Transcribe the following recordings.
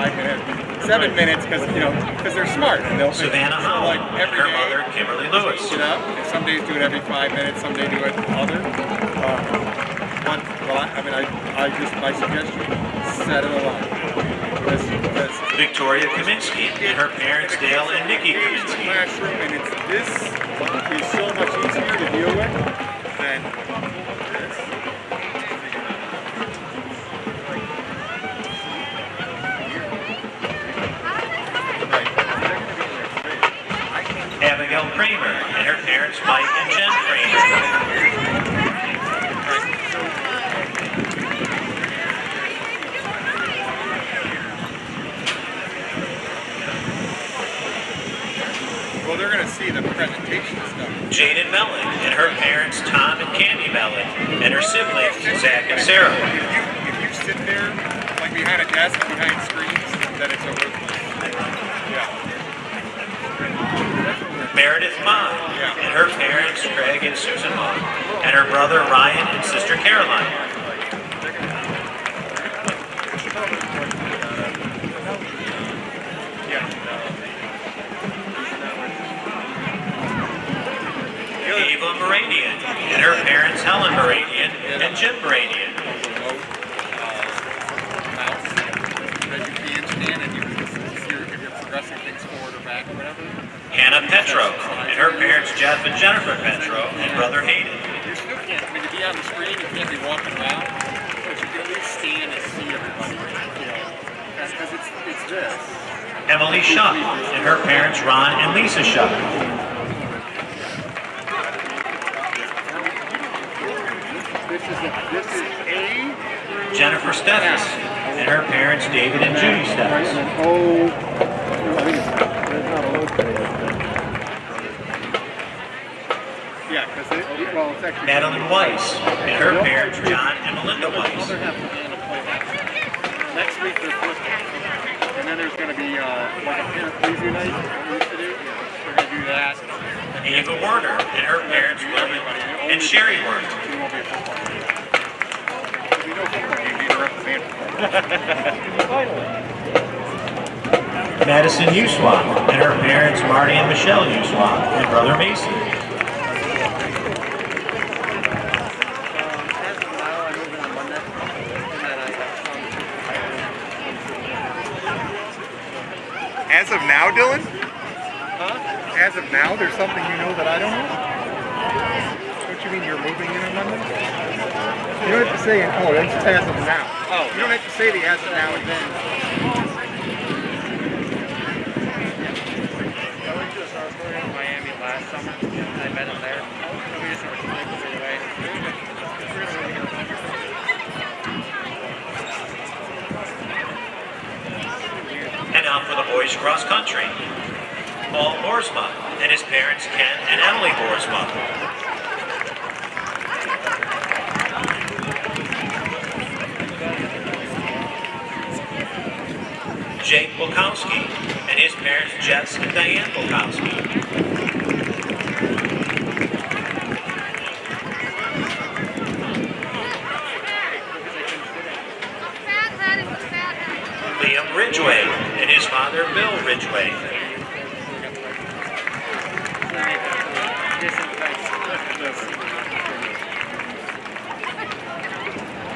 5 minutes, 7 minutes, because they're smart. And they'll Savannah Howell, like every her day, mother, Kimberly Lewis. And some days do it every 5 minutes, some days do it other. My suggestion, set it alive. Victoria Kaminsky and her parents Dale and Nikki Kaminsky. Classroom, and this is so much easier to deal with than this. Abigail Kramer and her parents Mike and Jen Kramer. Well, they're going to see the presentation stuff. Jaden Mellon and her parents Tom and Candy Mellon and her siblings Zach and Sarah. If you sit there, like behind a desk, behind screens, then it's over. Yeah. Meredith Mott and her parents Craig and Susan Mott and her brother Ryan and sister Caroline. Eva Moradian and her parents Helen Moradian and Jim Moradian. Hannah Petro and her parents Jeff and Jennifer Petro and brother Hayden. You still can't, I mean, to be on the screen, you can't be walking around, but you can at least stand and see everybody, because it's this. Emily Shuck and her parents Ron and Lisa Shuck. This is A. Jennifer Steffes and her parents David and Judy Steffes. Yeah, because it's actually Madeline Weiss and her parents John and Melinda Weiss. Next week they're flipping. And then there's going to be like a parent preview night we used to do. We're going to do that. Ava Werner and her parents William and Sherry Werner. It won't be a football game. We know football games, you interrupt the band. Madison Uswap and her parents Marty and Michelle Uswap and brother Mason. As of now, Dylan? Huh? As of now, there's something you know that I don't know? What you mean you're moving in on Monday? You don't have to say, oh, that's as of now. Oh, you don't have to say the as of now and then. I went to a snorkeling in Miami last summer. I met him there. We just went to the away. And now for the boys cross country. Paul Boersma and his parents Ken and Emily Boersma. Jake Bukowski and his parents Jess and Diane Bukowski. Liam Ridgway and his father Bill Ridgway.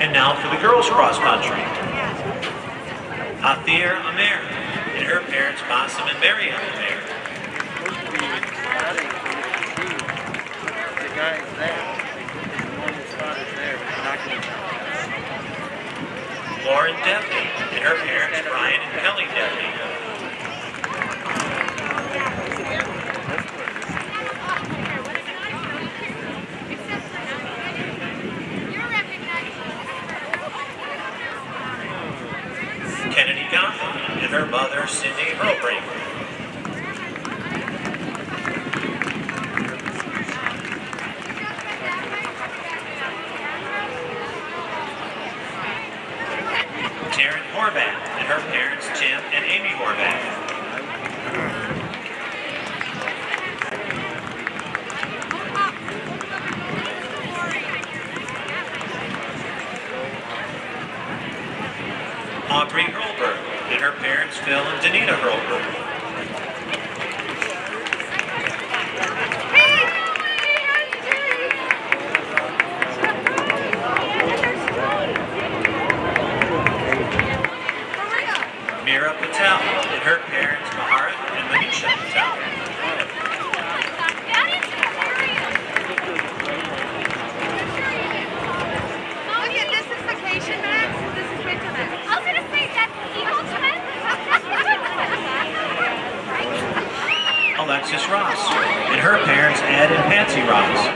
And now for the girls cross country. Athir Amer and her parents Basim and Mariam Amer. The guy's there. His father's there. Lauren Debney and her parents Brian and Kelly Debney. Kennedy Gotham and her mother Cindy Hurlbrink. Taryn Horvath and her parents Tim and Amy Horvath. Audrey Hurlberg and her parents Phil and Danita Hurlbert. Mira Patel and her parents Maharat and Manisha Patel. Alexis Ross, and her parents Ed and Patsy Ross.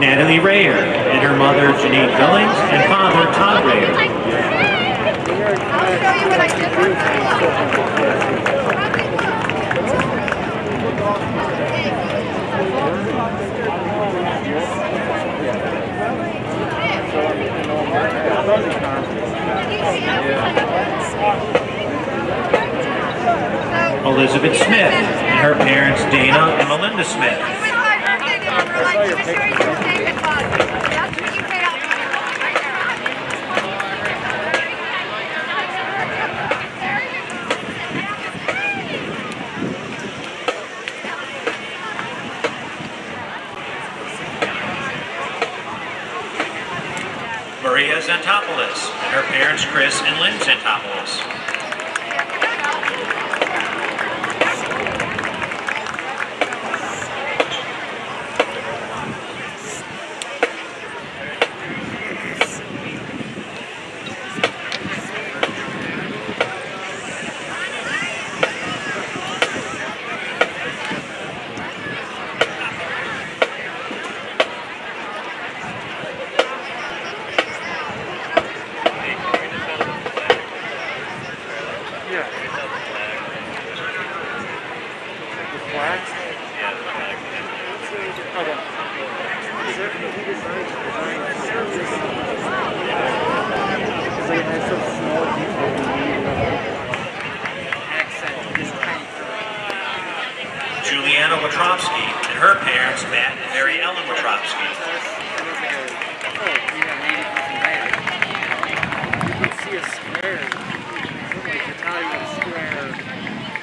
Natalie Rayer, and her mother Janine Billings, and father Todd Rayer. I'll show you what I did with Elizabeth Smith, and her parents Dana and Melinda Smith. Maria Xantopoulos, and her parents Chris and Lynn Xantopoulos. Juliana Witropski, and her parents Matt and Mary Ellen Witropski.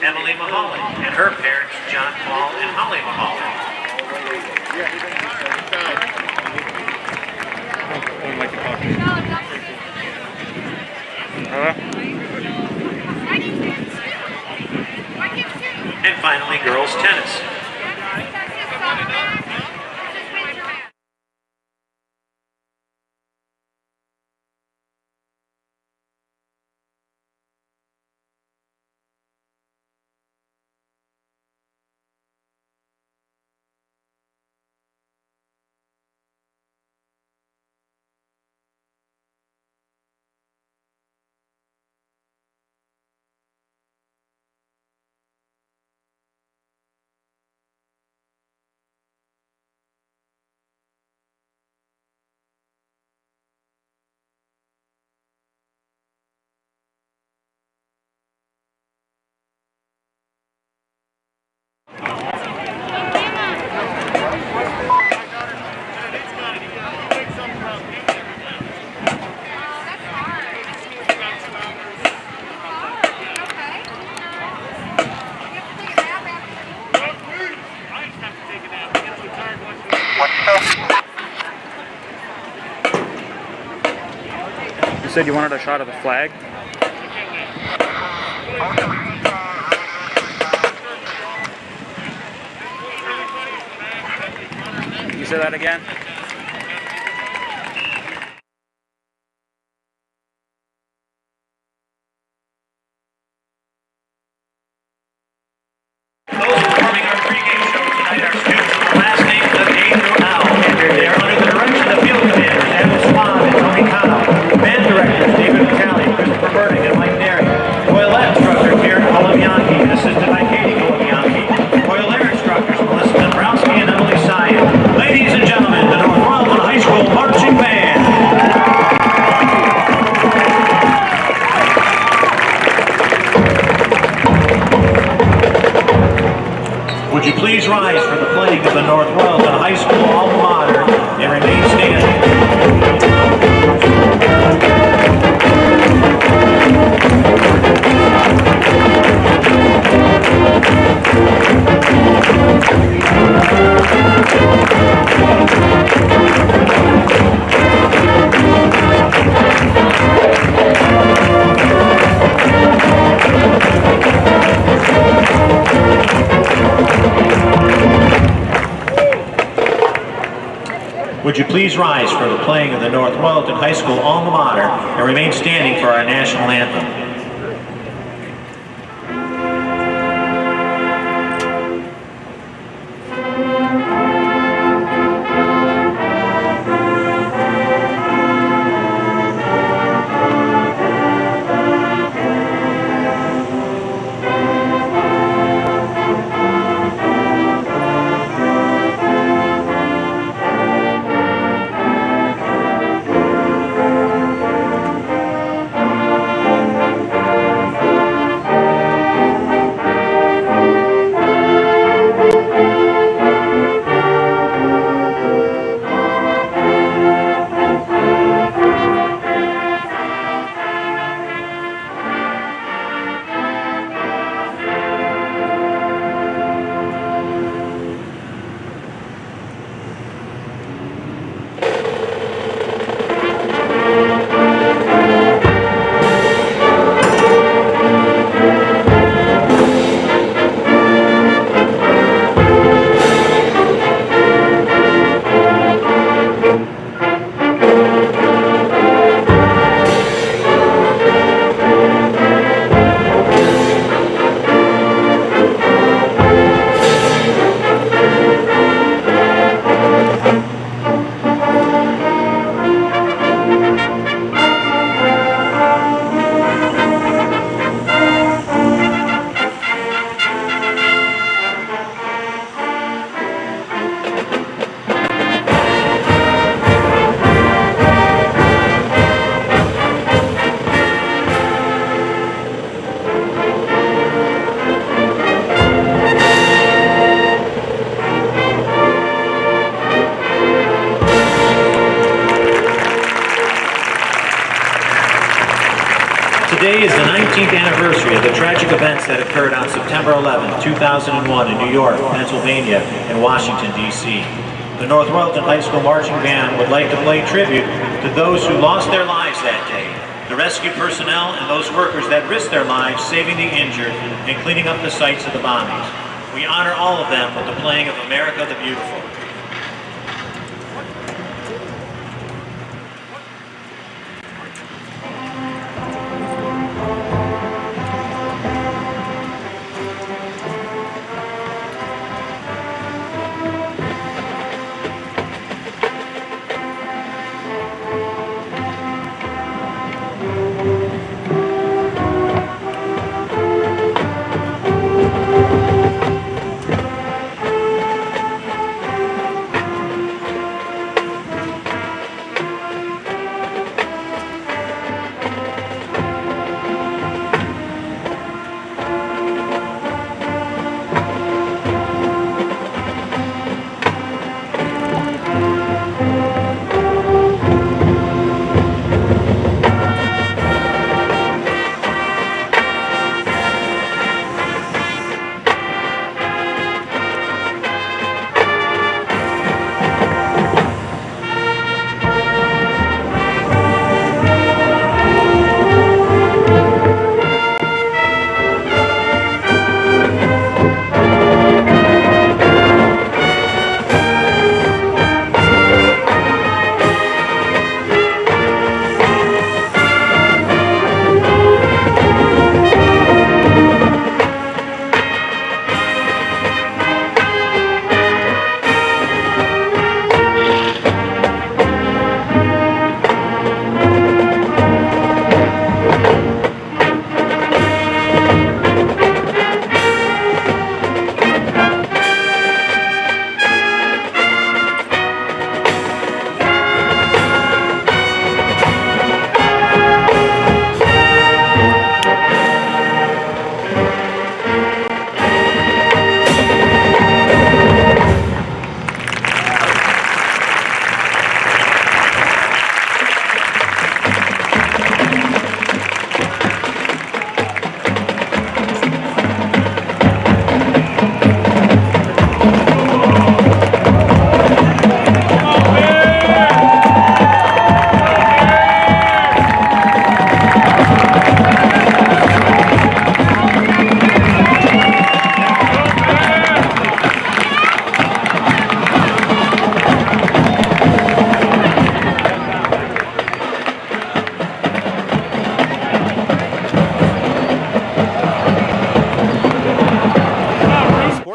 Emily Mahalan, and her parents John Paul and Holly Mahalan. And finally, girls tennis. You said you wanted a shot of the flag? You say that again? Those performing our pregame show tonight are students with the last names of A through L. They are under the direction of field commanders Evan Swan and Tony Cano, band directors David McCallie, Christopher Burdick, and Mike Derry, Royalton instructor Karen Colabianchi, assisted by Katie Colabianchi, Royal Air instructors Melissa Dombrowski and Emily Syan. Ladies and gentlemen, the please rise for the playing of the North Royalton High School alma mater and remain standing. Would you please rise for the playing of the North Royalton High School alma mater and remain standing for our national anthem. Today is the 19th anniversary of the tragic events that occurred on September 11, 2001 in New York, Pennsylvania, and Washington, D.C. The North Royalton High School Marching Band would like to play tribute to those who lost their lives that day, the rescue personnel and those workers that risked their lives saving the injured and cleaning up the sites of the bombings. We honor all of them with the playing of America the Beautiful.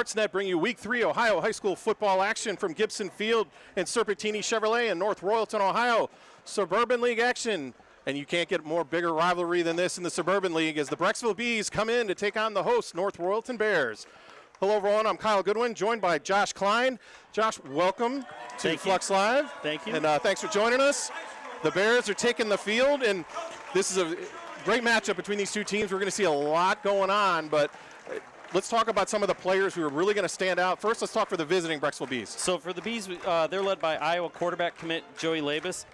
Sportsnet bring you Week 3 Ohio High School football action from Gibson Field and Serpentini Chevrolet in North Royalton, Ohio. Suburban League action. And you can't get more bigger rivalry than this in the Suburban League as the Brecksville Bees come in to take on the host, North Royalton Bears. Hello, everyone. I'm Kyle Goodwin, joined by Josh Klein. Josh, welcome to Flux Live. Thank you. And thanks for joining us. The Bears are taking the field, and this is a great matchup between these two teams. We're going to see a lot going on, but let's talk about some of the players who are really going to stand out. First, let's talk for the visiting Brecksville Bees. So for the Bees, they're led by Iowa quarterback commit Joey Labus.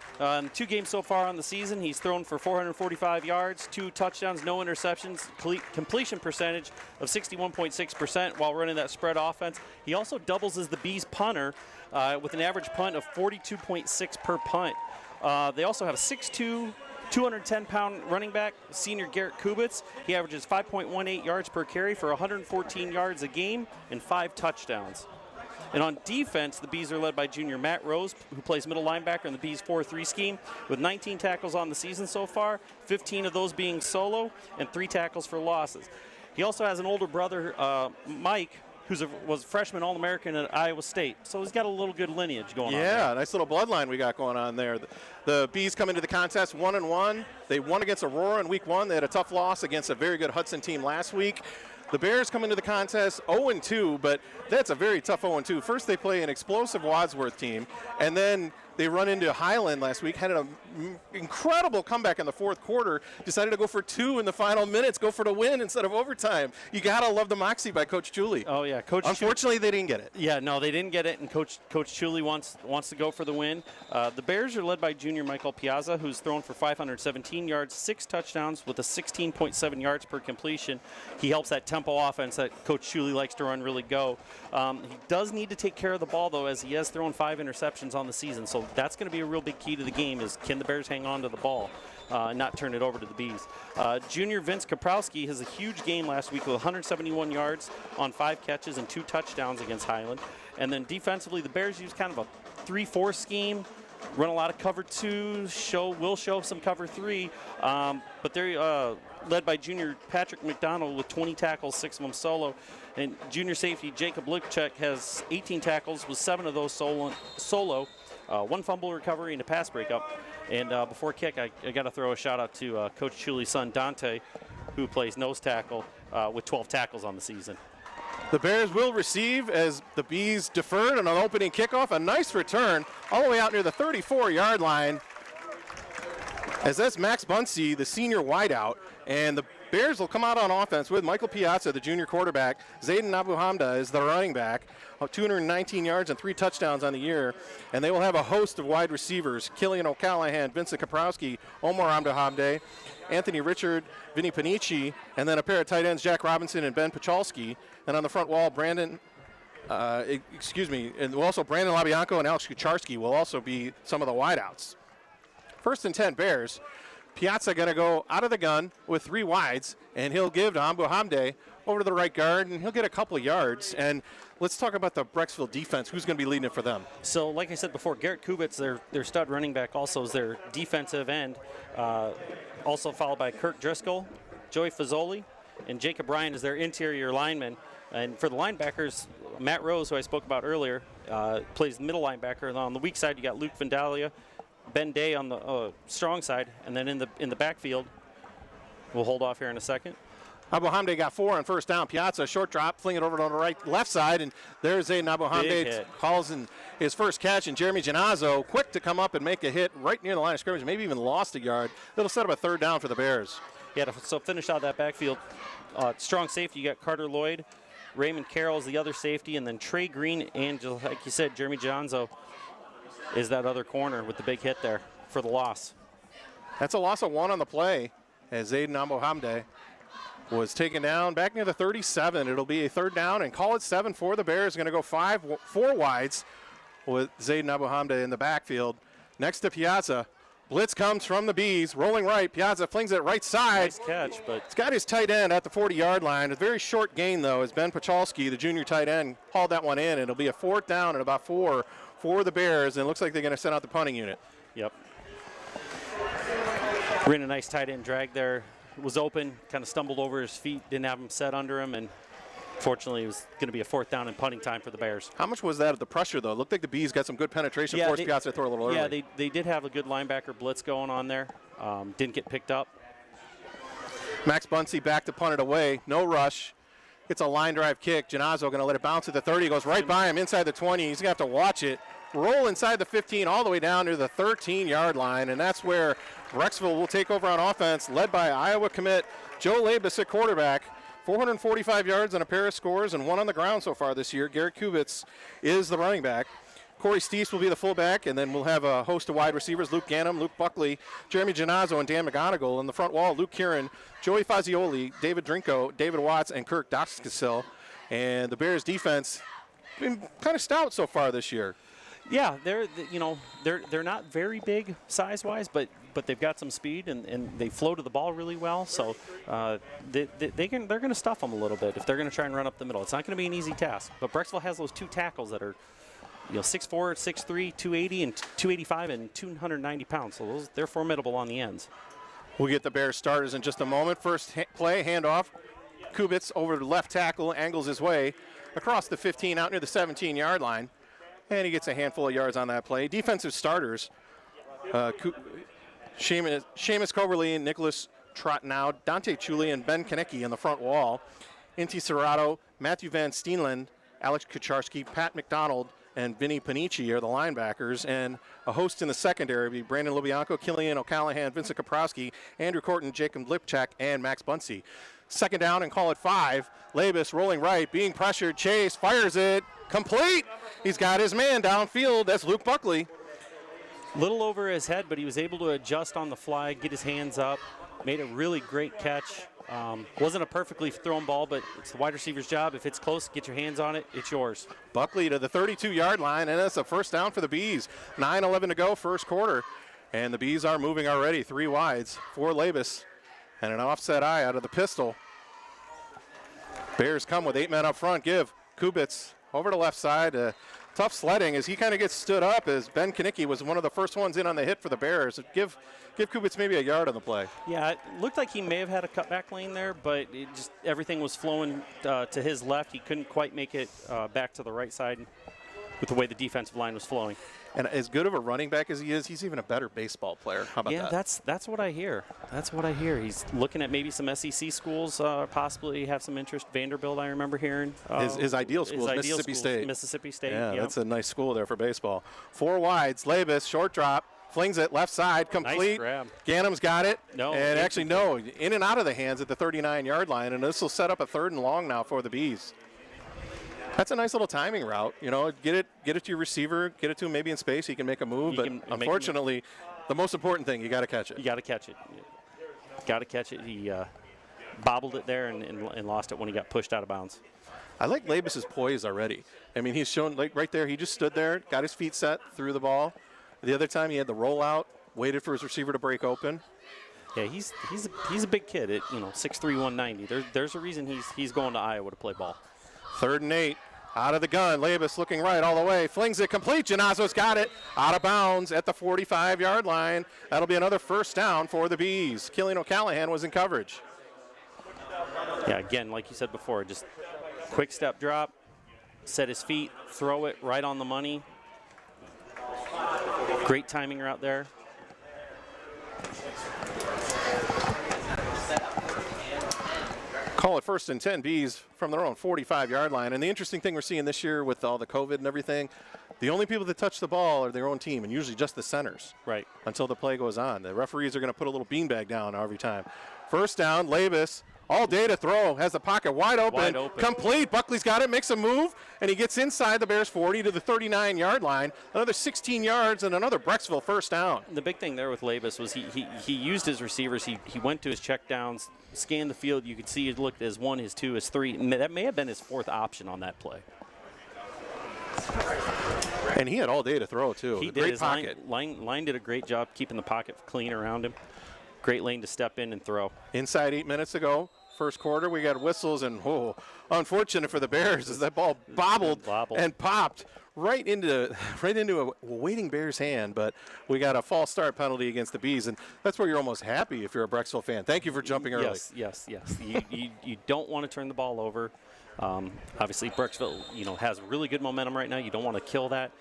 2 games so far on the season, he's thrown for 445 yards, 2 touchdowns, no interceptions, completion percentage of 61.6% while running that spread offense. He also doubles as the Bees punter with an average punt of 42.6 per punt. They also have a 6'2", 210-pound running back, senior Garrett Kubitz. He averages 5.18 yards per carry for 114 yards a game and 5 touchdowns. And on defense, the Bees are led by junior Matt Rose, who plays middle linebacker in the Bees 4-3 scheme, with 19 tackles on the season so far, 15 of those being solo, and 3 tackles for losses. He also has an older brother, Mike, who was a freshman All-American at Iowa State. So he's got a little good lineage going on there. Yeah, nice little bloodline we got going on there. The Bees come into the contest 1-1. They won against Aurora in Week 1. They had a tough loss against a very good Hudson team last week. The Bears come into the contest 0-2, but that's a very tough 0-2. First, they play an explosive Wadsworth team, and then they run into Highland last week, had an incredible comeback in the fourth quarter, decided to go for 2 in the final minutes, go for the win instead of overtime. You got to love the moxie by Coach Julie. Oh, yeah. Unfortunately, they didn't get it. Yeah, no, they didn't get it, and Coach Julie wants to go for the win. The Bears are led by junior Michael Piazza, who's thrown for 517 yards, 6 touchdowns with a 16.7 yards per completion. He helps that tempo offense that Coach Julie likes to run really go. He does need to take care of the ball, though, as he has thrown 5 interceptions on the season, so that's going to be a real big key to the game is can the Bears hang on to the ball and not turn it over to the Bees. Junior Vince Kaprowski has a huge game last week with 171 yards on 5 catches and 2 touchdowns against Highland. And then defensively, the Bears use kind of a 3-4 scheme, run a lot of cover 2, will show some cover 3, but they're led by junior Patrick McDonald with 20 tackles, 6 of them solo. And junior safety Jacob Lichek has 18 tackles with 7 of those solo. 1 fumble recovery and a pass breakup. And before kick, I got to throw a shout out to Coach Chulie's son, Dante, who plays nose tackle with 12 tackles on the season. The Bears will receive as the Bees deferred on an opening kickoff. A nice return all the way out near the 34-yard line. As that's Max Bunsey, the senior wideout. And the Bears will come out on offense with Michael Piazza, the junior quarterback. Zayden Abu Hamda is the running back. 219 yards and 3 touchdowns on the year. And they will have a host of wide receivers. Killian O'Callahan, Vincent Kaprowski, Omar Hamdahamde, Anthony Richard, Vinny Panici, and then a pair of tight ends, Jack Robinson and Ben Pachalski. And on the front wall, and also Brandon LaBianco and Alex Kucharski will also be some of the wideouts. 1st and 10 Bears. Piazza going to go out of the gun with 3 wides, and he'll give to Ambu Hamde over to the right guard, and he'll get a couple of yards. And let's talk about the Brecksville defense. Who's going to be leading it for them? So, like I said before, Garrett Kubitz, their stud running back, also is their defensive end. Also followed by Kirk Driscoll, Joey Fazoli, and Jacob Ryan is their interior lineman. And for the linebackers, Matt Rose, who I spoke about earlier, plays middle linebacker. And on the weak side, you got Luke Vandalia, Ben Day on the strong side, and then in the backfield, we'll hold off here in a second. Abu Hamde got 4 on 1st down. Piazza, short drop, fling it over to the left side, and there's Zayden Abu Hamde calls in his first catch, and Jeremy Genazzo quick to come up and make a hit right near the line of scrimmage, maybe even lost a yard. It'll set up a 3rd down for the Bears. Yeah, so finish out that backfield. Strong safety, you got Carter Lloyd, Raymond Carroll is the other safety, and then Trey Green and, like you said, Jeremy Genazzo is that other corner with the big hit there for the loss. That's a loss of 1 on the play as Zayden Abu Hamde was taken down back near the 37. It'll be a 3rd down and call it 7 for the Bears. Going to go 4 wides with Zayden Abu Hamde in the backfield. Next to Piazza. Blitz comes from the Bees, rolling right. Piazza flings it right side. Nice catch, but it's got his tight end at the 40-yard line. A very short gain, though, as Ben Pachalski, the junior tight end, hauled that one in. It'll be a 4th down and about 4 for the Bears, and it looks like they're going to send out the punting unit. Yep. Ran a nice tight end drag there. Was open, kind of stumbled over his feet, didn't have him set under him, and Fortunately, it was going to be a 4th down and punting time for the Bears. How much was that of the pressure, though? It looked like the Bees got some good penetration, forced Piazza to throw a little early. Yeah, they did have a good linebacker blitz going on there. Didn't get picked up. Max Bunsey back to punt it away. No rush. It's a line drive kick. Ginazzo going to let it bounce at the 30. Goes right by him inside the 20. He's going to have to watch it. Roll inside the 15 all the way down to the 13-yard line, and that's where Brecksville will take over on offense, led by Iowa commit Joe Labus at quarterback. 445 yards and a pair of scores and 1 on the ground so far this year. Garrett Kubitz is the running back. Corey Steese will be the fullback, and then we'll have a host of wide receivers, Luke Gannum, Luke Buckley, Jeremy Ginazzo, and Dan McGonigal. In the front wall, Luke Kieran, Joey Fazioli, David Drinko, David Watts, and Kirk Doxkisil. And the Bears defense been kind of stout so far this year. Yeah, they're not very big size-wise, but they've got some speed and they flow to the ball really well. So they're going to stuff them a little bit if they're going to try and run up the middle. It's not going to be an easy task. But Brecksville has those 2 tackles that are 6'4", 6'3", 280, and 285 and 290 pounds. So they're formidable on the ends. We'll get the Bears starters in just a moment. First play, handoff. Kubitz over to left tackle, angles his way across the 15 out near the 17-yard line. And he gets a handful of yards on that play. Defensive starters, Seamus Coberly and Nicholas Trotnow, Dante Chuli and Ben Konecki in the front wall. Inti Serrato, Matthew Van Steenland, Alex Kucharski, Pat McDonald, and Vinny Panici are the linebackers. And a host in the secondary will be Brandon Lubianco, Killian O'Callahan, Vincent Kaprowski, Andrew Corton, Jacob Lipchak, and Max Bunsey. Second down and call it 5. Labus rolling right, being pressured. Chase fires it. Complete. He's got his man downfield. That's Luke Buckley. Little over his head, but he was able to adjust on the fly, get his hands up, made a really great catch. Wasn't a perfectly thrown ball, but it's the wide receiver's job. If it's close, get your hands on it, it's yours. Buckley to the 32-yard line, and that's a first down for the Bees. 9:11 to go, first quarter. And the Bees are moving already, 3 wides for Labus. And an offset eye out of the pistol. Bears come with 8 men up front. Give Kubitz over to left side. Tough sledding as he kind of gets stood up as Ben Konecki was one of the first ones in on the hit for the Bears. Give Kubitz maybe a yard on the play. Yeah, it looked like he may have had a cutback lane there, but everything was flowing to his left. He couldn't quite make it back to the right side with the way the defensive line was flowing. And as good of a running back as he is, he's even a better baseball player. How about that? Yeah, that's what I hear. That's what I hear. He's looking at maybe some SEC schools, possibly have some interest. Vanderbilt, I remember hearing. His ideal school is Mississippi State. Mississippi State, yeah. That's a nice school there for baseball. 4 wides, Labus, short drop, flings it left side, complete. Nice grab. Gannum's got it. No. And actually, no, in and out of the hands at the 39-yard line, and this will set up a 3rd and long now for the Bees. That's a nice little timing route. Get it to your receiver, get it to him maybe in space. He can make a move, but unfortunately, the most important thing, you got to catch it. You got to catch it. Got to catch it. He bobbled it there and lost it when he got pushed out of bounds. I like Labus's poise already. I mean, he's shown right there. He just stood there, got his feet set, threw the ball. The other time, he had the rollout, waited for his receiver to break open. Yeah, he's a big kid at 6'3", 190. There's a reason he's going to Iowa to play ball. 3rd and 8, out of the gun. Labus looking right all the way, flings it complete. Ginazzo's got it, out of bounds at the 45-yard line. That'll be another first down for the Bees. Killian O'Callahan was in coverage. Yeah, again, like you said before, just quick step drop, set his feet, throw it right on the money. Great timing route there. Call it 1st and 10, Bees from their own 45-yard line. And the interesting thing we're seeing this year with all the COVID and everything, the only people that touch the ball are their own team, and usually just the centers. Right. Until the play goes on. The referees are going to put a little beanbag down every time. First down, Labus, all day to throw, has the pocket wide open. Complete. Buckley's got it, makes a move, and he gets inside the Bears 40 to the 39-yard line. Another 16 yards and another Brecksville first down. The big thing there with Labus was he used his receivers. He went to his check downs, scanned the field. You could see it looked as 1, his 2, his 3. And that may have been his 4th option on that play. And he had all day to throw, too. He did. Great His pocket. Line did a great job keeping the pocket clean around him. Great lane to step in and throw. Inside 8 minutes ago, first quarter, we got whistles, and unfortunate for the Bears as that ball bobbled and popped right into a waiting Bears hand, but we got a false start penalty against the Bees, and that's where you're almost happy if you're a Brecksville fan. Thank you for jumping early. Yes. You don't want to turn the ball over. Obviously, Brecksville, has really good momentum right now. You don't want to kill that.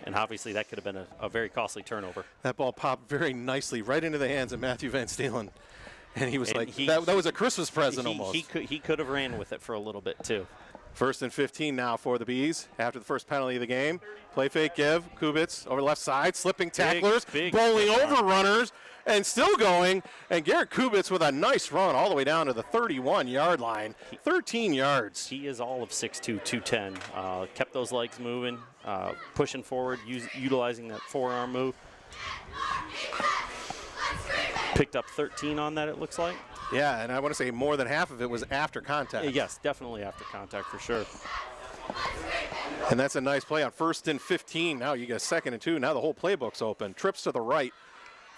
And obviously, that could have been a very costly turnover. That ball popped very nicely right into the hands of Matthew Van Stelen. And he was And that was a Christmas present almost. He could have ran with it for a little bit, too. First and 15 now for the Bees after the first penalty of the game. Play fake give. Kubitz over left side, slipping tacklers, big bowling run. over runners, and still going. And Garrett Kubitz with a nice run all the way down to the 31-yard line. 13 yards. He is all of 6'2", 210. Kept those legs moving, pushing forward, utilizing that forearm move. Picked up 13 on that, it looks like. Yeah, and I want to say more than half of it was after contact. Yes, definitely after contact for sure. And that's a nice play on first and 15. Now you get a 2nd and 2. Now the whole playbook's open. Trips to the right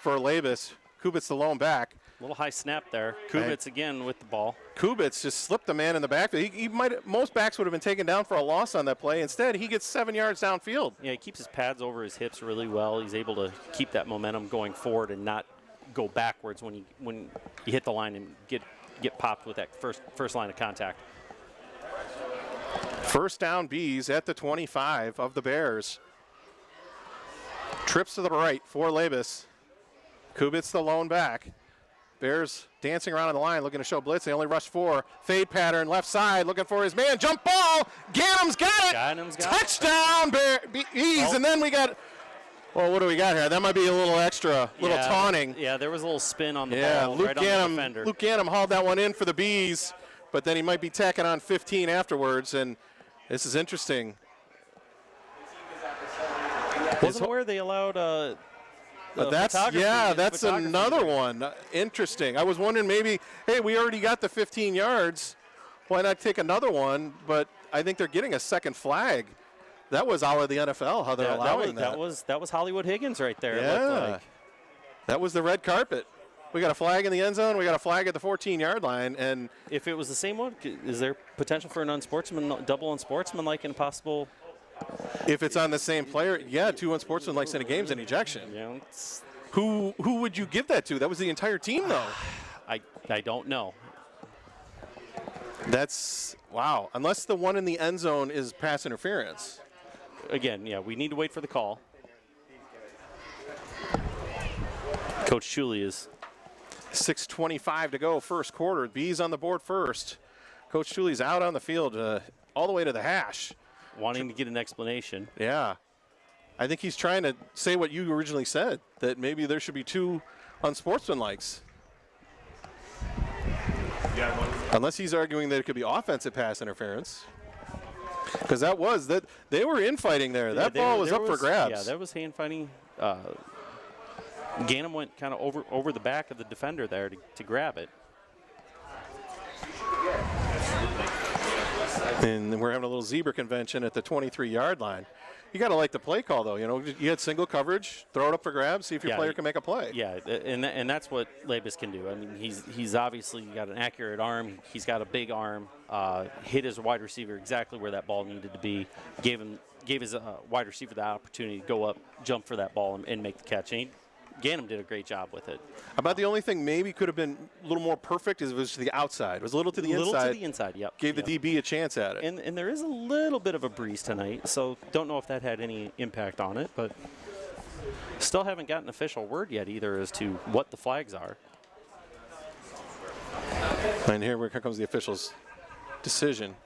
for Labus. Kubitz the lone back. Little high snap there. Kubitz again with the ball. Kubitz just slipped the man in the back. Most backs would have been taken down for a loss on that play. Instead, he gets 7 yards downfield. Yeah, he keeps his pads over his hips really well. He's able to keep that momentum going forward and not go backwards when you hit the line and get popped with that first line of contact. First down, Bees at the 25 of the Bears. Trips to the right for Labus. Kubitz the lone back. Bears dancing around on the line, looking to show blitz. They only rush 4. Fade pattern, left side, looking for his man. Jump ball. Gannum's got it. Gannum's got Touchdown, Bees. Oh. And then we got, well, what do we got here? That might be a little extra, little taunting. Yeah, there was a little spin on the ball Luke right on the defender. Luke Gannum hauled that one in for the Bees, but then he might be tacking on 15 afterwards, and this is interesting. Wasn't where they allowed that's another one. Interesting. I was wondering maybe, hey, we already got the 15 yards. Why not take another one? But I think they're getting a second flag. That was all of the NFL, how they're allowing that. That was Hollywood Higgins right there. Yeah. It looked like. That was the red carpet. We got a flag in the end zone. We got a flag at the 14-yard line. And if it was the same one, is there potential for an double unsportsmanlike and possible? If it's on the same player, yeah, 2 unsportsmanlike in a game is an ejection. Yeah, Who would you give that to? That was the entire team, though. I don't know. That's, wow. Unless the one in the end zone is pass interference. Again, yeah, we need to wait for the call. Coach Chuli is 6:25 to go, first quarter. Bees on the board first. Coach Chuli's out on the field all the way to the hash. Wanting to get an explanation. Yeah. I think he's trying to say what you originally said, that maybe there should be 2 unsportsmanlikes. Unless he's arguing that it could be offensive pass interference. Because they were infighting there. Yeah, that ball was up for grabs. Yeah, that was hand fighting. Gannum went kind of over the back of the defender there to grab it. And we're having a little zebra convention at the 23-yard line. You got to like the play call, though. You had single coverage, throw it up for grabs, see if your player can make a play. Yeah, and that's what Labus can do. I mean, he's obviously got an accurate arm. He's got a big arm. Hit his wide receiver exactly where that ball needed to be. Gave his wide receiver the opportunity to go up, jump for that ball, and make the catch. And Gannum did a great job with it. About the only thing maybe could have been a little more perfect is it was to the outside. It was a little to the inside. Little to the inside, yep. Gave the DB a chance at it. And there is a little bit of a breeze tonight, so don't know if that had any impact on it, but still haven't gotten official word yet either as to what the flags are. And here comes the official's decision.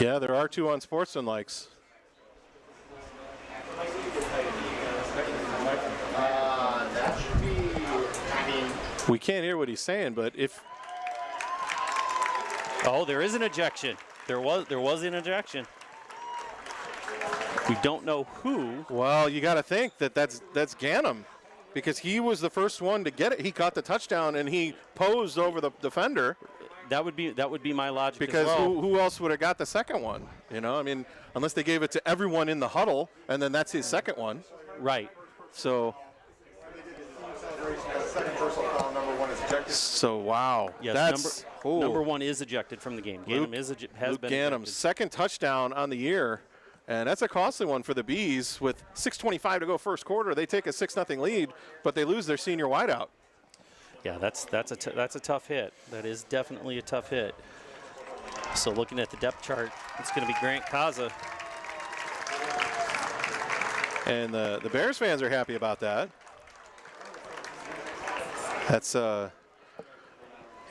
Yeah, there are 2 unsportsmanlikes. That should be, we can't hear what he's saying, but if... Oh, there is an ejection. There was an ejection. We don't know who. Well, you got to think that's Gannum, because he was the first one to get it. He caught the touchdown, and he posed over the defender. That would be my logic Because as well. who else would have got the second one? You know, I mean, unless they gave it to everyone in the huddle, and then that's his second one. Right. So, Second personal foul, number 1 is ejected. wow. Yes, That's number 1 is ejected from the game. Ganem has Luke been Ganem, ejected. second touchdown on the year. And that's a costly one for the Bees. With 6:25 to go first quarter, they take a 6-0 lead, but they lose their senior wideout. Yeah, that's a tough hit. That is definitely a tough hit. So looking at the depth chart, it's going to be Grant Kaza. And the Bears fans are happy about that. That's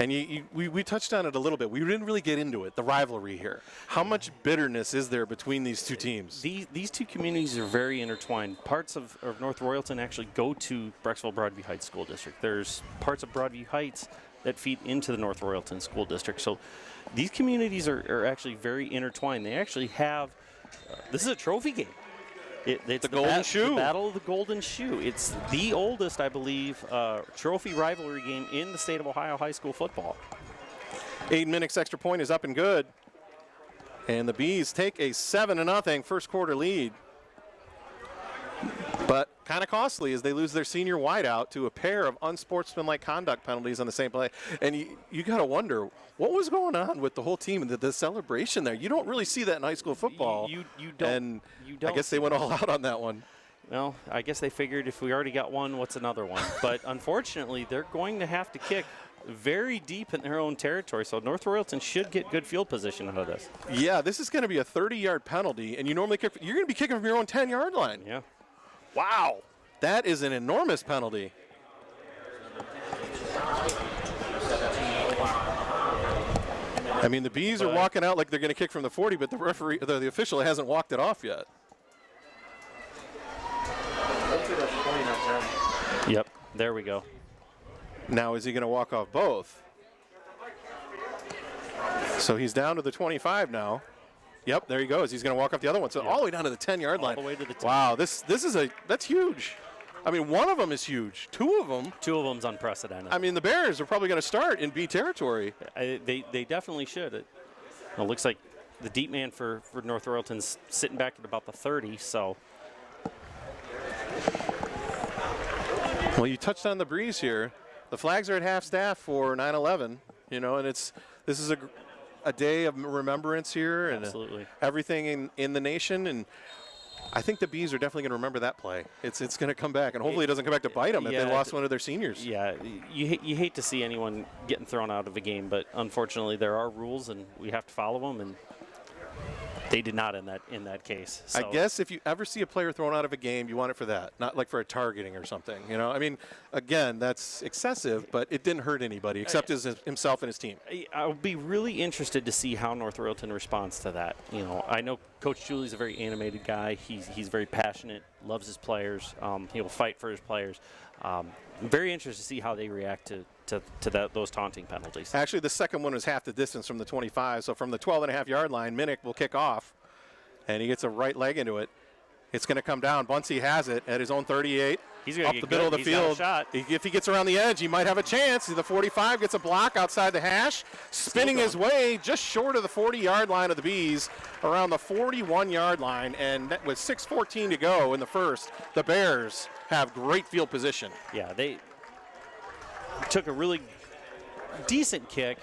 and we touched on it a little bit. We didn't really get into it, the rivalry here. How much bitterness is there between these two teams? These two communities are very intertwined. Parts of North Royalton actually go to Brecksville Broadview Heights School District. There's parts of Broadview Heights that feed into the North Royalton School District. So these communities are actually very intertwined. They actually have, this is a trophy game. It's the Golden Shoe. The Battle of the Golden Shoe. It's the oldest, I believe, trophy rivalry game in the state of Ohio high school football. Aiden Minnick's extra point is up and good. And the Bees take a 7-0 first quarter lead. But kind of costly as they lose their senior wideout to a pair of unsportsmanlike conduct penalties on the same play. And you got to wonder, what was going on with the whole team and the celebration there? You don't really see that in high school football. You don't. And You don't I guess they went all out on that one. Well, I guess they figured if we already got one, what's another one? But unfortunately, they're going to have to kick very deep in their own territory. So North Royalton should get good field position out of this. Yeah, this is going to be a 30-yard penalty, and you normally kick. You're going to be kicking from your own 10-yard line. Yeah. Wow, that is an enormous penalty. I mean, the Bees are walking out like they're going to kick from the 40, but the referee, the official hasn't walked it off yet. Yep, there we go. Now, is he going to walk off both? So he's down to the 25 now. Yep, there he goes. He's going to walk up the other one. So all the way down to the 10-yard line. All the way to the 10. Wow, that's huge. I mean, one of them is huge. Two of them's unprecedented. I mean, the Bears are probably going to start in B territory. They definitely should. It looks like the deep man for North Royalton's sitting back at about the 30. So. Well, you touched on the breeze here. The flags are at half staff for 9/11. You know, and this is a day of remembrance here, and absolutely everything in the nation. And I think the Bees are definitely going to remember that play. It's going to come back, and hopefully it doesn't come back to bite them if they lost one of their seniors. Yeah, you hate to see anyone getting thrown out of a game, but unfortunately there are rules, and we have to follow them, and they did not in that case. So. I guess if you ever see a player thrown out of a game, you want it for that, not like for a targeting or something. You know, I mean, again, that's excessive, but it didn't hurt anybody except himself and his team. I'll be really interested to see how North Royalton responds to that. You know, I know Coach Julie's a very animated guy. He's very passionate, loves his players. He'll fight for his players. I'm very interested to see how they react to those taunting penalties. Actually, the second one was half the distance from the 25, so from the 12.5-yard line, Minnick will kick off, and he gets a right leg into it. It's going to come down. Bunsey has it at his own 38. He's going to up get the middle of the He's got a field. shot. If he gets around the edge, he might have a chance. The 45 gets a block outside the hash, spinning his way just short of the 40-yard line of the Bees, around the 41-yard line, and with 6:14 to go in the first, the Bears have great field position. Yeah, they took a really decent kick,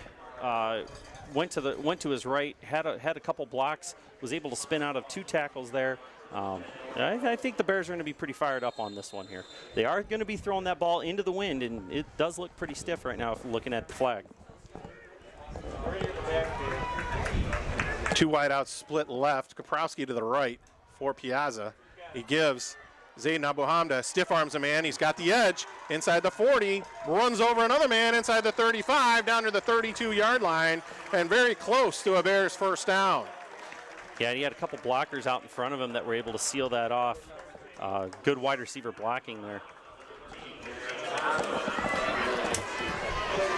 went to his right, had a couple blocks, was able to spin out of two tackles there. I think the Bears are going to be pretty fired up on this one here. They are going to be throwing that ball into the wind, and it does look pretty stiff right now if looking at the flag. Two wideouts split left, Kaprowski to the right for Piazza. He gives Zayden Abu Hamda, stiff arms a man. He's got the edge inside the 40, runs over another man inside the 35, down to the 32-yard line, and very close to a Bears first down. Yeah, he had a couple blockers out in front of him that were able to seal that off. Good wide receiver blocking there.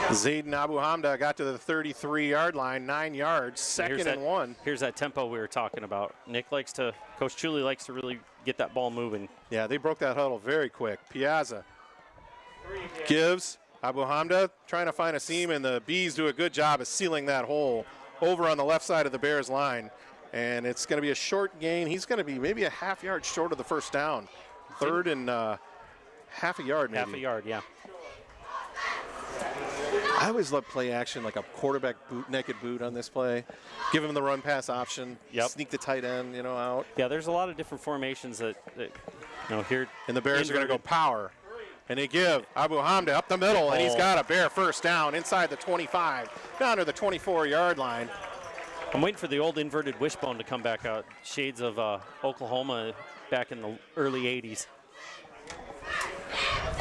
Zayden Abu Hamda got to the 33-yard line, 9 yards, second and 1. Here's that tempo we were talking about. Coach Chuli likes to really get that ball moving. Yeah, they broke that huddle very quick. Piazza gives Abu Hamda trying to find a seam, and the Bees do a good job of sealing that hole over on the left side of the Bears line. And it's going to be a short gain. He's going to be maybe a half yard short of the first down. Third and half a yard, maybe. Half a yard, yeah. I always love play action, like a quarterback boot, naked boot on this play. Give him the run pass option. Yep. Sneak the tight end, out. Yeah, there's a lot of different formations that here. And the Bears are going to go power. And they give Abu Hamda up the middle, and he's got a Bear first down inside the 25, down to the 24-yard line. I'm waiting for the old inverted wishbone to come back out. Shades of Oklahoma back in the early 80s.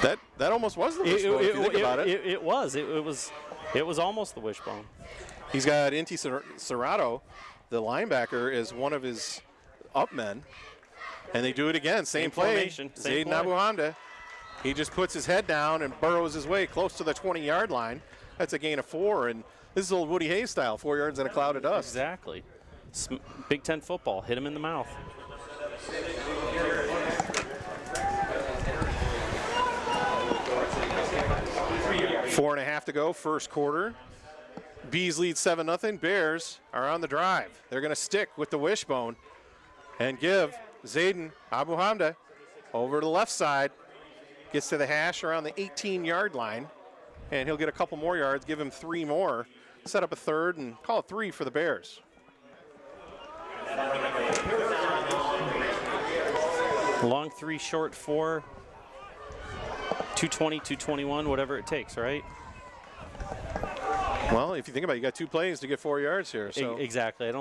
That almost was the wishbone, if you think about it. It was almost the wishbone. He's got Inti Serrato, the linebacker, is one of his up men. And they do it again, same play. Formation, same Zayden play. Abu Hamda. He just puts his head down and burrows his way close to the 20-yard line. That's a gain of 4, and this is old Woody Hayes style, 4 yards in a cloud of dust. Exactly. Big Ten football, hit him in the mouth. Four and a half to go, first quarter. Bees lead 7-0. Bears are on the drive. They're going to stick with the wishbone and give Zayden Abu Hamda over to the left side. Gets to the hash around the 18-yard line, and he'll get a couple more yards, give him 3 more, set up a third, and call it 3 for the Bears. Long 3, short 4, 220, 221, whatever it takes, right? Well, if you think about it, you got 2 plays to get 4 yards here. So Exactly.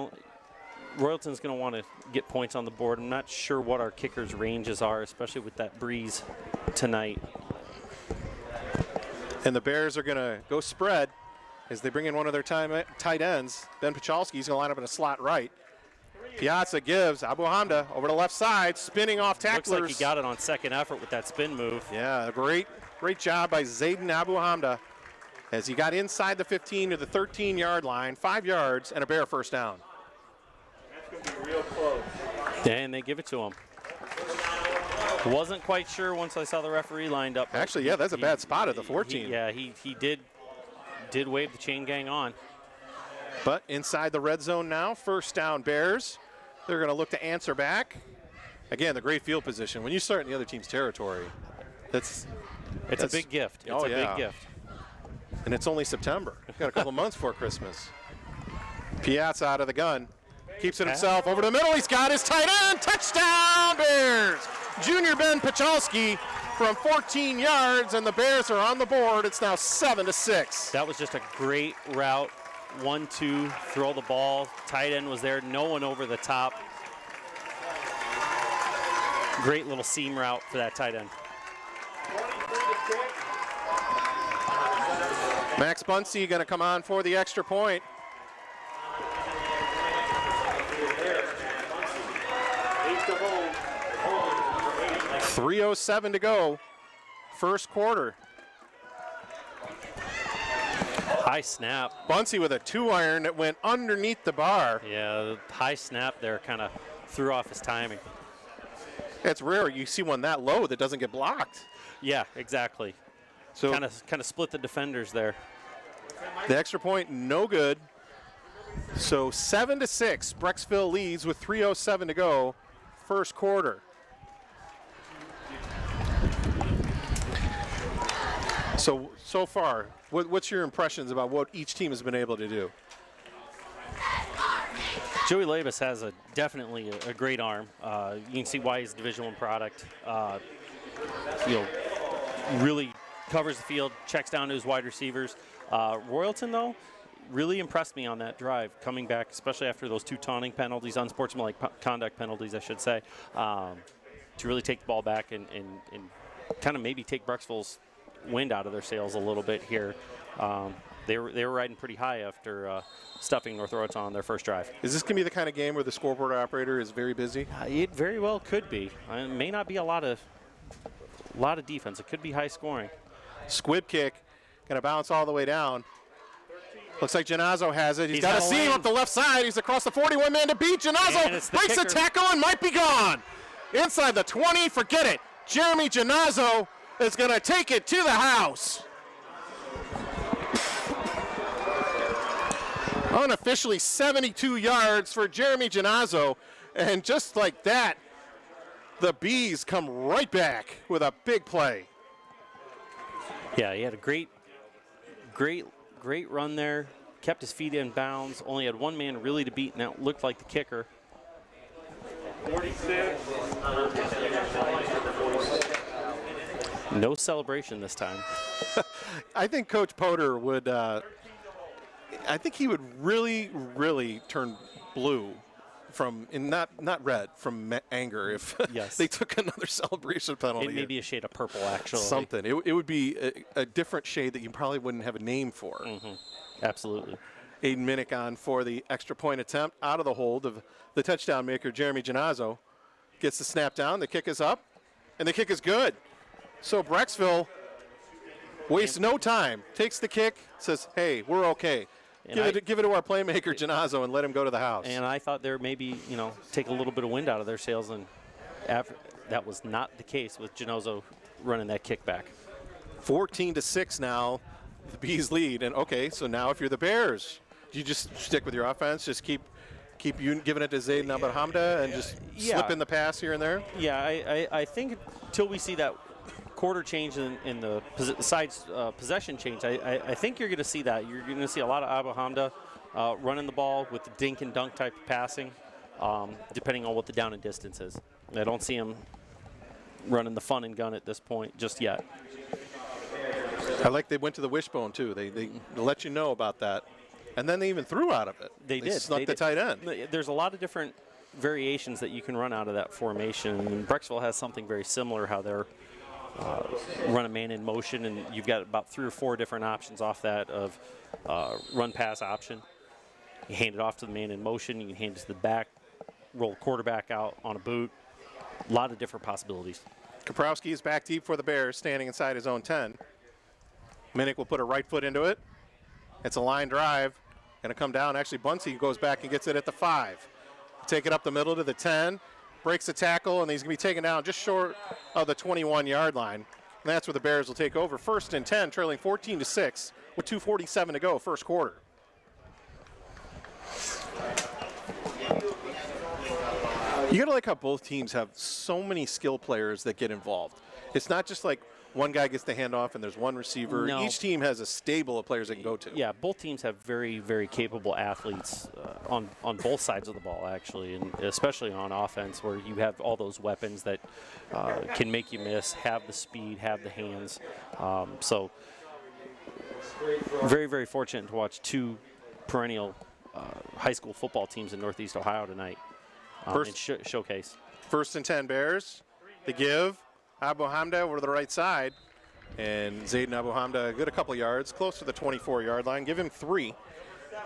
Royalton's going to want to get points on the board. I'm not sure what our kickers' ranges are, especially with that breeze tonight. And the Bears are going to go spread as they bring in one of their tight ends. Ben Pachalski's going to line up in a slot right. Piazza gives Abu Hamda over the left side, spinning off tacklers. Looks like he got it on second effort with that spin move. Yeah, great job by Zayden Abu Hamda as he got inside the 15 to the 13-yard line, 5 yards, and a Bear first down. Real close. And they give it to him. Wasn't quite sure once I saw the referee lined up. Actually, yeah, that's a bad spot at the 14. He did wave the chain gang on. But inside the red zone now, first down Bears. They're going to look to answer back. Again, the great field position. When you start in the other team's territory, it's a big gift. It's big gift. And it's only September. We've got a couple months before Christmas. Piazza out of the gun. Keeps it himself over the middle. He's got his tight end. Touchdown, Bears. Junior Ben Pachalski from 14 yards, and the Bears are on the board. It's now 7-6. That was just a great route. 1-2, throw the ball. Tight end was there. No one over the top. Great little seam route for that tight end. Max Bunsey going to come on for the extra point. .307 to go, first quarter. High snap. Bunsey with a 2-iron that went underneath the bar. Yeah, the high snap there kind of threw off his timing. It's rare you see one that low that doesn't get blocked. Yeah, exactly. So kind of split the defenders there. The extra point, no good. So 7-6, Brecksville leads with 3:07 to go, first quarter. So far, what's your impressions about what each team has been able to do? Joey Labus has definitely a great arm. You can see why he's a Division I product. Really covers the field, checks down to his wide receivers. Royalton, though, really impressed me on that drive, coming back, especially after those 2 taunting penalties, unsportsmanlike conduct penalties, I should say, to really take the ball back and kind of maybe take Brecksville's wind out of their sails a little bit here. They were riding pretty high after stuffing North Royalton on their first drive. Is this going to be the kind of game where the scoreboard operator is very busy? It very well could be. It may not be a lot of defense. It could be high scoring. Squib kick, going to bounce all the way down. Looks like Genazzo has it. He's got a seam up the left side. He's across the 41 man to beat. Genazzo breaks the tackle and might be gone. Inside the 20, forget it. Jeremy Genazzo is going to take it to the house. Unofficially 72 yards for Jeremy Ginazzo. And just like that, the Bees come right back with a big play. Yeah, he had a great run there. Kept his feet in bounds. Only had one man really to beat, and that looked like the kicker. 46. No celebration this time. I think Coach Potter would, I think he would really, really turn blue from, and not red, from anger if Yes. they took another celebration penalty. It may be a shade of purple, actually. Something. It would be a different shade that you probably wouldn't have a name for. Absolutely. Aiden Minnick on for the extra point attempt out of the hold of the touchdown maker, Jeremy Ginazzo. Gets the snap down, the kick is up, and the kick is good. So Brecksville wastes no time, takes the kick, says, hey, we're okay. Give it to our playmaker, Ginazzo, and let him go to the house. And I thought there maybe, take a little bit of wind out of their sails, and that was not the case with Ginazzo running that kick back. 14-6 now, the Bees lead. And okay, so now if you're the Bears, do you just stick with your offense, just keep you giving it to Zayd Abahamda and just slip in the pass here and there? Yeah, I think until we see that quarter change in the sides possession change, I think you're going to see that. You're going to see a lot of Abahamda running the ball with the dink and dunk type of passing, depending on what the down and distance is. I don't see him running the fun and gun at this point just yet. I like they went to the wishbone too. They let you know about that. And then they even threw out of it. They did. Snuck the tight end. There's a lot of different variations that you can run out of that formation. And Brecksville has something very similar, how they're run a man in motion, and you've got about 3 or 4 different options off that of run-pass option. You hand it off to the man in motion. You can hand it to the back, roll quarterback out on a boot. A lot of different possibilities. Kaprowski is back deep for the Bears, standing inside his own 10. Minnick will put a right foot into it. It's a line drive. Going to come down. Actually, Bunsey goes back and gets it at the 5. Take it up the middle to the 10. Breaks the tackle, and he's going to be taken down just short of the 21-yard line. And that's where the Bears will take over. 1st and 10, trailing 14-6 with 2:47 to go, first quarter. You got to like how both teams have so many skill players that get involved. It's not just like one guy gets the handoff and there's one receiver. No. Each team has a stable of players they can go to. Yeah, both teams have very, very capable athletes on both sides of the ball, actually, and especially on offense, where you have all those weapons that can make you miss, have the speed, have the hands. So very, very fortunate to watch 2 perennial high school football teams in Northeast Ohio tonight and showcase. 1st and 10 Bears. They give. Abahamda over to the right side. And Zayd Abahamda, good a couple yards, close to the 24-yard line. Give him 3.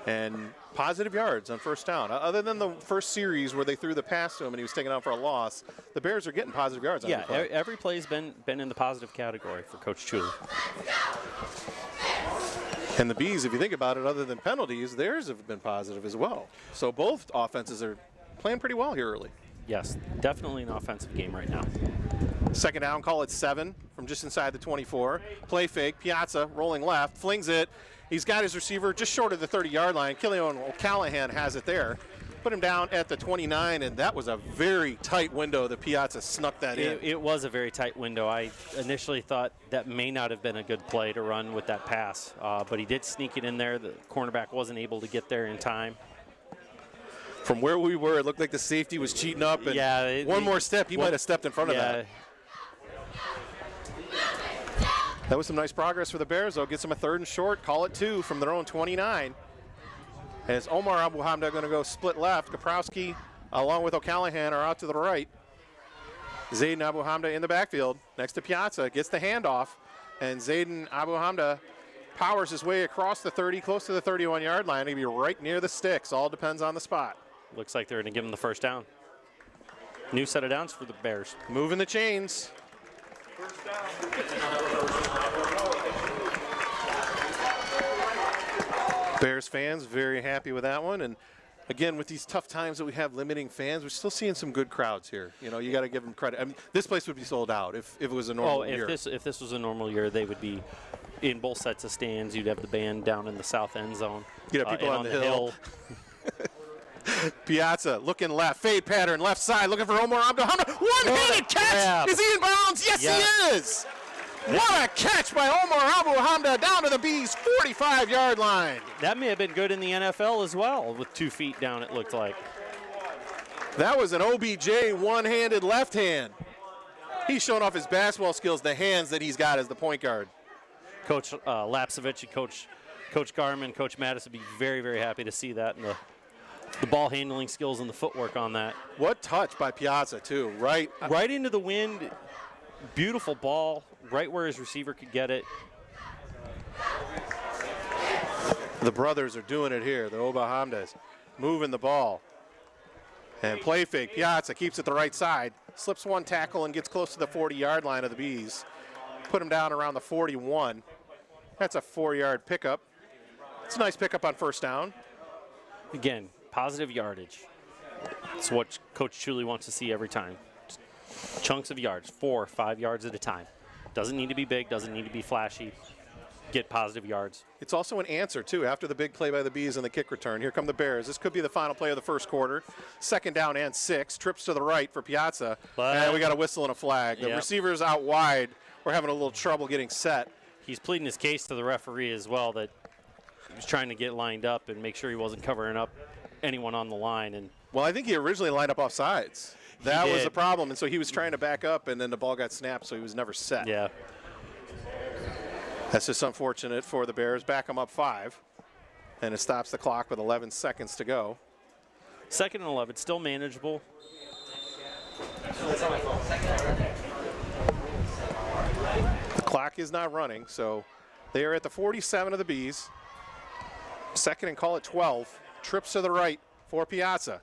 And positive yards on first down. Other than the first series where they threw the pass to him and he was taken out for a loss, the Bears are getting positive yards on every play. Every play's been in the positive category for Coach Chuli. And the Bees, if you think about it, other than penalties, theirs have been positive as well. So both offenses are playing pretty well here early. Yes, definitely an offensive game right now. 2nd down, call it 7 from just inside the 24. Play fake, Piazza rolling left, flings it. He's got his receiver just short of the 30-yard line. Killian O'Callahan has it there. Put him down at the 29, and that was a very tight window that Piazza snuck that in. It was a very tight window. I initially thought that may not have been a good play to run with that pass, but he did sneak it in there. The cornerback wasn't able to get there in time. From where we were, it looked like the safety was cheating up, and one more step, he might have stepped in front of that. That was some nice progress for the Bears, though. Gets them a 3rd and short, call it 2 from their own 29. As Omar Abahamda going to go split left. Kaprowski, along with O'Callahan, are out to the right. Zayd Abahamda in the backfield next to Piazza, gets the handoff, and Zayd Abahamda powers his way across the 30, close to the 31-yard line. He'll be right near the sticks. All depends on the spot. Looks like they're going to give him the first down. New set of downs for the Bears. Moving the chains. Bears fans very happy with that one. And again, with these tough times that we have limiting fans, we're still seeing some good crowds here. You know, you got to give them credit. I mean, this place would be sold out if it was a normal year. If this was a normal year, they would be in both sets of stands. You'd have the band down in the south end zone. You'd have people and on the hill. Piazza looking left, fade pattern, left side, looking for Omar Hamda. One-handed catch! grab. Is he in bounds? Yes, he is! What a catch by Omar Hamda down to the Bees' 45-yard line. That may have been good in the NFL as well, with 2 feet down, it looked like. That was an OBJ one-handed left hand. He's showing off his basketball skills, the hands that he's got as the point guard. Coach Lapsevich and Coach Garman, Coach Mattis would be very, very happy to see that, and the ball handling skills and the footwork on that. What touch by Piazza, too, right into the wind. Beautiful ball, right where his receiver could get it. The brothers are doing it here. The Oba Hamdas moving the ball. And play fake. Piazza keeps it the right side. Slips one tackle and gets close to the 40-yard line of the Bees. Put him down around the 41. That's a 4-yard pickup. It's a nice pickup on first down. Again, positive yardage. It's what Coach Chuli wants to see every time. Chunks of yards, 4 or 5 yards at a time. Doesn't need to be big, doesn't need to be flashy. Get positive yards. It's also an answer, too, after the big play by the Bees and the kick return. Here come the Bears. This could be the final play of the first quarter. 2nd down and 6. Trips to the right for Piazza. And we got a whistle and a flag. The receivers out wide. We're having a little trouble getting set. He's pleading his case to the referee as well, that he was trying to get lined up and make sure he wasn't covering up anyone on the line. And well, I think he originally lined up off sides. That was the problem, and so he was trying to back up, and then the ball got snapped, so he was never set. Yeah. That's just unfortunate for the Bears. Back them up 5, and it stops the clock with 11 seconds to go. 2nd and 11, still manageable. The clock is not running, so they are at the 47 of the Bees. 2nd and call it 12. Trips to the right for Piazza.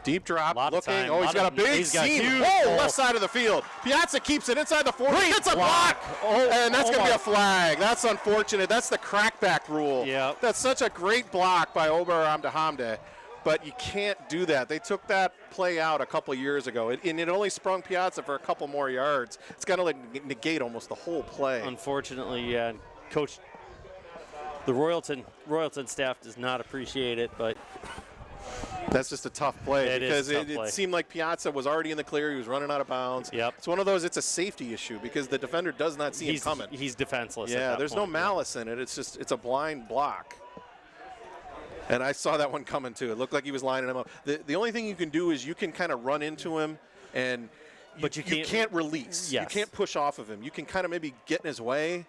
Deep drop, looking. Oh, he's got a big seam. Whoa, left side of the field. Piazza keeps it inside the 40. It's a block. And that's going to be a flag. That's unfortunate. That's the crackback rule. Yeah. That's such a great block by Ober Hamda, but you can't do that. They took that play out a couple years ago, and it only sprung Piazza for a couple more yards. It's going to negate almost the whole play. Unfortunately, yeah. Coach, the Royalton staff does not appreciate it, but that's just a tough play because is a tough play. It seemed like Piazza was already in the clear. He was running out of bounds. Yep. It's one of those, it's a safety issue because the defender does not see him coming. He's defenseless. Yeah, there's no malice in it. It's a blind block. And I saw that one coming too. It looked like he was lining him up. The only thing you can do is you can kind of run into him and you can't release. Yes. You can't push off of him. You can kind of maybe get in his way.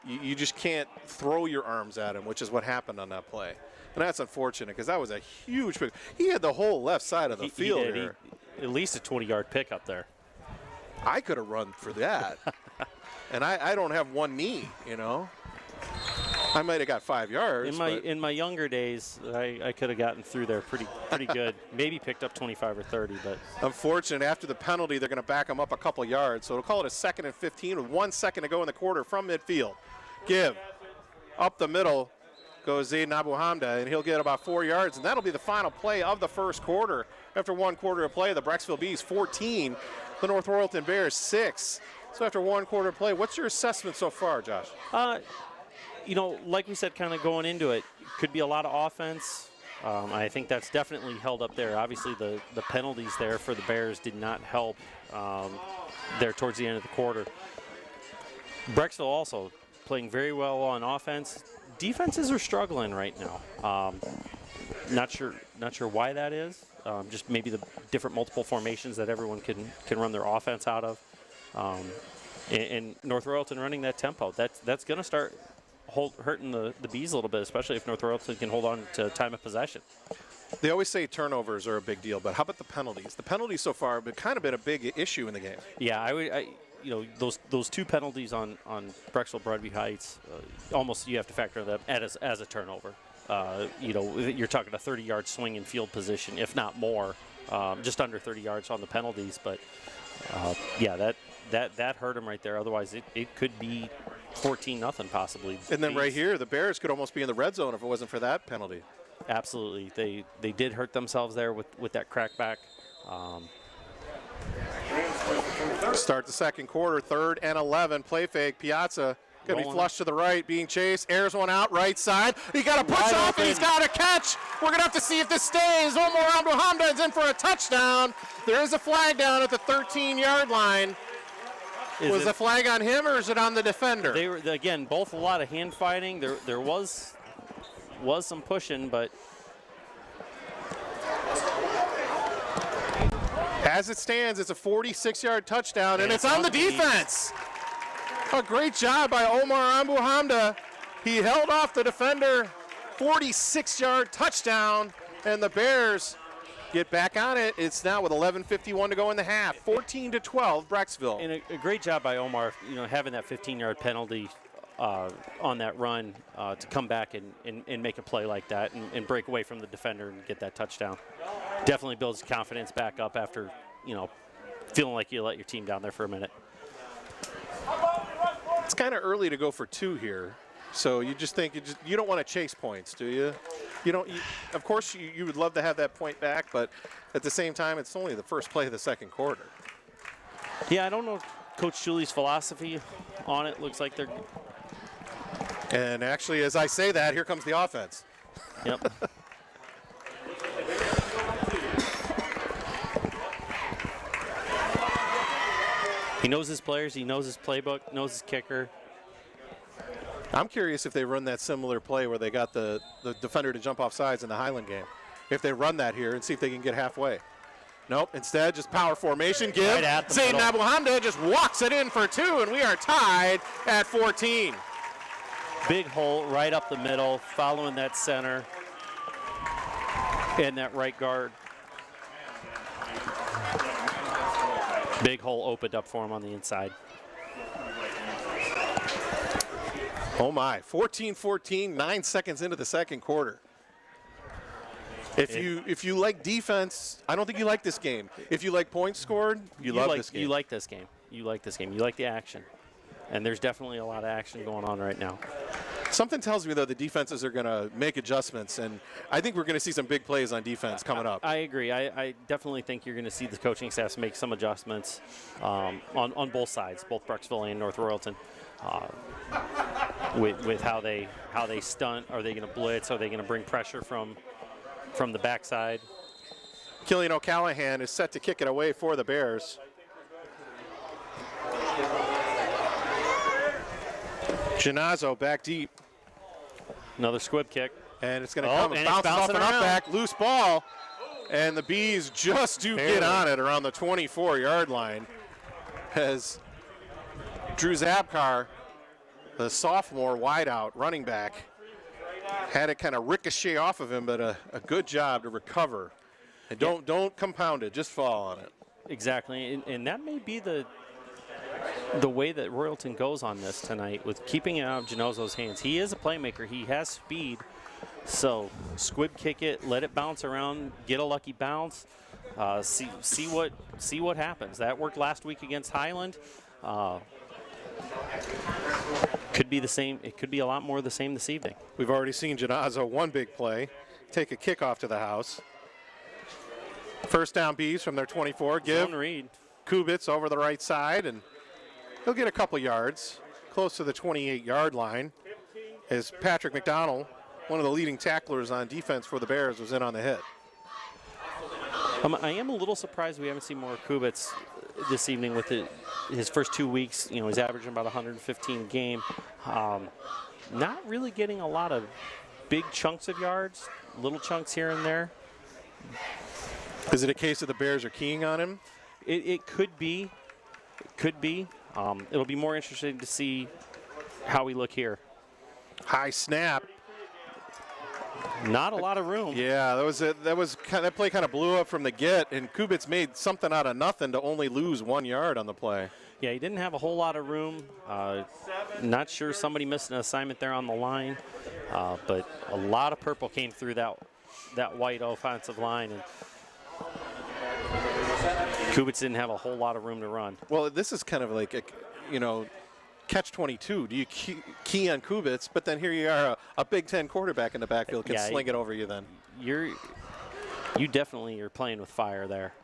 You just can't throw your arms at him, which is what happened on that play. And that's unfortunate because that was a huge pick. He had the whole left side of the field here. At least a 20-yard pickup there. I could have run for that. And I don't have one knee, you know. I might have got 5 yards. In my younger days, I could have gotten through there pretty good. Maybe picked up 25 or 30, but unfortunate. After the penalty, they're going to back him up a couple yards. So we'll call it a 2nd and 15 with 1 second to go in the quarter from midfield. Give up the middle goes Zayd Abu Hamda, and he'll get about 4 yards, and that'll be the final play of the first quarter. After 1 quarter of play, the Brecksville Bees 14, the North Royalton Bears 6. So after 1 quarter of play, what's your assessment so far, Josh? You know, like we said, kind of going into it, could be a lot of offense. I think that's definitely held up there. Obviously, the penalties there for the Bears did not help there towards the end of the quarter. Brecksville also playing very well on offense. Defenses are struggling right now. Not sure why that is. Just maybe the different multiple formations that everyone can run their offense out of. And North Royalton running that tempo. That's going to start hurting the Bees a little bit, especially if North Royalton can hold on to time of possession. They always say turnovers are a big deal, but how about the penalties? The penalties so far have kind of been a big issue in the game. Yeah, you know, those 2 penalties on Brecksville Broadview Heights, almost you have to factor them as a turnover. You know, you're talking a 30-yard swing in field position, if not more, just under 30 yards on the penalties. But yeah, that hurt them right there. Otherwise, it could be 14-0 possibly. And then right here, the Bears could almost be in the red zone if it wasn't for that penalty. Absolutely, they did hurt themselves there with that crackback. Start the second quarter, 3rd and 11. Play fake. Piazza Gonna be rolling. flush to the right, being chased. Airs one out, right side. He got a push Wide off, and he's open. got a catch. We're gonna have to see if this stays. Omar Abdelhamid is in for a touchdown. There is a flag down at the 13-yard line. Was the flag on him, or is it on the defender? They were, again, both a lot of hand fighting. There was some pushing, but As it stands, it's a 46-yard touchdown, and it's on the defense. A great job by Omar Abdelhamid. He held off the defender. 46-yard touchdown, and the Bears get back on it. It's now with 11:51 to go in the half. 14-12, Brecksville. and a great job by Omar, having that 15-yard penalty on that run to come back and make a play like that and break away from the defender and get that touchdown. Definitely builds confidence back up after, feeling like you let your team down there for a minute. It's kind of early to go for two here. So you just think you don't want to chase points, do you? Of course, you would love to have that point back, but at the same time, it's only the first play of the second quarter. Yeah, I don't know Coach Julie's philosophy on it. Looks like they're. And actually, as I say that, here comes the offense. Yep. He knows his players. He knows his playbook. Knows his kicker. I'm curious if they run that similar play where they got the defender to jump off sides in the Highland game. If they run that here and see if they can get halfway. Nope, instead just power formation. Give. Right at the Zayden middle. Abdelhamid just walks it in for two, and we are tied at 14. Big hole right up the middle, following that center and that right guard. Big hole opened up for him on the inside. Oh my, 14-14, 9 seconds into the second quarter. If you like defense, I don't think you like this game. If you like points scored, you love this game. You like this game. You like this game. You like the action. And there's definitely a lot of action going on right now. Something tells me, though, the defenses are going to make adjustments, and I think we're going to see some big plays on defense coming up. I agree. I definitely think you're going to see the coaching staffs make some adjustments on both sides, both Brecksville and North Royalton, with how they stunt. Are they going to blitz? Are they going to bring pressure from the backside? Killian O'Callahan is set to kick it away for the Bears. Genazzo back deep. Another squib kick. And it's going to Oh, come and and it's bounce off bouncing and up around. back. Loose ball. And the Bees just do get Barely. on it around the 24-yard line as Drew Zabkar, the sophomore wideout running back, had it kind of ricochet off of him, but a good job to recover. And don't compound it, just fall on it. Exactly, and that may be the way that Royalton goes on this tonight, with keeping it out of Genozzo's hands. He is a playmaker. He has speed. So squib kick it, let it bounce around, get a lucky bounce, see what happens. That worked last week against Highland. Could be the same. It could be a lot more of the same this evening. We've already seen Genazzo one big play, take a kickoff to the house. First down Bees from their 24. Give Zone read. Kubitz over the right side, and he'll get a couple yards, close to the 28-yard line, as Patrick McDonald, one of the leading tacklers on defense for the Bears, was in on the hit. I am a little surprised we haven't seen more Kubitz this evening with his first 2 weeks. He's averaging about 115 a game. Not really getting a lot of big chunks of yards, little chunks here and there. Is it a case that the Bears are keying on him? It could be. It could be. It'll be more interesting to see how we look here. High snap. Not a lot of room. Yeah, that play kind of blew up from the get, and Kubitz made something out of nothing to only lose 1 yard on the play. Yeah, he didn't have a whole lot of room. Not sure, somebody missed an assignment there on the line, but a lot of purple came through that white offensive line, and Kubitz didn't have a whole lot of room to run. Well, this is kind of like catch-22. Do you key on Kubitz, but then here you are, a Big Ten quarterback in the backfield can sling it over you then. You definitely are playing with fire there.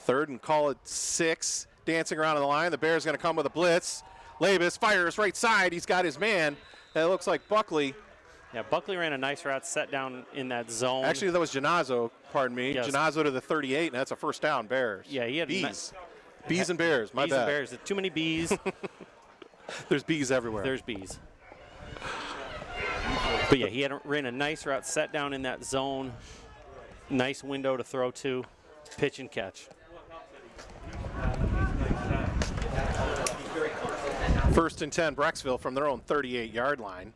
Third and call it 6. Dancing around on the line. The Bears going to come with a blitz. Labus fires right side. He's got his man. That looks like Buckley. Yeah, Buckley ran a nice route, set down in that zone. Actually, that was Genazzo, pardon me. Yes. Genazzo to the 38, and that's a first down, Bears. Yeah, he had bees. Bees and bears, my bees bad. and bears. Too many bees. There's bees everywhere. There's bees. But yeah, he ran a nice route, set down in that zone. Nice window to throw to. Pitch and catch. First and 10, Brecksville from their own 38-yard line.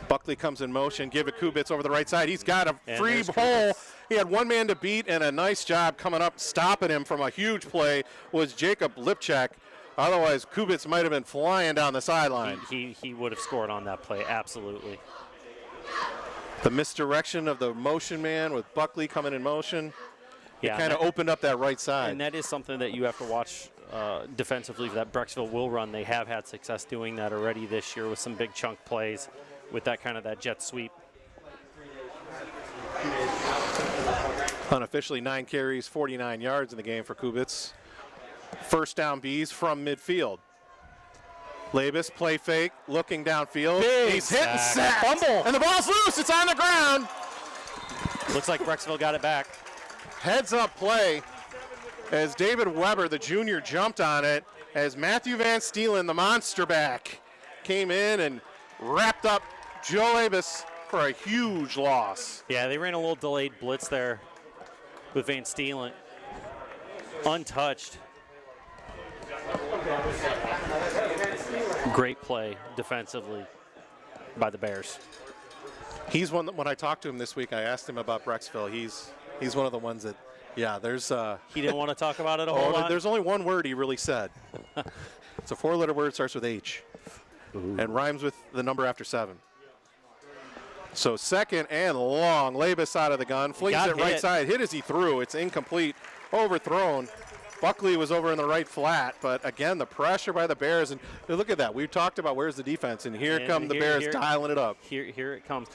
Buckley comes in motion, give it Kubitz over the right side. He's got a free hole. He had one man to beat, and a nice job coming up, stopping him from a huge play was Jacob Lipchak. Otherwise, Kubitz might have been flying down the sideline. He would have scored on that play, absolutely. The misdirection of the motion man with Buckley coming in motion. Yeah, it kind of opened up that right side. And that is something that you have to watch defensively that Brecksville will run. They have had success doing that already this year with some big chunk plays with that kind of that jet sweep. Unofficially 9 carries, 49 yards in the game for Kubitz. First down Bees from midfield. Labus, play fake, looking downfield. He's hit and sacked. Fumble. And the ball's loose. It's on the ground. Looks like Brecksville got it back. Heads up play as David Weber, the junior, jumped on it as Matthew Van Steelen, the monster back, came in and wrapped up Joe Labus for a huge loss. Yeah, they ran a little delayed blitz there with Van Steelen. Untouched. Great play defensively by the Bears. He's one that when I talked to him this week, I asked him about Brecksville. He's one of the ones that, yeah, there's He didn't want to talk about it a whole lot? There's only one word he really said. It's a 4-letter word, starts with H. Ooh. And rhymes with the number after 7. So second and long, Labus out of the gun, flings it right side, hit as he threw. It's incomplete, overthrown. Buckley was over in the right flat, but again, the pressure by the Bears. And look at that. We talked about where's the defense, and here come the Bears dialing it up. Here it comes.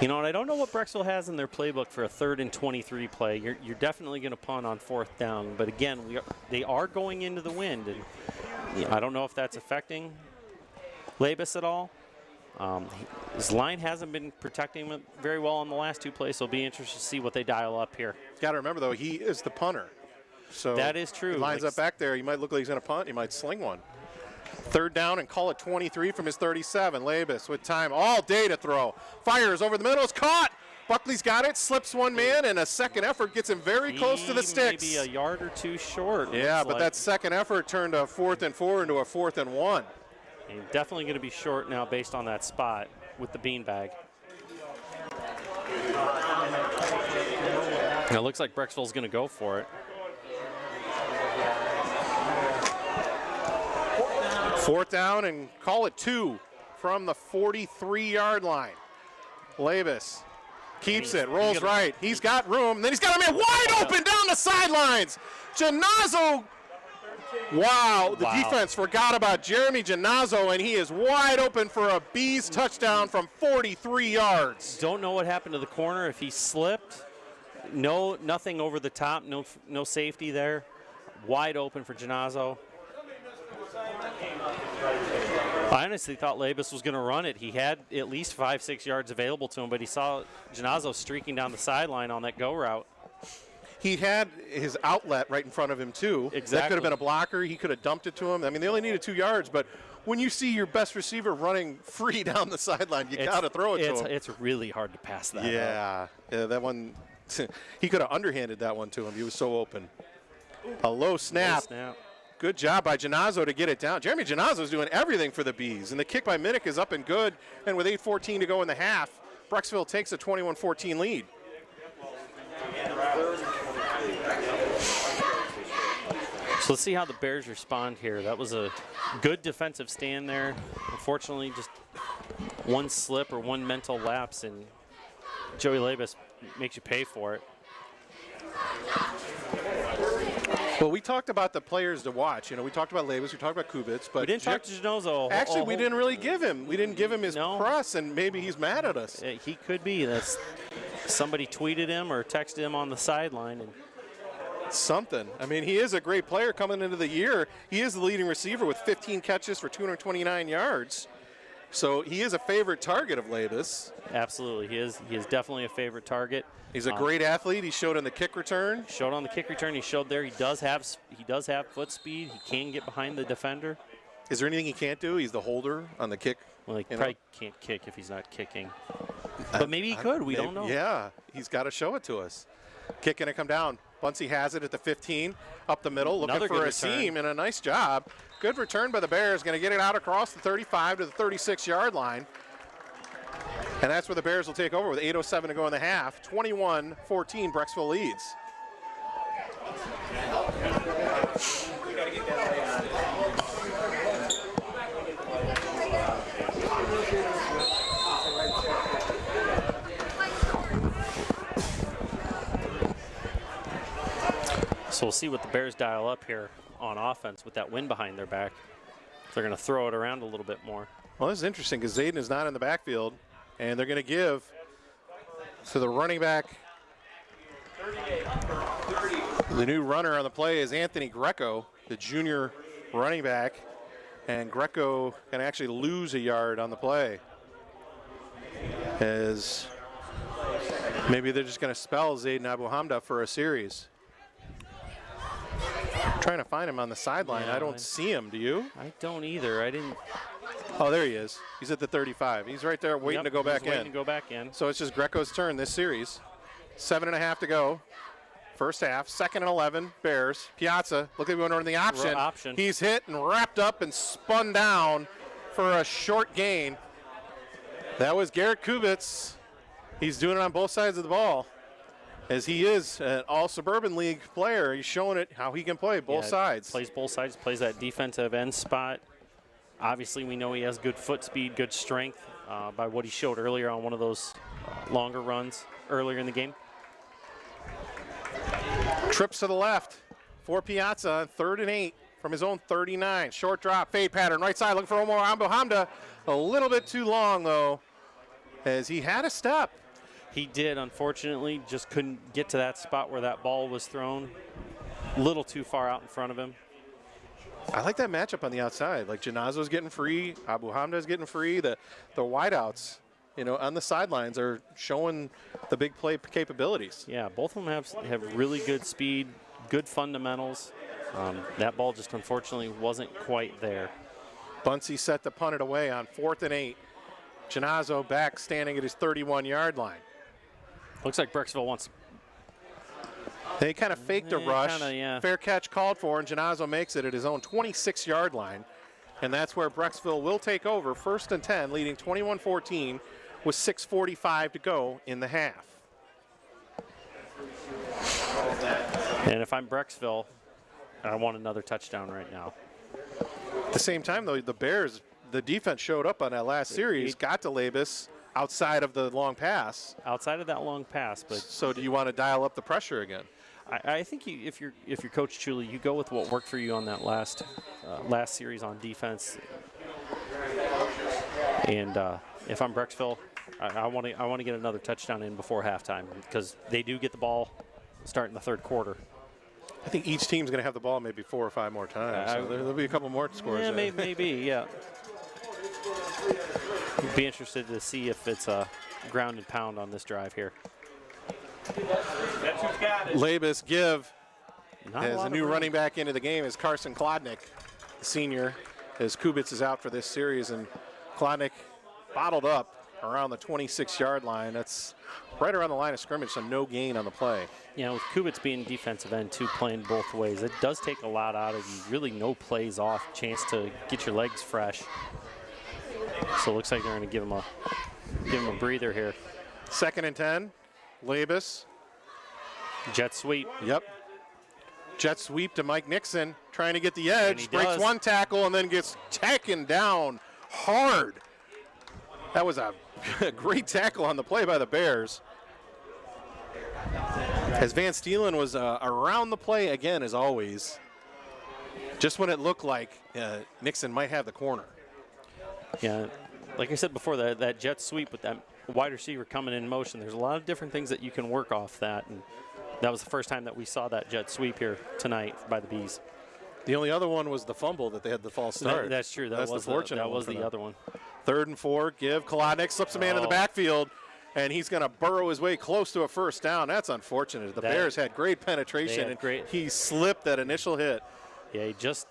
You know, and I don't know what Brecksville has in their playbook for a 3rd and 23 play. You're definitely going to punt on 4th down, but again, they are going into the wind, and I don't know if that's affecting Labus at all. His line hasn't been protecting him very well on the last 2 plays, so it'll be interesting to see what they dial up here. Got to remember, though, he is the punter. So that is true. He lines up back there. He might look like he's going to punt. He might sling one. 3rd down and call it 23 from his 37. Labus with time all day to throw. Fires over the middle. It's caught. Buckley's got it. Slips one man, and a second effort gets him very close to the sticks. Maybe a yard or 2 short. Yeah, but that second effort turned a 4th and 4 into a 4th and 1. He's definitely going to be short now based on that spot with the beanbag. Now it looks like Brecksville's going to go for it. 4th down and call it 2 from the 43-yard line. Labus keeps it, rolls right. He's got room. And then he's got a man wide open down the sidelines. Genazzo. Wow, the defense forgot about Jeremy Genazzo, and he is wide open for a Bees touchdown from 43 yards. Don't know what happened to the corner, if he slipped. No, nothing over the top, no safety there. Wide open for Genazzo. I honestly thought Labus was going to run it. He had at least 5-6 yards available to him, but he saw Genazzo streaking down the sideline on that go route. He had his outlet right in front of him, too. Exactly. That could have been a blocker. He could have dumped it to him. I mean, they only needed 2 yards, but when you see your best receiver running free down the sideline, you got to throw it to him. It's really hard to pass that out. Yeah, that one, he could have underhanded that one to him. He was so open. A low snap. Good job by Genazzo to get it down. Jeremy Genazzo is doing everything for the Bees, and the kick by Minnick is up and good, and with 8:14 to go in the half, Brecksville takes a 21-14 lead. So let's see how the Bears respond here. That was a good defensive stand there. Unfortunately, just one slip or one mental lapse, and Joey Labus makes you pay for it. Well, we talked about the players to watch. You know, we talked about Labus, we talked about Kubitz, but we didn't talk to Genazzo. Actually, we didn't really give him. We didn't give him his press, and maybe he's mad at us. He could be. That's somebody tweeted him or texted him on the sideline, and something. I mean, he is a great player coming into the year. He is the leading receiver with 15 catches for 229 yards. So he is a favorite target of Labus. Absolutely, he is. He is definitely a favorite target. He's a great athlete. He showed in the kick return. Showed on the kick return. He showed there. He does have foot speed. He can get behind the defender. Is there anything he can't do? He's the holder on the kick. Well, he probably can't kick if he's not kicking. But maybe he could. We don't know. Yeah, he's got to show it to us. Kick going to come down. Bunsey has it at the 15, up the middle, looking for a seam, and a nice job. Good return by the Bears. Going to get it out across the 35 to the 36-yard line. And that's where the Bears will take over with 8:07 to go in the half. 21-14, Brecksville leads. So we'll see what the Bears dial up here on offense with that wind behind their back. If they're going to throw it around a little bit more. Well, this is interesting because Zayden is not in the backfield, and they're going to give to the running back. The new runner on the play is Anthony Greco, the junior running back, and Greco can actually lose a yard on the play. As maybe they're just going to spell Zayden Abu Hamda for a series. Trying to find him on the sideline. Yeah, I don't see him. Do you? I don't either. I didn't. Oh, there he is. He's at the 35. He's right there waiting to go back waiting in. to go back in. So it's just Greco's turn this series. 7.5 to go. First half. 2nd and 11. Bears. Piazza. Look at going over the option. He's hit and wrapped up and spun down for a short gain. That was Garrett Kubitz. He's doing it on both sides of the ball. As he is an all-suburban league player, he's showing it how he can play both sides. Plays both sides, plays that defensive end spot. Obviously, we know he has good foot speed, good strength by what he showed earlier on one of those longer runs earlier in the game. Trips to the left for Piazza on 3rd and 8 from his own 39. Short drop, fade pattern, right side, looking for Omar Abu Hamda. A little bit too long, though, as he had a step. He did, unfortunately, just couldn't get to that spot where that ball was thrown. A little too far out in front of him. I like that matchup on the outside. Like Janazo's getting free, Abu Hamda's getting free. The wideouts, you know, on the sidelines are showing the big play capabilities. Yeah, both of them have really good speed, good fundamentals. That ball just unfortunately wasn't quite there. Bunsey set to punt it away on 4th and 8. Janazo back standing at his 31-yard line. Looks like Brecksville wants. They kind of faked a rush. Yeah. Fair catch called for, and Janazo makes it at his own 26-yard line. And that's where Brecksville will take over, 1st and 10, leading 21-14 with 6:45 to go in the half. And if I'm Brecksville, I want another touchdown right now. At the same time, though, the Bears, the defense showed up on that last series, got to Labus outside of the long pass. Outside of that long pass, but so do you want to dial up the pressure again? I think if you're Coach Chuli, you go with what worked for you on that last series on defense. And if I'm Brecksville, I want to get another touchdown in before halftime because they do get the ball starting the 3rd quarter. I think each team's going to have the ball maybe 4 or 5 more times. So there'll be a couple more scores. Yeah, maybe, yeah. Be interested to see if it's a ground and pound on this drive here. That's who's got it. Labus give Not as a new running back into the game is Carson Klodnick, the senior, as Kubitz is out for this series, and Klodnick bottled up around the 26-yard line. That's right around the line of scrimmage, so no gain on the play. Yeah, with Kubitz being defensive end too, playing both ways, it does take a lot out of you. Really no plays off, chance to get your legs fresh. So it looks like they're going to give him a breather here. 2nd and 10, Labus. Jet sweep. Yep. Jet sweep to Mike Nixon, trying to get the edge, breaks does. one tackle and then gets taken down hard. That was a great tackle on the play by the Bears. As Van Steelen was around the play again, as always, just when it looked like Nixon might have the corner. Yeah, like I said before, that jet sweep with that wide receiver coming in motion, there's a lot of different things that you can work off that. And That was the first time that we saw that jet sweep here tonight by the Bees. The only other one was the fumble that they had the false start. That's true. That's was the fortunate that one was for the them. other one. 3rd and 4, give. Kolodnik slips a man in the backfield, and he's going to burrow his way close to a first down. That's unfortunate. The Bears had great penetration, and he slipped that initial hit. Yeah, he just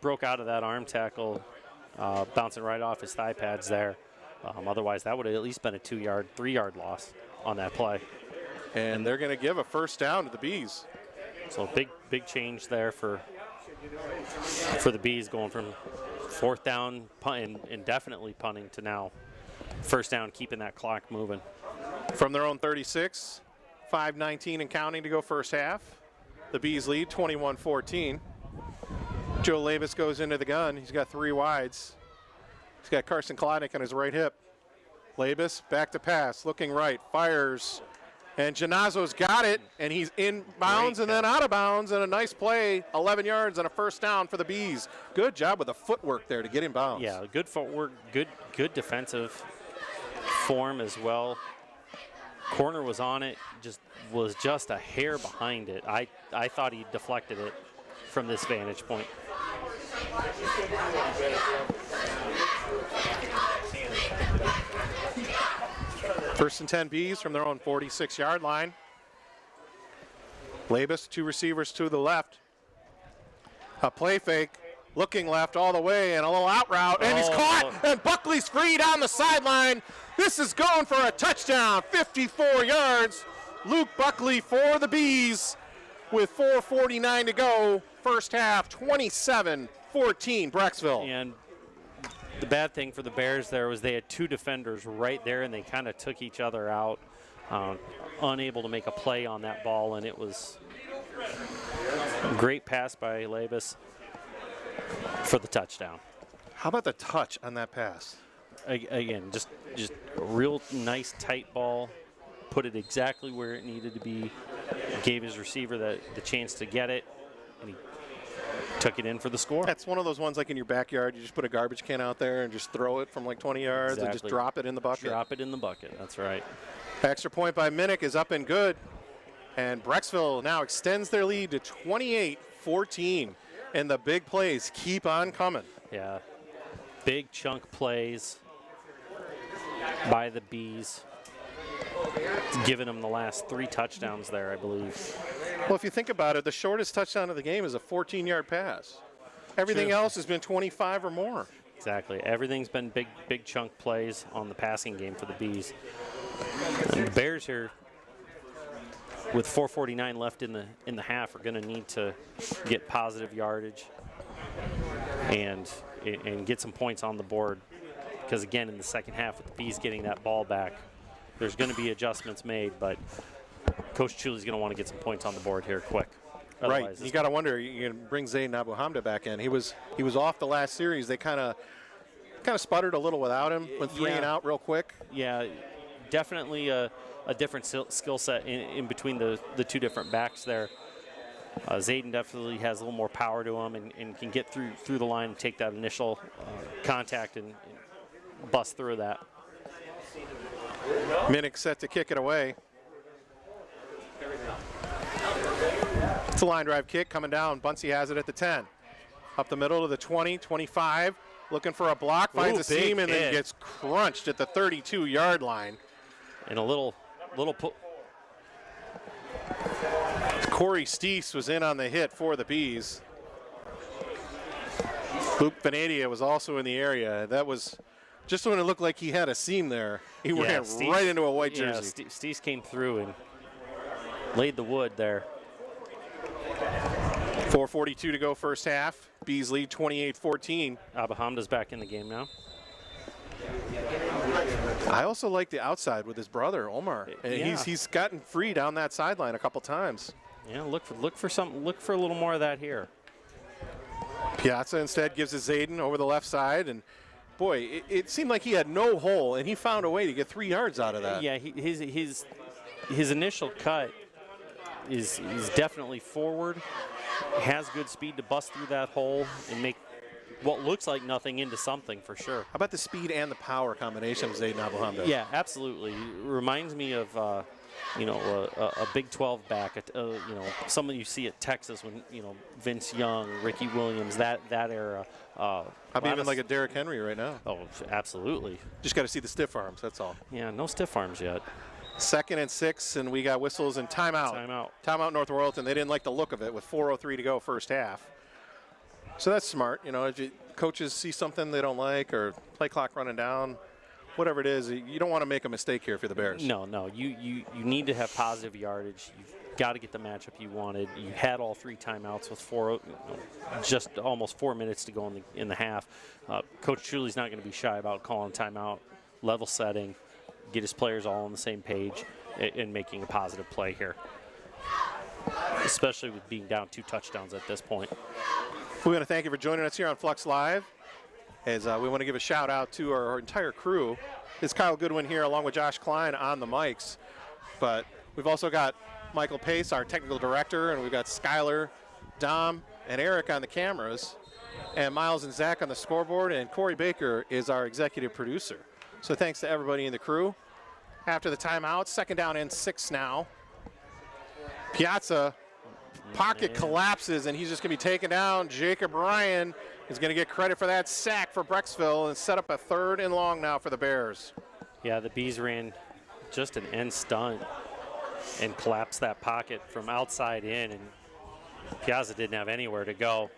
broke out of that arm tackle, bouncing right off his thigh pads there. Otherwise, that would have at least been a 2-yard, 3-yard loss on that play. And they're going to give a first down to the Bees. So big change there for the Bees, going from 4th down punt and definitely punting to now first down, keeping that clock moving. From their own 36, 5:19 and counting to go first half. The Bees lead 21-14. Joe Labus goes into the gun. He's got 3 wides. He's got Carson Kolodnik on his right hip. Labus back to pass, looking right, fires. And Janazo's got it, and he's in bounds and then out of bounds, and a nice play, 11 yards and a first down for the Bees. Good job with the footwork there to get in bounds. Yeah, good footwork, good defensive form as well. Corner was on it, was just a hair behind it. I thought he deflected it from this vantage point. First and 10 Bees from their own 46-yard line. Labus, 2 receivers to the left. A play fake, looking left all the way, and a little out route, and he's caught, and Buckley's free down the sideline. This is going for a touchdown, 54 yards. Luke Buckley for the Bees with 4:49 to go. First half, 27-14, Brecksville. And the bad thing for the Bears there was they had 2 defenders right there, and they kind of took each other out, unable to make a play on that ball, and it was a great pass by Labus for the touchdown. How about the touch on that pass? Again, just a real nice tight ball, put it exactly where it needed to be, gave his receiver the chance to get it, and he took it in for the score. That's one of those ones like in your backyard, you just put a garbage can out there and just throw it from like 20 yards and just drop it in the bucket. Drop it in the bucket, that's right. Extra point by Minnick is up and good. And Brecksville now extends their lead to 28-14. And the big plays keep on coming. Yeah, big chunk plays by the Bees. It's given them the last 3 touchdowns there, I believe. Well, if you think about it, the shortest touchdown of the game is a 14-yard pass. Everything else has been 25 or more. Exactly. Everything's been big chunk plays on the passing game for the Bees. And the Bears here, with 4:49 left in the half, are going to need to get positive yardage and get some points on the board. Because again, in the second half, with the Bees getting that ball back, there's going to be adjustments made, but Coach Chuli's going to want to get some points on the board here quick. Right. You got to wonder. You can bring Zayn Abu Hamda back in. He was off the last series. They kind of sputtered a little without him. Went 3 and out real quick. Yeah, definitely a different skill set in between the 2 different backs there. Zayden definitely has a little more power to him and can get through the line and take that initial contact and bust through that. Minnick set to kick it away. It's a line drive kick coming down. Bunsey has it at the 10. Up the middle to the 20, 25. Looking for a block, finds a seam, and then gets crunched at the 32-yard line. And a little Corey Steese was in on the hit for the Bees. Luke Benadia was also in the area. That was just when it looked like he had a seam there. He ran right into a white jersey. Yeah, Steese came through and laid the wood there. 4:42 to go first half. Bees lead 28-14. Abu Hamda's back in the game now. I also like the outside with his brother Omar. And he's gotten free down that sideline a couple times. Yeah, look for a little more of that here. Piazza instead gives it Zayden over the left side, and boy, it seemed like he had no hole, and he found a way to get 3 yards out of that. Yeah, his initial cut is definitely forward. Has good speed to bust through that hole and make what looks like nothing into something for sure. How about the speed and the power combination of Zayden Abu Hamda? Yeah, absolutely. Reminds me of a Big 12 back, someone you see at Texas when, Vince Young, Ricky Williams, that era. I'm even like a Derrick Henry right now. Oh, absolutely. Just got to see the stiff arms, that's all. Yeah, no stiff arms yet. 2nd and 6, and we got whistles and timeout. Timeout North Royalton. They didn't like the look of it with 4:03 to go first half. So that's smart. If coaches see something they don't like or play clock running down, whatever it is, you don't want to make a mistake here for the Bears. No. You need to have positive yardage. You've got to get the matchup you wanted. You had all 3 timeouts with just almost 4 minutes to go in the half. Coach Chuli's not going to be shy about calling timeout, level setting, get his players all on the same page, and making a positive play here, especially with being down 2 touchdowns at this point. We want to thank you for joining us here on Flux Live. As we want to give a shout out to our entire crew. It's Kyle Goodwin here along with Josh Klein on the mics. But we've also got Michael Pace, our technical director, and we've got Skylar, Dom, and Eric on the cameras, and Miles and Zach on the scoreboard, and Corey Baker is our executive producer. So thanks to everybody in the crew. After the timeout, 2nd down and 6 now. Piazza. Pocket collapses, and he's just going to be taken down. Jacob Ryan is going to get credit for that sack for Brecksville and set up a 3rd and long now for the Bears. Yeah, the Bees ran just an end stunt and collapsed that pocket from outside in, and Piazza didn't have anywhere to go.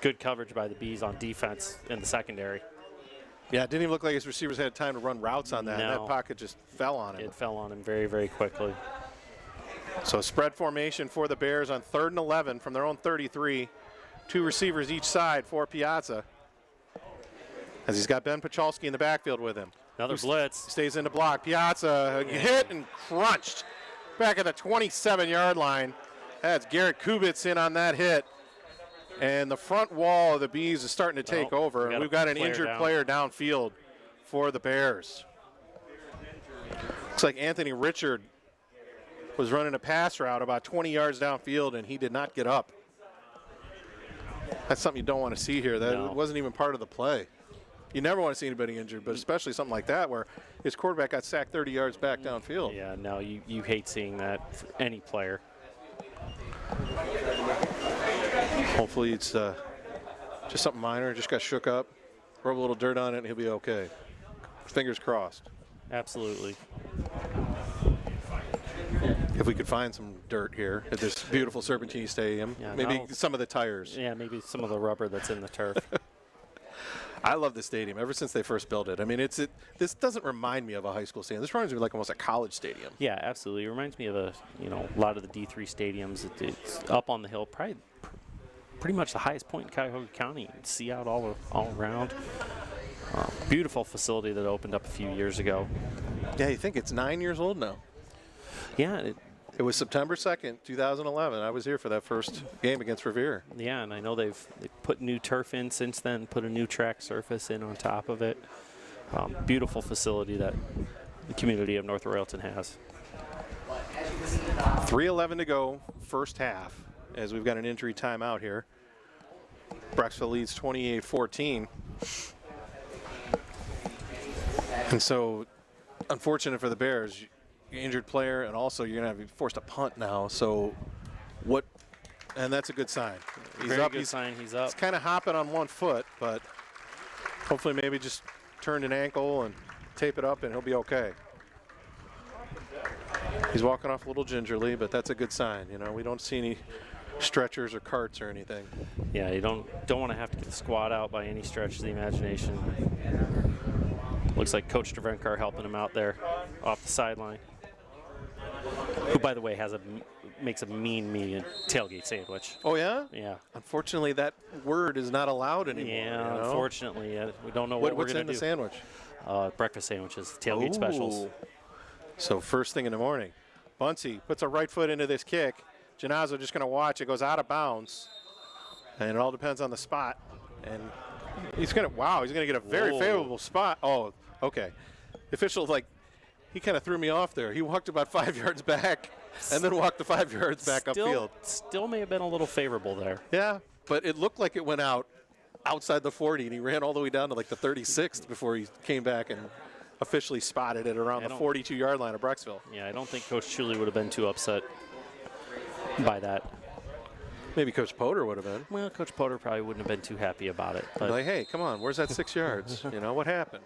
Good coverage by the Bees on defense in the secondary. Yeah, it didn't even look like his receivers had time to run routes on that. No. That pocket just fell on him. It fell on him very, very quickly. So spread formation for the Bears on 3rd and 11 from their own 33. 2 receivers each side for Piazza. As he's got Ben Pachalski in the backfield with him. Another blitz. Stays in the block. Piazza hit and crunched back at the 27-yard line. That's Garrett Kubitz in on that hit. And the front wall of the Bees is starting to take over. And we've got an injured player downfield for the Bears. Looks like Anthony Richard was running a pass route about 20 yards downfield, and he did not get up. That's something you don't want to see here. That wasn't even part of the play. You never want to see anybody injured, but especially something like that where his quarterback got sacked 30 yards back downfield. Yeah, no, you hate seeing that for any player. Hopefully it's just something minor, just got shook up, rub a little dirt on it, and he'll be okay. Fingers crossed. Absolutely. If we could find some dirt here at this beautiful Serpentine Stadium, maybe some of the tires. Yeah, maybe some of the rubber that's in the turf. I love the stadium ever since they first built it. I mean, this doesn't remind me of a high school stadium. This reminds me of like almost a college stadium. Yeah, absolutely. It reminds me of a lot of the D3 stadiums. It's up on the hill, probably pretty much the highest point in Cuyahoga County. You can see out all around. Beautiful facility that opened up a few years ago. Yeah, you think it's 9 years old now? Yeah. It was September 2nd, 2011. I was here for that first game against Revere. Yeah, and I know they've put new turf in since then, put a new track surface in on top of it. Beautiful facility that the community of North Royalton has. 3:11 to go, first half, as we've got an injury timeout here. Brecksville leads 28-14. And so, unfortunate for the Bears, injured player, and also you're going to be forced to punt now. So what? And that's a good sign. He's up. Good sign. He's up. He's kind of hopping on one foot, but hopefully maybe just turned an ankle and tape it up and he'll be okay. He's walking off a little gingerly, but that's a good sign. We don't see any stretchers or carts or anything. Yeah, you don't want to have to get the squad out by any stretch of the imagination. Looks like Coach Drevenkar helping him out there off the sideline. Who, by the way, makes a mean tailgate sandwich. Oh, yeah? Yeah. Unfortunately, that word is not allowed anymore. Yeah, unfortunately. We don't know what we're going to do. What's in the sandwich? Breakfast sandwiches, tailgate specials. So first thing in the morning, Bunsey puts a right foot into this kick. Genazzo just going to watch. It goes out of bounds. And it all depends on the spot. And he's going to get a very favorable spot. Oh, okay. The official, he kind of threw me off there. He walked about 5 yards back and then walked the 5 yards back upfield. Still may have been a little favorable there. Yeah, but it looked like it went outside the 40, and he ran all the way down to the 36th before he came back and officially spotted it around the 42-yard line of Brecksville. Yeah, I don't think Coach Chuli would have been too upset by that. Maybe Coach Potter would have been. Well, Coach Potter probably wouldn't have been too happy about it. But Like, hey, come on, where's that 6 yards? You know, what happened?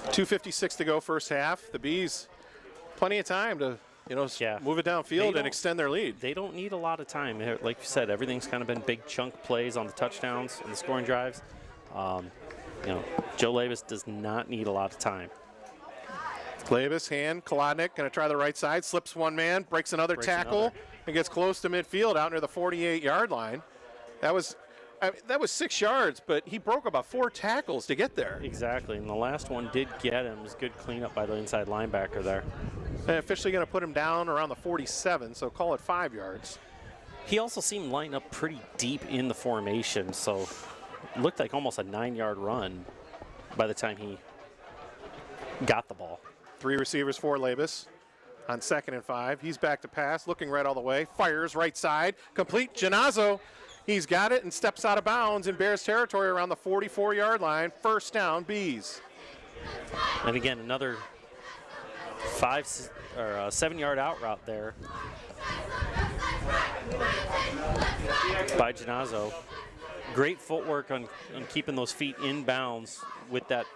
2:56 to go first half. The Bees, plenty of time to, move it downfield and extend their lead. They don't need a lot of time. Like you said, everything's kind of been big chunk plays on the touchdowns and the scoring drives. Joe Labus does not need a lot of time. Labus, hand, Kolodnik going to try the right side, slips one man, breaks another tackle, and gets close to midfield out near the 48-yard line. That was 6 yards, but he broke about 4 tackles to get there. Exactly, and the last one did get him. It was good cleanup by the inside linebacker there. And officially going to put him down around the 47, so call it 5 yards. He also seemed lined up pretty deep in the formation, so it looked like almost a 9-yard run by the time he got the ball. 3 receivers for Labus on 2nd and 5. He's back to pass, looking right all the way. Fires right side, complete. Genazzo, he's got it and steps out of bounds in Bears territory around the 44-yard line. First down, Bees. And again, another 7-yard out route there by Genazzo. Great footwork on keeping those feet in bounds with that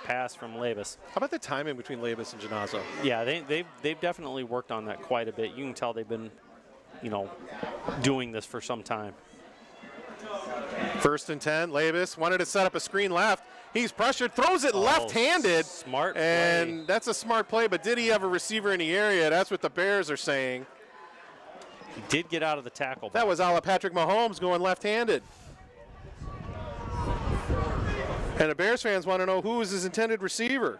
pass from Labus. How about the timing between Labus and Genazzo? Yeah, they've definitely worked on that quite a bit. You can tell they've been, doing this for some time. 1st and 10, Labus wanted to set up a screen left. He's pressured, throws it left-handed. Smart play. And that's a smart play, but did he have a receiver in the area? That's what the Bears are saying. He did get out of the tackle. That was a la Patrick Mahomes going left-handed. And the Bears fans want to know who was his intended receiver.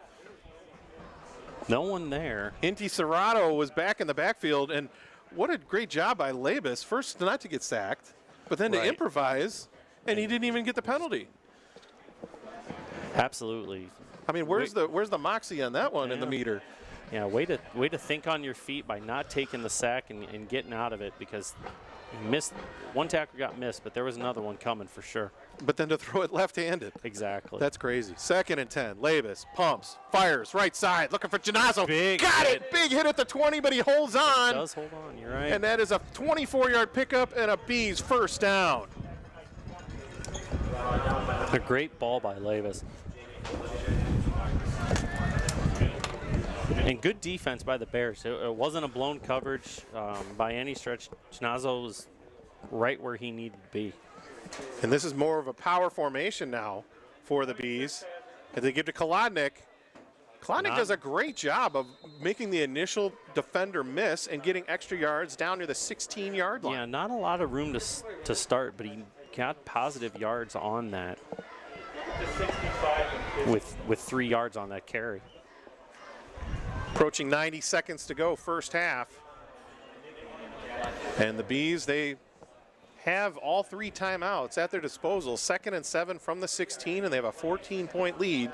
No one there. Inti Serrato was back in the backfield, and what a great job by Labus. First, not to get sacked, but then to improvise, and he didn't even get the penalty. Absolutely. I mean, where's the moxie on that one in the meter? Yeah, way to think on your feet by not taking the sack and getting out of it, because he missed. One tackle got missed, but there was another one coming for sure. But then to throw it left-handed. Exactly. That's crazy. 2nd and 10. Labus pumps, fires, right side, looking for Genazzo. Got it! Big hit at the 20, but he holds on. He does hold on, you're right. And that is a 24-yard pickup and a Bees first down. A great ball by Labus. And good defense by the Bears. It wasn't a blown coverage by any stretch. Genazzo was right where he needed to be. And this is more of a power formation now for the Bees. And they give to Kolodnik. Kolodnik does a great job of making the initial defender miss and getting extra yards down near the 16-yard line. Yeah, not a lot of room to start, but he got positive yards on that with 3 yards on that carry. Approaching 90 seconds to go, first half. And the Bees, they have all 3 timeouts at their disposal. 2nd and 7 from the 16, and they have a 14-point lead.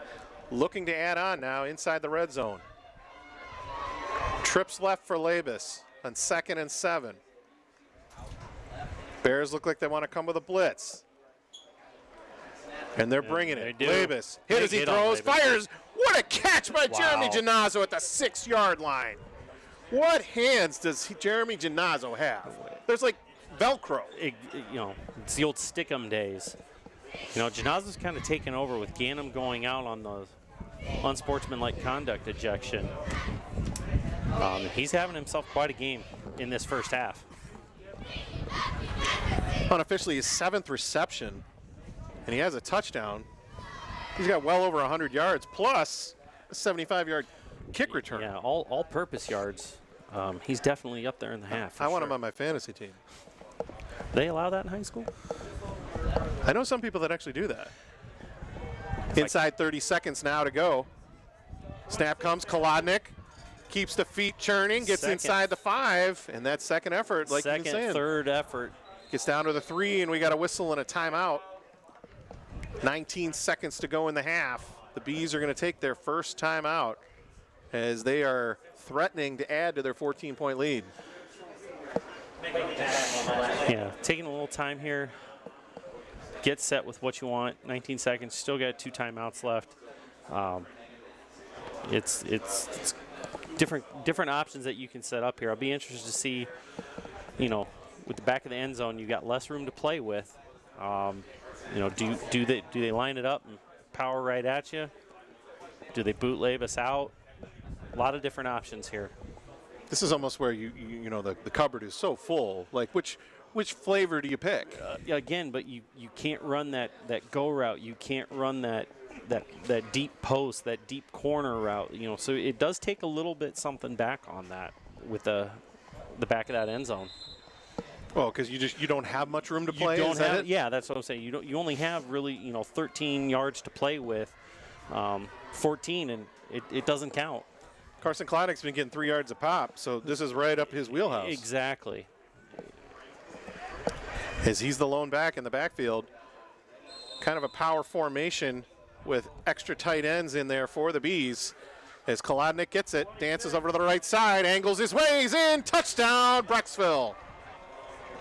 Looking to add on now inside the red zone. Trips left for Labus on 2nd and 7. Bears look like they want to come with a blitz. And they're bringing it. Labus hit as he throws, fires. What a catch by Jeremy Genazzo at the 6-yard line. What hands does Jeremy Genazzo have? There's like Velcro. It's the old stick-em days. Genazzo's kind of taken over with Ganem going out on the unsportsmanlike conduct ejection. He's having himself quite a game in this first half. Unofficially his 7th reception, and he has a touchdown. He's got well over 100 yards, plus a 75-yard kick return. Yeah, all-purpose yards. He's definitely up there in the half. I want him on my fantasy team. They allow that in high school? I know some people that actually do that. Inside 30 seconds now to go. Snap comes, Kolodnik keeps the feet churning, gets inside the 5, and that second effort, like you've been saying. Third effort. Gets down to the 3, and we got a whistle and a timeout. 19 seconds to go in the half. The Bees are going to take their first timeout as they are threatening to add to their 14-point lead. Yeah, taking a little time here. Get set with what you want. 19 seconds. Still got 2 timeouts left. It's different options that you can set up here. I'll be interested to see, with the back of the end zone, you got less room to play with. Do they line it up and power right at you? Do they bootleg us out? A lot of different options here. This is almost where the cupboard is so full. Like which flavor do you pick? Again, but you can't run that go route. You can't run that deep post, that deep corner route. So it does take a little bit something back on that with the back of that end zone. Oh, because you don't have much room to play. Yeah, that's what I'm saying. You only have really 13 yards to play with, 14, and it doesn't count. Carson Kloddick's been getting 3 yards a pop, so this is right up his wheelhouse. Exactly. As he's the lone back in the backfield, kind of a power formation with extra tight ends in there for the Bees. As Kloddick gets it, dances over to the right side, angles his ways in, touchdown, Brecksville.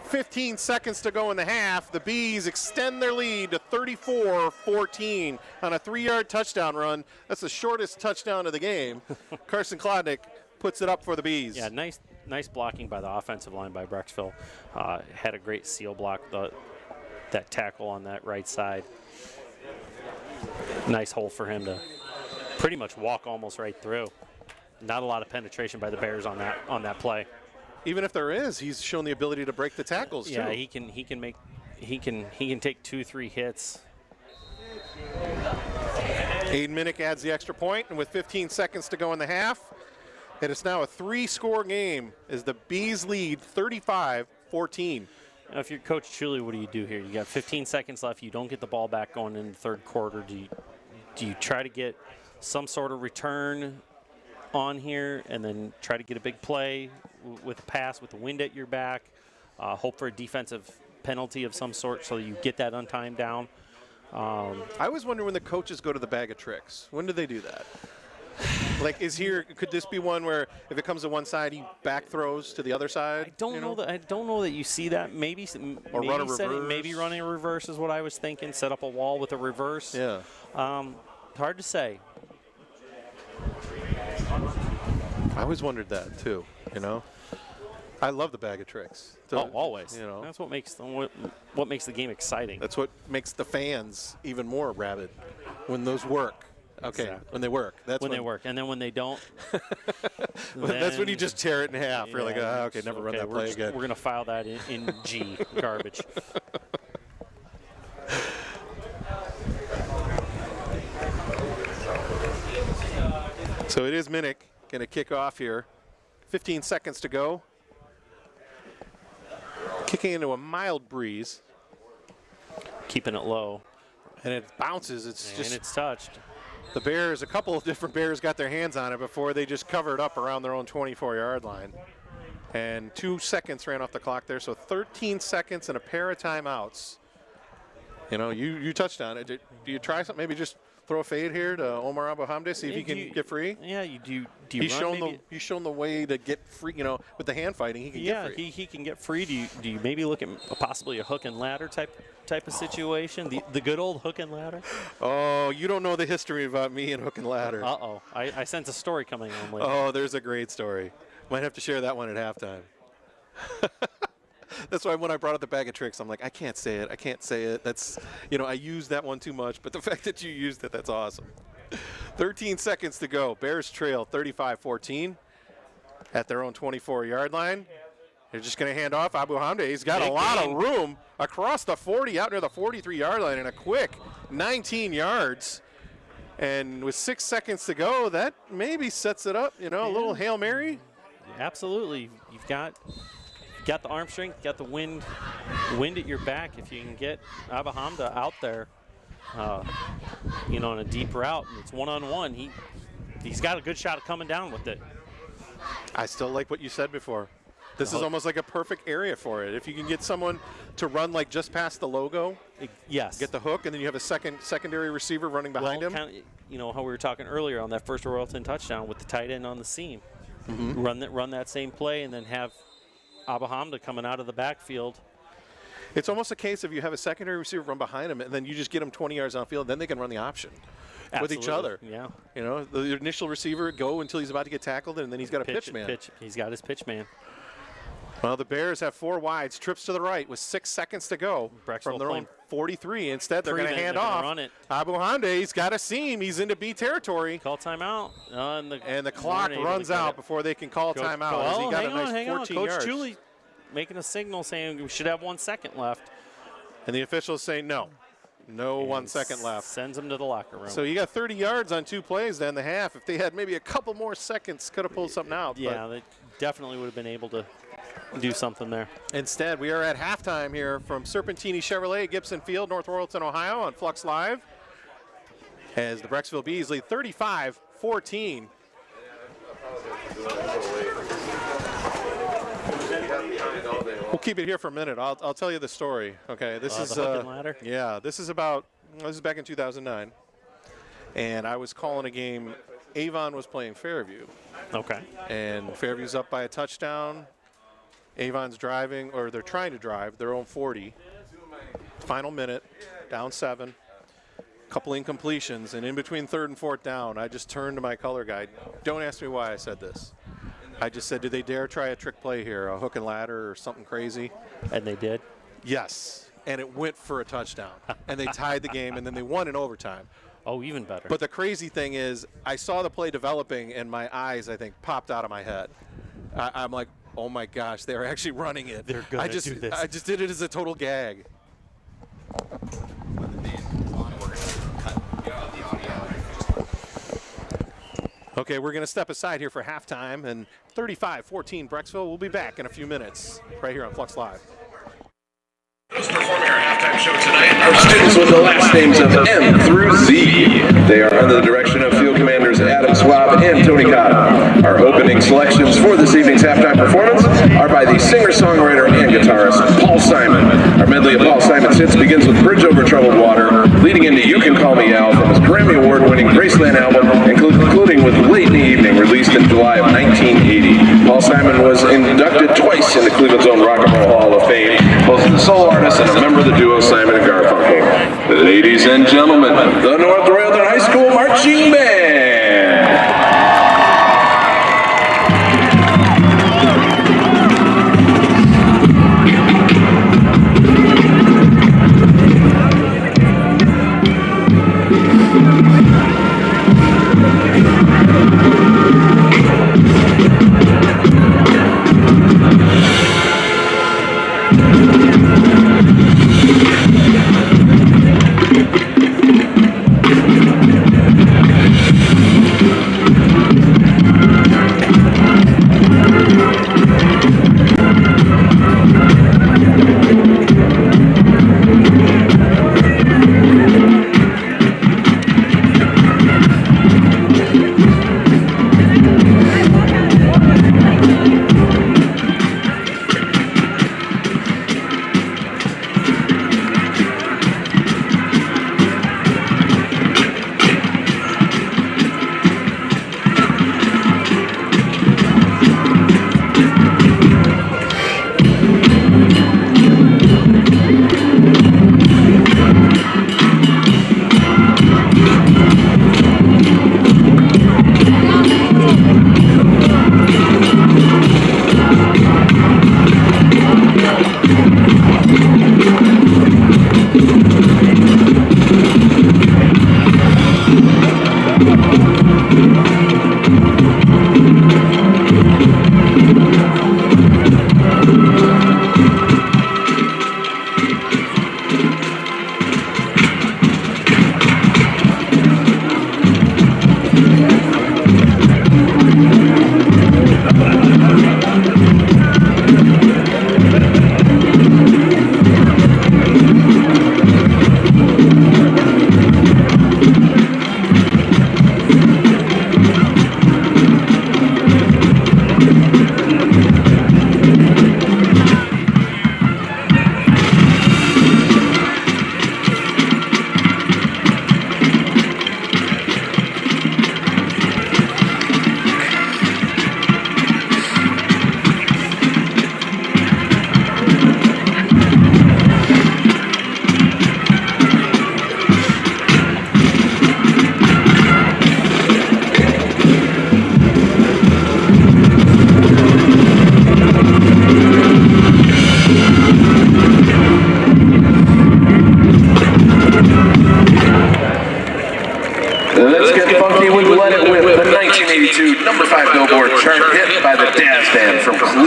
15 seconds to go in the half. The Bees extend their lead to 34-14 on a 3-yard touchdown run. That's the shortest touchdown of the game. Carson Kloddick puts it up for the Bees. Yeah, nice blocking by the offensive line by Brecksville. Had a great seal block, that tackle on that right side. Nice hole for him to pretty much walk almost right through. Not a lot of penetration by the Bears on that play. Even if there is, he's shown the ability to break the tackles too. Yeah, he can take 2-3 hits. Aiden Minnick adds the extra point, and with 15 seconds to go in the half, it is now a 3-score game as the Bees lead 35-14. Now, if you're Coach Chuli, what do you do here? You got 15 seconds left. You don't get the ball back going in the third quarter. Do you try to get some sort of return on here and then try to get a big play with a pass with the wind at your back, hope for a defensive penalty of some sort so you get that untimed down? I was wondering when the coaches go to the bag of tricks. When do they do that? Like, could this be one where if it comes to one side, he back throws to the other side? I don't know that you see that. Maybe run a reverse. Maybe running a reverse is what I was thinking. Set up a wall with a reverse. Yeah. Hard to say. I always wondered that too. I love the bag of tricks. Always. That's what makes the game exciting. That's what makes the fans even more rabid when those work. Okay, exactly. When they work. That's when they work, and then when they don't, that's when you just tear it in half. You're like, okay, never run that play again. We're gonna file that in G garbage. So it is Minnick going to kick off here. 15 seconds to go. Kicking into a mild breeze. Keeping it low. And it bounces. And it's touched. The Bears, a couple of different Bears got their hands on it before they just covered up around their own 24-yard line. And 2 seconds ran off the clock there, so 13 seconds and a pair of timeouts. You touched on it. Do you try something? Maybe just throw a fade here to Omar Abu-Hamdi, see if he can get free? Yeah, you do. He's shown the way to get free. With the hand fighting, he can get free. Yeah, he can get free. Do you maybe look at possibly a hook and ladder type of situation? The good old hook and ladder? Oh, you don't know the history about me and hook and ladder. Uh-oh. I sense a story coming on later. Oh, there's a great story. Might have to share that one at halftime. That's why when I brought up the bag of tricks, I'm like, I can't say it. That's, I used that one too much, but the fact that you used it, that's awesome. 13 seconds to go. Bears trail 35-14 at their own 24-yard line. They're just going to hand off Abu-Hamdi. He's got a lot of room across the 40, out near the 43-yard line, and a quick 19 yards. And with 6 seconds to go, that maybe sets it up, a little Hail Mary. Absolutely. You've got the arm strength, got the wind at your back. If you can get Abu-Hamdi out there, on a deep route, and it's one-on-one, he's got a good shot of coming down with it. I still like what you said before. This is almost like a perfect area for it. If you can get someone to run like just past the logo, yes, get the hook, and then you have a secondary receiver running behind him. Kind of, how we were talking earlier on that first Royalton touchdown with the tight end on the seam. Mm-hmm. Run that same play, and then have Abu-Hamdi coming out of the backfield. It's almost a case of you have a secondary receiver run behind him, and then you just get them 20 yards downfield, then they can run the option with each other. Yeah. You know, the initial receiver go until he's about to get tackled, and then he's got a pitch man. He's got his pitch man. Well, the Bears have 4 wides, trips to the right with 6 seconds to go Brecksville from their own playing 43. Instead, they're going to hand they're gonna off. run it. Abu Hande's got a seam. He's into B territory. Call timeout. And the clock runs out before they can call timeout. As he got a nice 14 Coach yards. Julie making a signal saying we should have 1 second left. And the officials say no. No 1 second left. Sends them to the locker room. So you got 30 yards on 2 plays to end the half. If they had maybe a couple more seconds, could have pulled something out. Yeah, they definitely would have been able to do something there. Instead, we are at halftime here from Serpentini Chevrolet, Gibson Field, North Royalton, Ohio, on Flux Live, as the Brecksville Bees lead 35-14. We'll keep it here for a minute. I'll tell you the story. Okay, this is the hook and ladder? Yeah, this is back in 2009, and I was calling a game. Avon was playing Fairview. Okay. And Fairview's up by a touchdown. Avon's driving, or they're trying to drive their own 40. Final minute, down 7. Couple incompletions, and in between 3rd and 4th down, I just turned to my color guy. Don't ask me why I said this. I just said, did they dare try a trick play here, a hook and ladder or something crazy? And they did? Yes, and it went for a touchdown. And they tied the game, and then they won in overtime. Oh, even better. But the crazy thing is, I saw the play developing, and my eyes, I think, popped out of my head. I'm like, oh my gosh, they're actually running it. They're going to do this. I just did it as a total gag. Okay, we're going to step aside here for halftime, and 35-14 Brecksville. We'll be back in a few minutes right here on Flux Live. Performing our halftime show tonight are students with the last names of M through Z. They are under the direction of field commanders Adam Swab and Tony Cotta. Our opening selections for this evening's halftime performance are by the singer-songwriter and guitarist Paul Simon. Our medley of Paul Simon's hits begins with Bridge Over Troubled Water, leading into You Can Call Me Al from his Grammy Award-winning Graceland album, concluding with Late in the Evening, released in July of 1980. Paul Simon was inducted twice into Cleveland's own Rock and Roll Hall of Fame, both as a solo artist and a member of the duo Simon and Garfunkel. Ladies and gentlemen, the North Royalton High School Marching Band.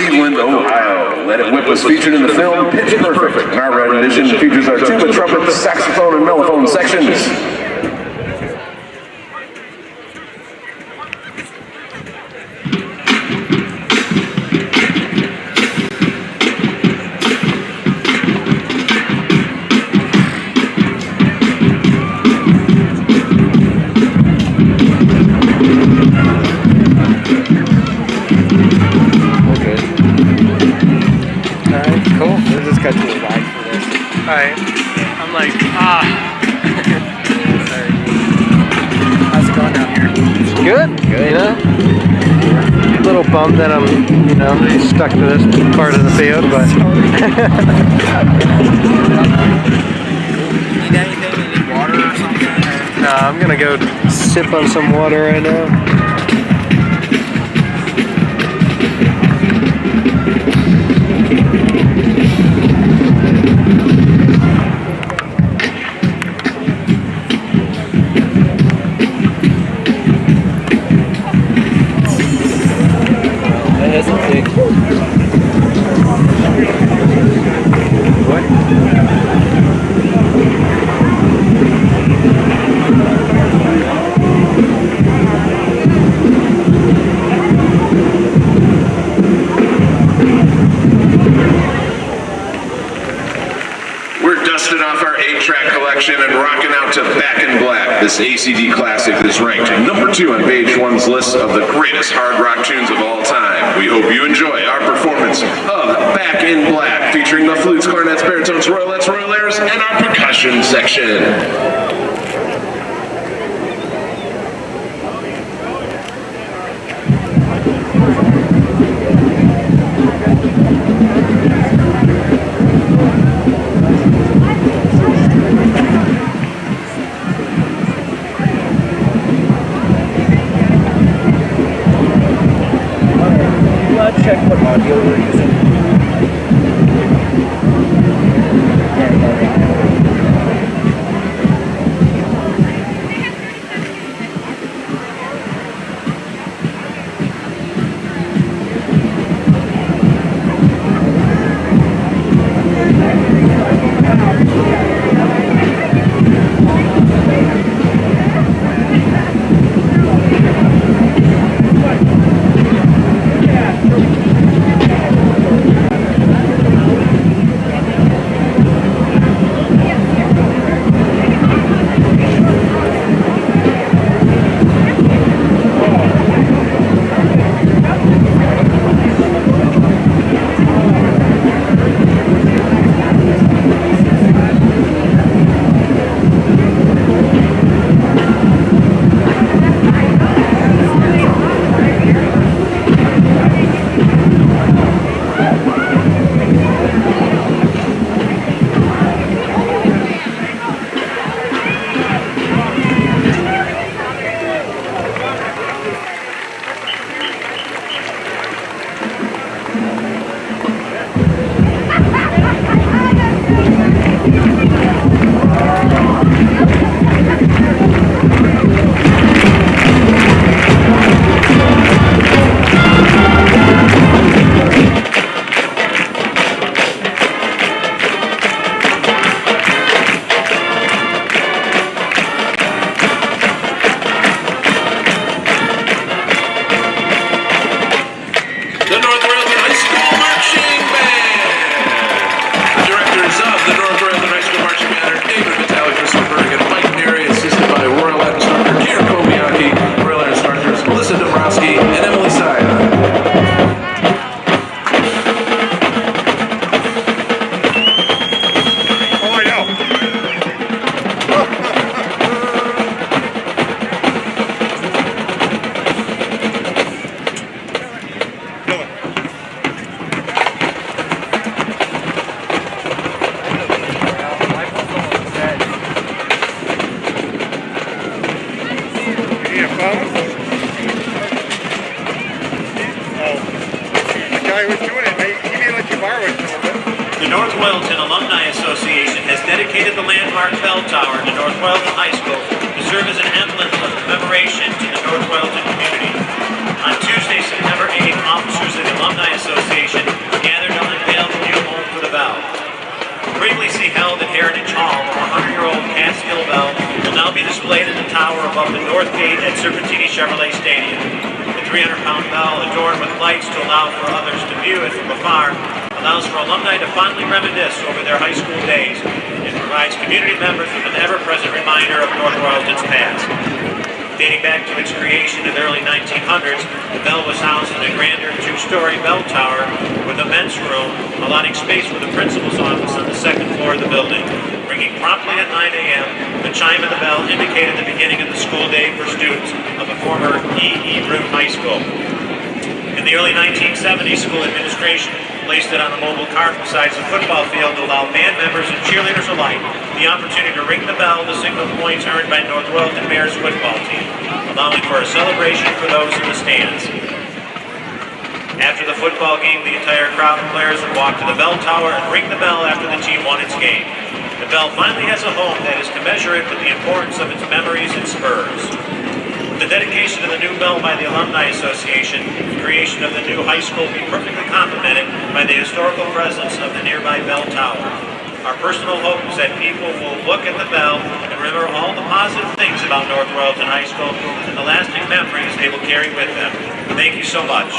Cleveland, Ohio. Let It Whip was featured in the film Pitch Perfect. And our red edition features our tuba, trumpet, saxophone, and mellophone sections. Cool. This just got too wide for this. Alright. I'm like, Sorry. How's it going down here? It's good. Good. You know? A little bummed that I'm, stuck to this part of the field, but. Need anything? You need water or something? Nah, I'm gonna go sip on some water right now. That's a big. We're dusting off our 8-track collection and rocking out to Back in Black. This ACD classic is ranked number 2 on Page One's list of the greatest hard rock tunes of all time. We hope you enjoy our performance of Back in Black, featuring the flutes, clarinets, baritones, royalettes, royal airs, and our percussion section. Check what audio we're using. The North Royalton Alumni Association has dedicated the landmark bell tower to North Royalton High School to serve as an emblem of commemoration to the North Royalton community. On Tuesday, September 8th, officers of the Alumni Association gathered on the Vale to view home for the bell. Previously held at Heritage Hall, the 100-year-old cast steel bell will now be displayed in the tower above the north gate at Serpentini Chevrolet Stadium. The 300-pound bell, adorned with lights to allow for others to view it from afar, allows for alumni to fondly reminisce over their high school days and provides community members with an ever-present reminder of North Royalton's past. Dating back to its creation in the early 1900s, the bell was housed in a grander two-story bell tower with a men's room, allotting space for the principal's office on the second floor of the building. Ringing promptly at 9 a.m., the chime of the bell indicated the beginning of the school day for students of the former E.E. Root High School. In the early 1970s, school administration placed it on a mobile cart beside the football field to allow band members and cheerleaders alike the opportunity to ring the bell to signal points earned by North Royalton Bears football team, allowing for a celebration for those in the stands. After the football game, the entire crowd of players would walk to the bell tower and ring the bell after the team won its game. The bell finally has a home that is commensurate with the importance of its memories and spurs. The dedication of the new bell by the Alumni Association, the creation of the new high school will be perfectly complemented by the historical presence of the nearby bell tower. Our personal hope is that people will look at the bell and remember all the positive things about North Royalton High School and the lasting memories they will carry with them. Thank you so much.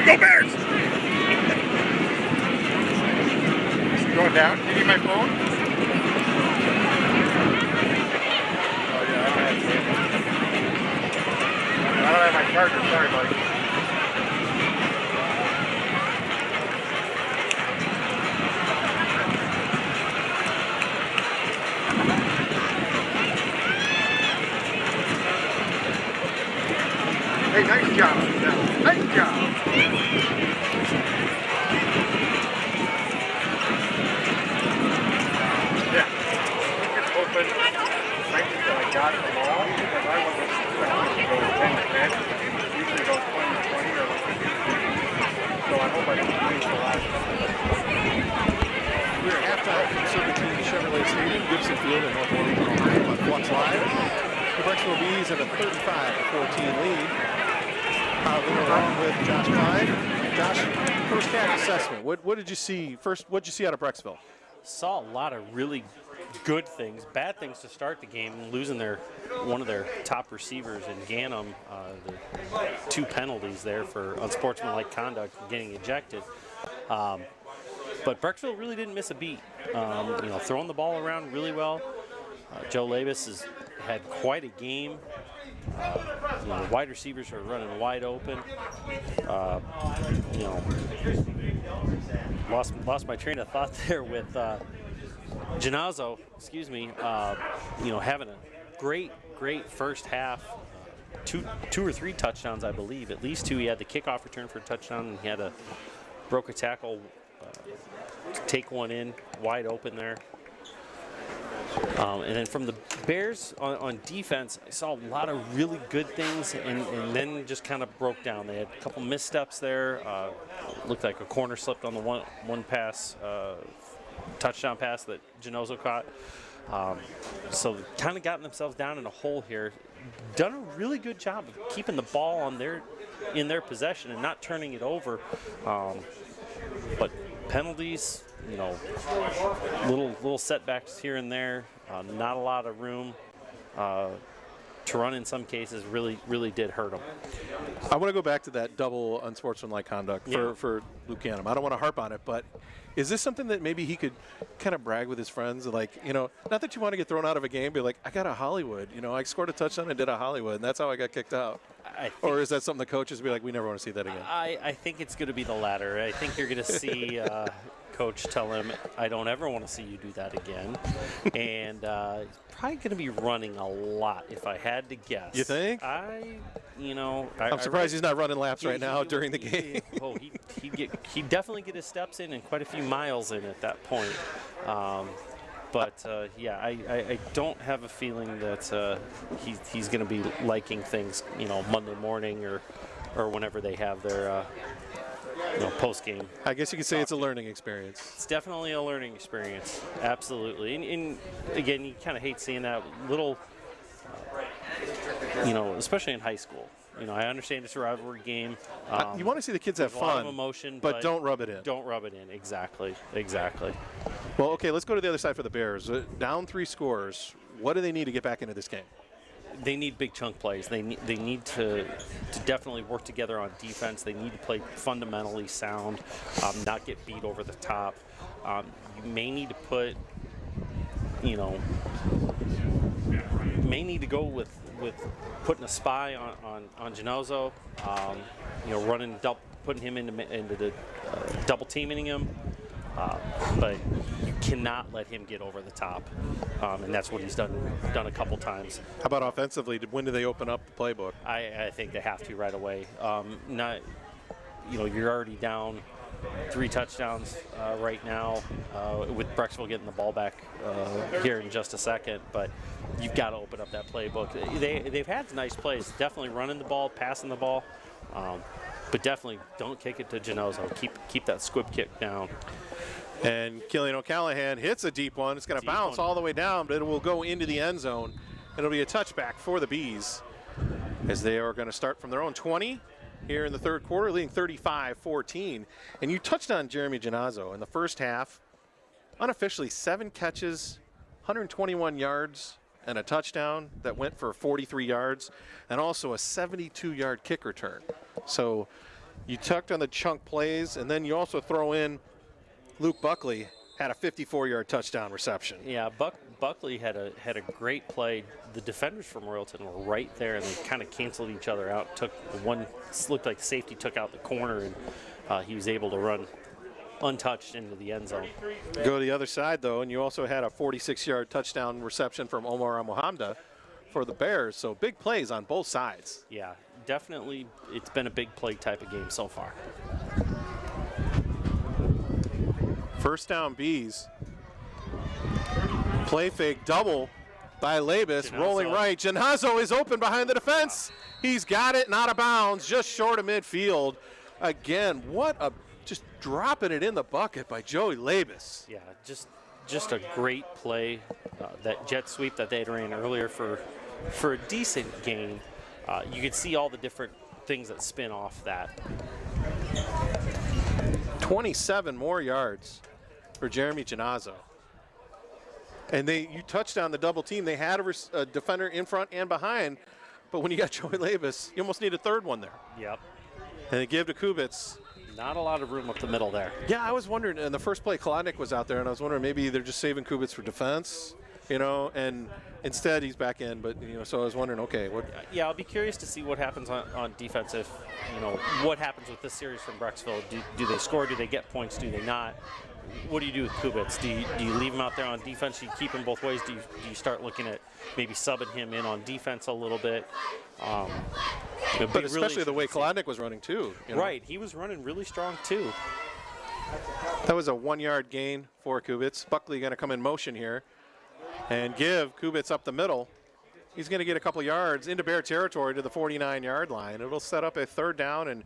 Go Bears! Going down? Do you need my phone? Oh yeah, I don't have my charger. Sorry, buddy. Hey, nice job. Nice job. Yeah. It's open. Right until I got them all. Because I wasn't expecting to go 10 to 10. Usually goes 20 to 20 or 50 to 50. So I hope I don't lose the last one. We're at halftime from Serpentini Chevrolet Stadium, Gibson Field in North Royalton, Ohio, on Flux Live. The Brecksville Bees have a 35-14 lead. Along with Josh Clyde. Josh, first half assessment. What did you see? First, what did you see out of Brecksville? Saw a lot of really good things, bad things to start the game, losing one of their top receivers in Ganem, the 2 penalties there for unsportsmanlike conduct, getting ejected. But Brecksville really didn't miss a beat. Throwing the ball around really well. Joe Labus has had quite a game. The wide receivers are running wide open. Lost my train of thought there with Genazzo, having a great first half. Two or three touchdowns, I believe. At least 2. He had the kickoff return for a touchdown, and he had broke a tackle, take one in wide open there. And then from the Bears on defense, I saw a lot of really good things, and then just kind of broke down. They had a couple missteps there. Looked like a corner slipped on the one pass, touchdown pass that Genozzo caught. So kind of gotten themselves down in a hole here. Done a really good job of keeping the ball in their possession and not turning it over. But penalties, you know, little setbacks here and there. Not a lot of room to run in some cases. Really did hurt him. I want to go back to that double unsportsmanlike conduct for Luke Canham. I don't want to harp on it, but is this something that maybe he could kind of brag with his friends? Like, you know, not that you want to get thrown out of a game, but like, I got a Hollywood. You know, I scored a touchdown and did a Hollywood, and that's how I got kicked out. Or is that something the coaches be like, we never want to see that again? I think it's going to be the latter. I think you're going to see coach tell him, I don't ever want to see you do that again. And probably going to be running a lot, if I had to guess. You think? I'm surprised he's not running laps right now during the game. He'd definitely get his steps in and quite a few miles in at that point. I don't have a feeling that he's going to be liking things, you know, Monday morning or whenever they have their post game. I guess you could say it's a learning experience. It's definitely a learning experience, absolutely. And again, you kind of hate seeing that little, especially in high school. You know, I understand it's a rivalry game. You want to see the kids have fun, a lot of emotion, but don't rub it in. Don't rub it in. Exactly. Well, okay, let's go to the other side for the Bears. Down 3 scores. What do they need to get back into this game? They need big chunk plays. They need to definitely work together on defense. They need to play fundamentally sound, not get beat over the top. You may need to put, may need to go with putting a spy on Genozo, putting him into the double teaming him, but you cannot let him get over the top, and that's what he's done a couple times. How about offensively? When do they open up the playbook? I think they have to right away. You're already down 3 touchdowns right now, with Brecksville getting the ball back here in just a second, but you've got to open up that playbook. They've had nice plays, definitely running the ball, passing the ball, but definitely don't kick it to Genozo. Keep that squib kick down. And Killian O'Callahan hits a deep one. It's going to bounce all the way down, but it will go into the end zone. It'll be a touchback for the Bees as they are going to start from their own 20 here in the third quarter, leading 35-14. And you touched on Jeremy Genozo in the first half. Unofficially, 7 catches, 121 yards, and a touchdown that went for 43 yards, and also a 72-yard kick return. So you tucked on the chunk plays, and then you also throw in Luke Buckley had a 54-yard touchdown reception. Yeah, Buckley had a great play. The defenders from Royalton were right there, and they kind of canceled each other out. Looked like the safety took out the corner, and he was able to run untouched into the end zone. Go to the other side, though, and you also had a 46-yard touchdown reception from Omar Mohamda for the Bears. So big plays on both sides. Yeah, definitely. It's been a big play type of game so far. First down, Bees. Play fake double by Labus, rolling right. Genozo is open behind the defense. He's got it, not out of bounds, just short of midfield. Again, just dropping it in the bucket by Joey Labus. Yeah, just a great play. That jet sweep that they ran earlier for a decent gain. You could see all the different things that spin off that. 27 more yards for Jeremy Genozo. And you touched on the double team. They had a defender in front and behind, but when you got Joey Labus, you almost need a third one there. Yep. And they give to Kubitz. Not a lot of room up the middle there. Yeah, I was wondering, and the first play, Klodnik was out there, and I was wondering maybe they're just saving Kubitz for defense, and instead he's back in, but, so I was wondering, okay. Yeah, I'll be curious to see what happens on defense if, what happens with this series from Brecksville. Do they score? Do they get points? Do they not? What do you do with Kubitz? Do you leave him out there on defense? Do you keep him both ways? Do you start looking at maybe subbing him in on defense a little bit? But especially the way Klodnik was running too. Right, he was running really strong too. That was a 1-yard gain for Kubitz. Buckley going to come in motion here and give Kubitz up the middle. He's going to get a couple yards into Bear territory to the 49-yard line. It'll set up a third down and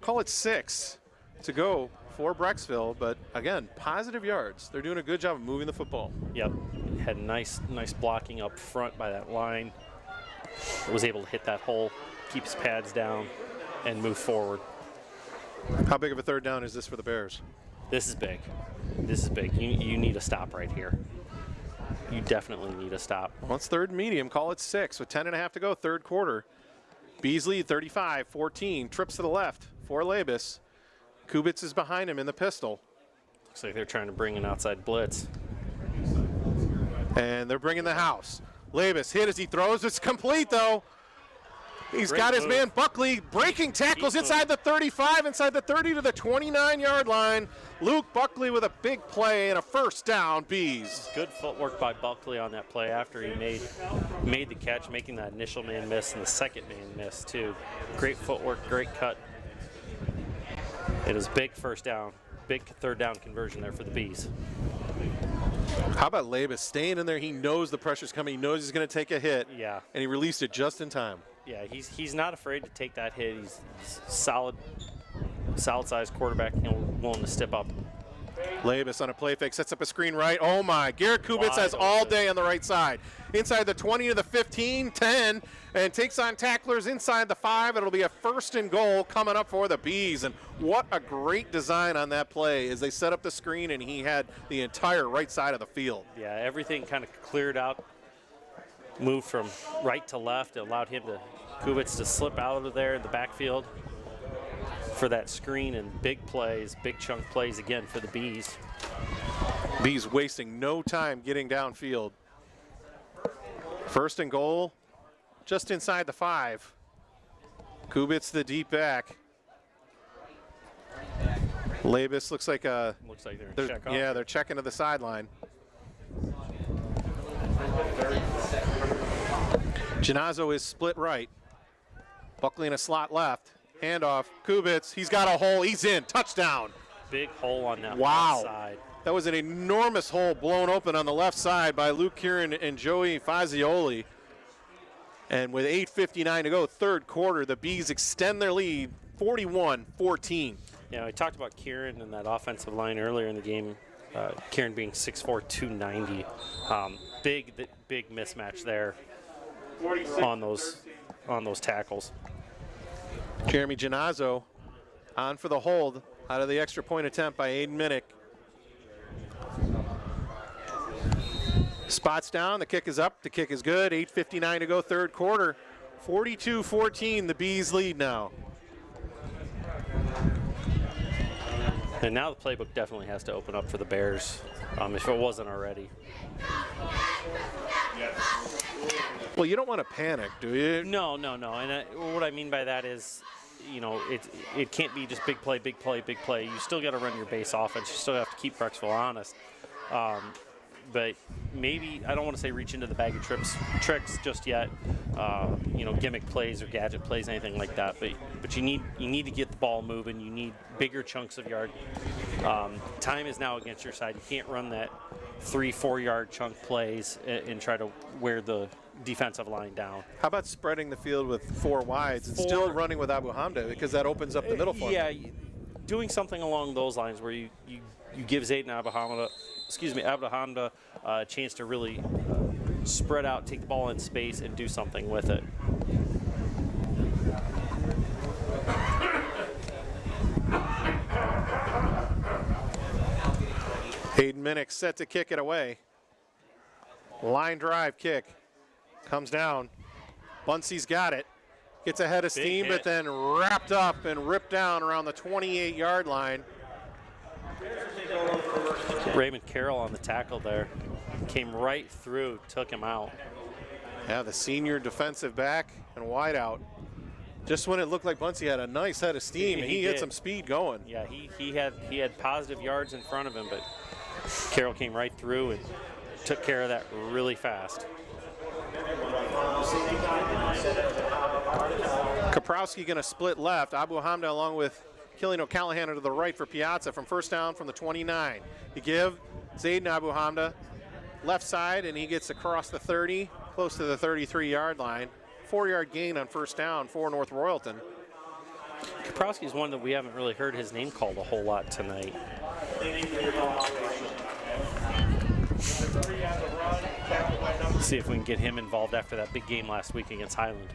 call it 6 to go for Brecksville. But again, positive yards. They're doing a good job of moving the football. Yep, had nice blocking up front by that line. Was able to hit that hole, keep his pads down, and move forward. How big of a third down is this for the Bears? This is big. This is big. You need a stop right here. You definitely need a stop. Well, it's third and medium. Call it 6 with 10.5 to go, third quarter. Bees lead 35-14. Trips to the left for Labus. Kubitz is behind him in the pistol. Looks like they're trying to bring an outside blitz. And they're bringing the house. Labus hit as he throws. It's complete, though. He's Great got his move. man Buckley breaking tackles inside the 35, inside the 30 to the 29-yard line. Luke Buckley with a big play and a first down, Bees. Good footwork by Buckley on that play after he made the catch, making that initial man miss and the second man miss too. Great footwork, great cut. It was big first down, big third down conversion there for the Bees. How about Labus staying in there? He knows the pressure's coming. He knows he's going to take a hit. Yeah. And he released it just in time. Yeah, he's not afraid to take that hit. He's solid sized quarterback, willing to step up. Labus on a play fake, sets up a screen right. Oh my, Garrett Kubitz has Wide all open. day on the right side. Inside the 20 to the 15, 10, and takes on tacklers inside the 5. It'll be a first and goal coming up for the Bees. And what a great design on that play as they set up the screen and he had the entire right side of the field. Yeah, everything kind of cleared out, moved from right to left. It allowed him to, Kubitz, to slip out of there in the backfield for that screen and big plays, big chunk plays again for the Bees. Bees wasting no time getting downfield. First and goal, just inside the 5. Kubitz the deep back. Labus looks like Looks like they're in check off. yeah, they're checking to the sideline. Genazzo is split right. Buckley in a slot left. Handoff. Kubitz, he's got a hole. He's in. Touchdown. Big hole on that Wow. left side. That was an enormous hole blown open on the left side by Luke Kieran and Joey Fazioli. And with 8:59 to go, third quarter, the Bees extend their lead 41-14. Yeah, I talked about Kieran and that offensive line earlier in the game. Kieran being 6'4", 290. Big mismatch there on those tackles. Jeremy Genazzo on for the hold out of the extra point attempt by Aiden Minnick. Spots down, the kick is up, the kick is good. 8:59 to go, third quarter. 42-14, the Bees lead now. And now the playbook definitely has to open up for the Bears, if it wasn't already. Well, you don't want to panic, do you? No. And what I mean by that is, it can't be just big play, big play, big play. You still got to run your base offense. You still have to keep Brecksville honest. But maybe, I don't want to say reach into the bag of tricks just yet, gimmick plays or gadget plays, anything like that. But you need to get the ball moving. You need bigger chunks of yard. Time is now against your side. You can't run that 3-4 yard chunk plays and try to wear the defensive line down. How about spreading the field with 4 wides and still running with Abu Hamda, because that opens up the middle for Yeah, him. doing something along those lines where you give Zayden Abu Hamda a chance to really spread out, take the ball in space, and do something with it. Hayden Minnick set to kick it away. Line drive kick. Comes down. Bunsey's got it. Gets ahead of steam, hit. but then wrapped up and ripped down around the 28-yard line. Raymond Carroll on the tackle there. Came right through, took him out. Yeah, the senior defensive back and wide out. Just when it looked like Bunsey had a nice head of steam, and he had did. some speed going. Yeah, he had positive yards in front of him, but Carroll came right through and took care of that really fast. Kaprowski going to split left. Abu Hamda along with Killian O'Callahan to the right for Piazza from first down from the 29. You give Zayden Abu Hamda left side, and he gets across the 30, close to the 33-yard line. 4-yard gain on first down for North Royalton. Kaprowski is one that we haven't really heard his name called a whole lot tonight. See if we can get him involved after that big game last week against Highland.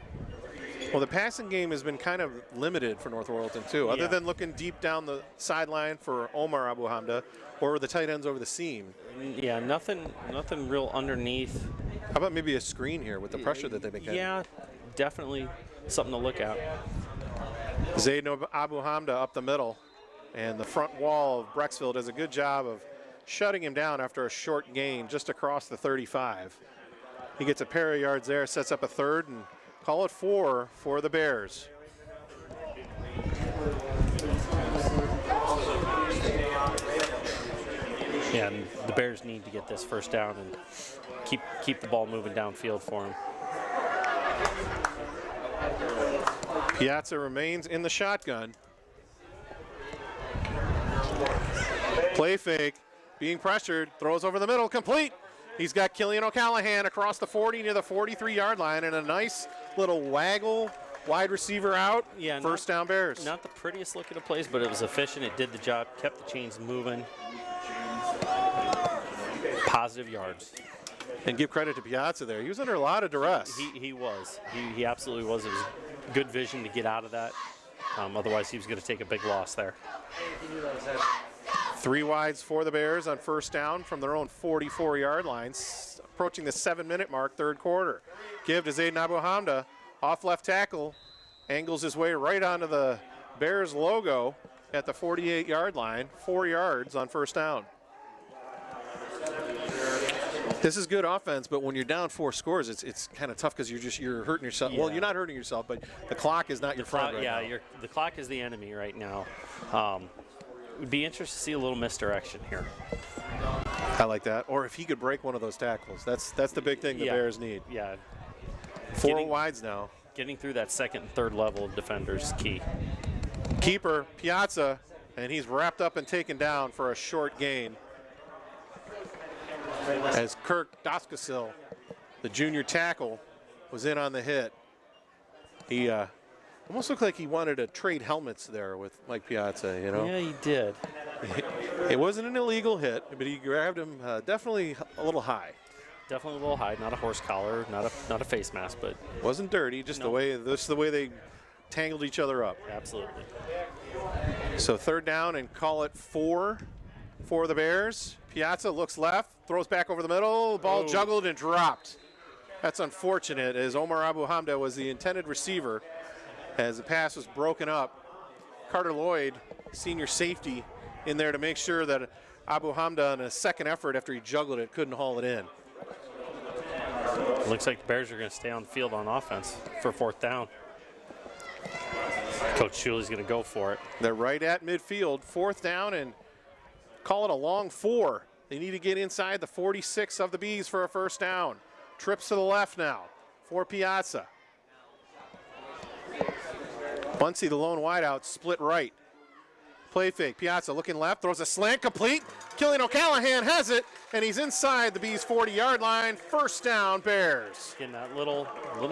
Well, the passing game has been kind of limited for North Royalton too, other Yeah. than looking deep down the sideline for Omar Abu Hamda or the tight ends over the seam. Yeah, nothing real underneath. How about maybe a screen here with the pressure that they've been getting? Yeah, definitely something to look at. Zayd Abu Hamda up the middle, and the front wall of Brecksville does a good job of shutting him down after a short gain just across the 35. He gets a pair of yards there, sets up a third, and call it 4 for the Bears. Yeah, and the Bears need to get this first down and keep the ball moving downfield for them. Piazza remains in the shotgun. Play fake, being pressured, throws over the middle, complete. He's got Killian O'Callahan across the 40 near the 43-yard line, and a nice little waggle, wide receiver out, Yeah, first down Bears. Not the prettiest looking of plays, but it was efficient. It did the job, kept the chains moving. Positive yards. And give credit to Piazza there. He was under a lot of duress. He was. He absolutely was. It was good vision to get out of that. Otherwise, he was going to take a big loss there. 3 wides for the Bears on first down from their own 44-yard line, approaching the 7-minute mark, third quarter. Give to Zayd Abu Hamda, off left tackle, angles his way right onto the Bears logo at the 48-yard line, 4 yards on first down. This is good offense, but when you're down 4 scores, it's kind of tough because you're hurting yourself. Yeah. Well, you're not hurting yourself, but the clock is not your friend right now. The clock is the enemy right now. Would be interested to see a little misdirection here. I like that. Or if he could break one of those tackles, that's the big thing the Bears need. Yeah. 4 wides now. Getting through that second and third level of defenders is key. Keeper Piazza, and he's wrapped up and taken down for a short gain. As Kirk Doskasil, the junior tackle, was in on the hit. He almost looked like he wanted to trade helmets there with Mike Piazza, you know? Yeah, he did. It wasn't an illegal hit, but he grabbed him definitely a little high. Definitely a little high, not a horse collar, not a face mask, but wasn't dirty, just the way they tangled each other up. Absolutely. So third down and call it 4 for the Bears. Piazza looks left, throws back over the middle, ball juggled and dropped. That's unfortunate, as Omar Abu Hamda was the intended receiver as the pass was broken up. Carter Lloyd, senior safety, in there to make sure that Abu Hamda, in a second effort after he juggled it, couldn't haul it in. Looks like the Bears are going to stay on the field on offense for fourth down. Coach Schule's going to go for it. They're right at midfield, fourth down, and call it a long 4. They need to get inside the 46 of the Bees for a first down. Trips to the left now for Piazza. Bunsey, the lone wideout, split right. Play fake. Piazza looking left, throws a slant, complete. Killian O'Callahan has it, and he's inside the Bees' 40-yard line. First down, Bears. Getting that little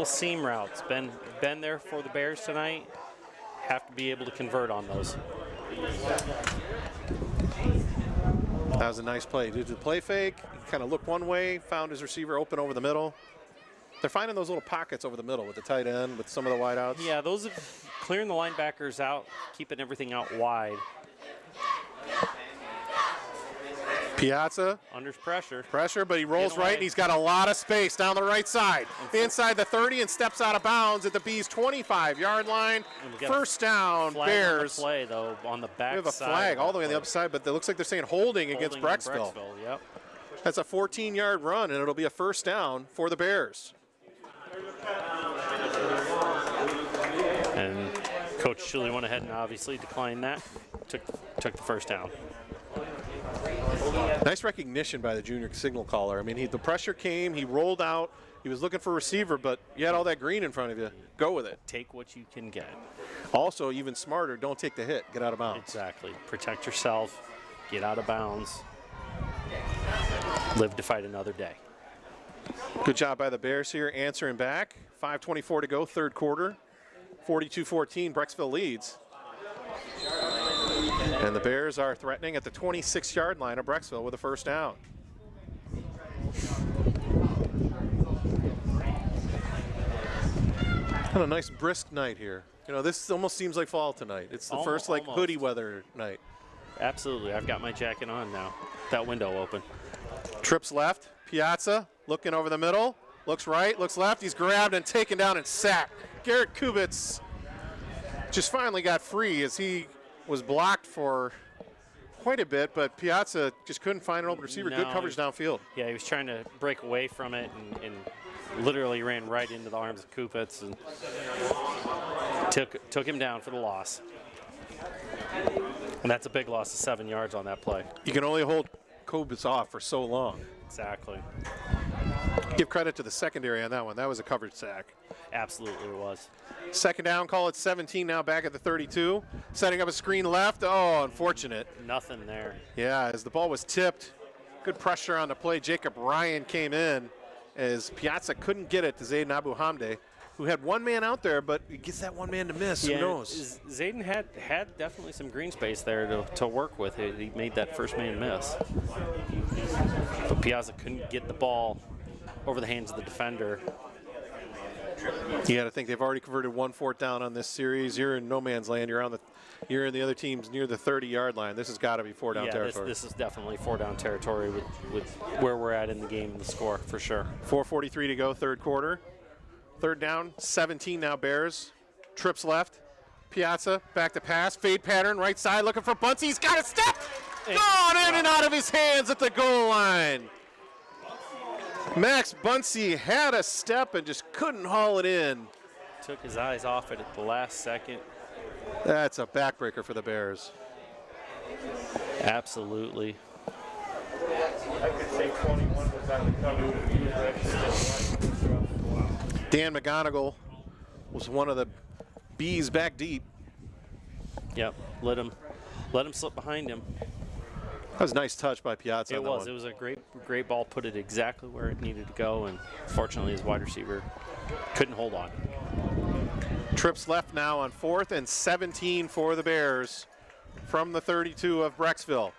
seam route. It's been there for the Bears tonight. Have to be able to convert on those. That was a nice play. Did the play fake, he kind of looked one way, found his receiver open over the middle. They're finding those little pockets over the middle with the tight end, with some of the wideouts. Yeah, those are clearing the linebackers out, keeping everything out wide. Piazza. Under pressure. Pressure, but he rolls right, and he's got a lot of space down the right side. Inside the 30 and steps out of bounds at the Bees' 25-yard line. First down, Bears. On the play, though, on the back side. We have a flag all the way on the other side, but it looks like they're saying holding against Brecksville. Yep. That's a 14-yard run, and it'll be a first down for the Bears. And Coach Schule went ahead and obviously declined that. Took the first down. Nice recognition by the junior signal caller. I mean, the pressure came, he rolled out, he was looking for a receiver, but you had all that green in front of you. Go with it. Take what you can get. Also, even smarter, don't take the hit. Get out of bounds. Exactly. Protect yourself. Get out of bounds. Live to fight another day. Good job by the Bears here, answering back. 5:24 to go, third quarter. 42-14, Brecksville leads. And the Bears are threatening at the 26-yard line of Brecksville with a first down. On a nice brisk night here. You know, this almost seems like fall tonight. It's the first like almost. hoodie weather night. Absolutely. I've got my jacket on now. That window open. Trips left. Piazza looking over the middle. Looks right, looks left. He's grabbed and taken down and sacked. Garrett Kubitz just finally got free as he was blocked for quite a bit, but Piazza just couldn't find an open receiver. Good coverage downfield. Yeah, he was trying to break away from it and literally ran right into the arms of Kubitz and took him down for the loss. And that's a big loss of 7 yards on that play. You can only hold Kubitz off for so long. Exactly. Give credit to the secondary on that one. That was a coverage sack. Absolutely it was. Second down, call it 17 now, back at the 32. Setting up a screen left. Oh, unfortunate. Nothing there. Yeah, as the ball was tipped, good pressure on the play. Jacob Ryan came in as Piazza couldn't get it to Zayden Abu Hamde, who had one man out there, but he gets that one man to miss. Yeah, who knows? Zayden had definitely some green space there to work with. He made that first man miss. But Piazza couldn't get the ball over the hands of the defender. You got to think they've already converted 1 4th down on this series. You're in no man's land. You're in the other team's near the 30-yard line. This has got to be 4-down territory. This is definitely 4-down territory with where we're at in the game and the score for sure. 4:43 to go, third quarter. Third down, 17 now Bears. Trips left. Piazza back to pass. Fade pattern, right side, looking for Bunsey. He's got a step. Gone in and out of his hands at the goal line. Max Bunsey had a step and just couldn't haul it in. Took his eyes off it at the last second. That's a backbreaker for the Bears. Absolutely. Dan McGonigal was one of the bees back deep. Yep, let him slip behind him. That was a nice touch by Piazza. It was a great ball, put it exactly where it needed to go, and fortunately his wide receiver couldn't hold on. Trips left now on 4th and 17 for the Bears from the 32 of Brecksville.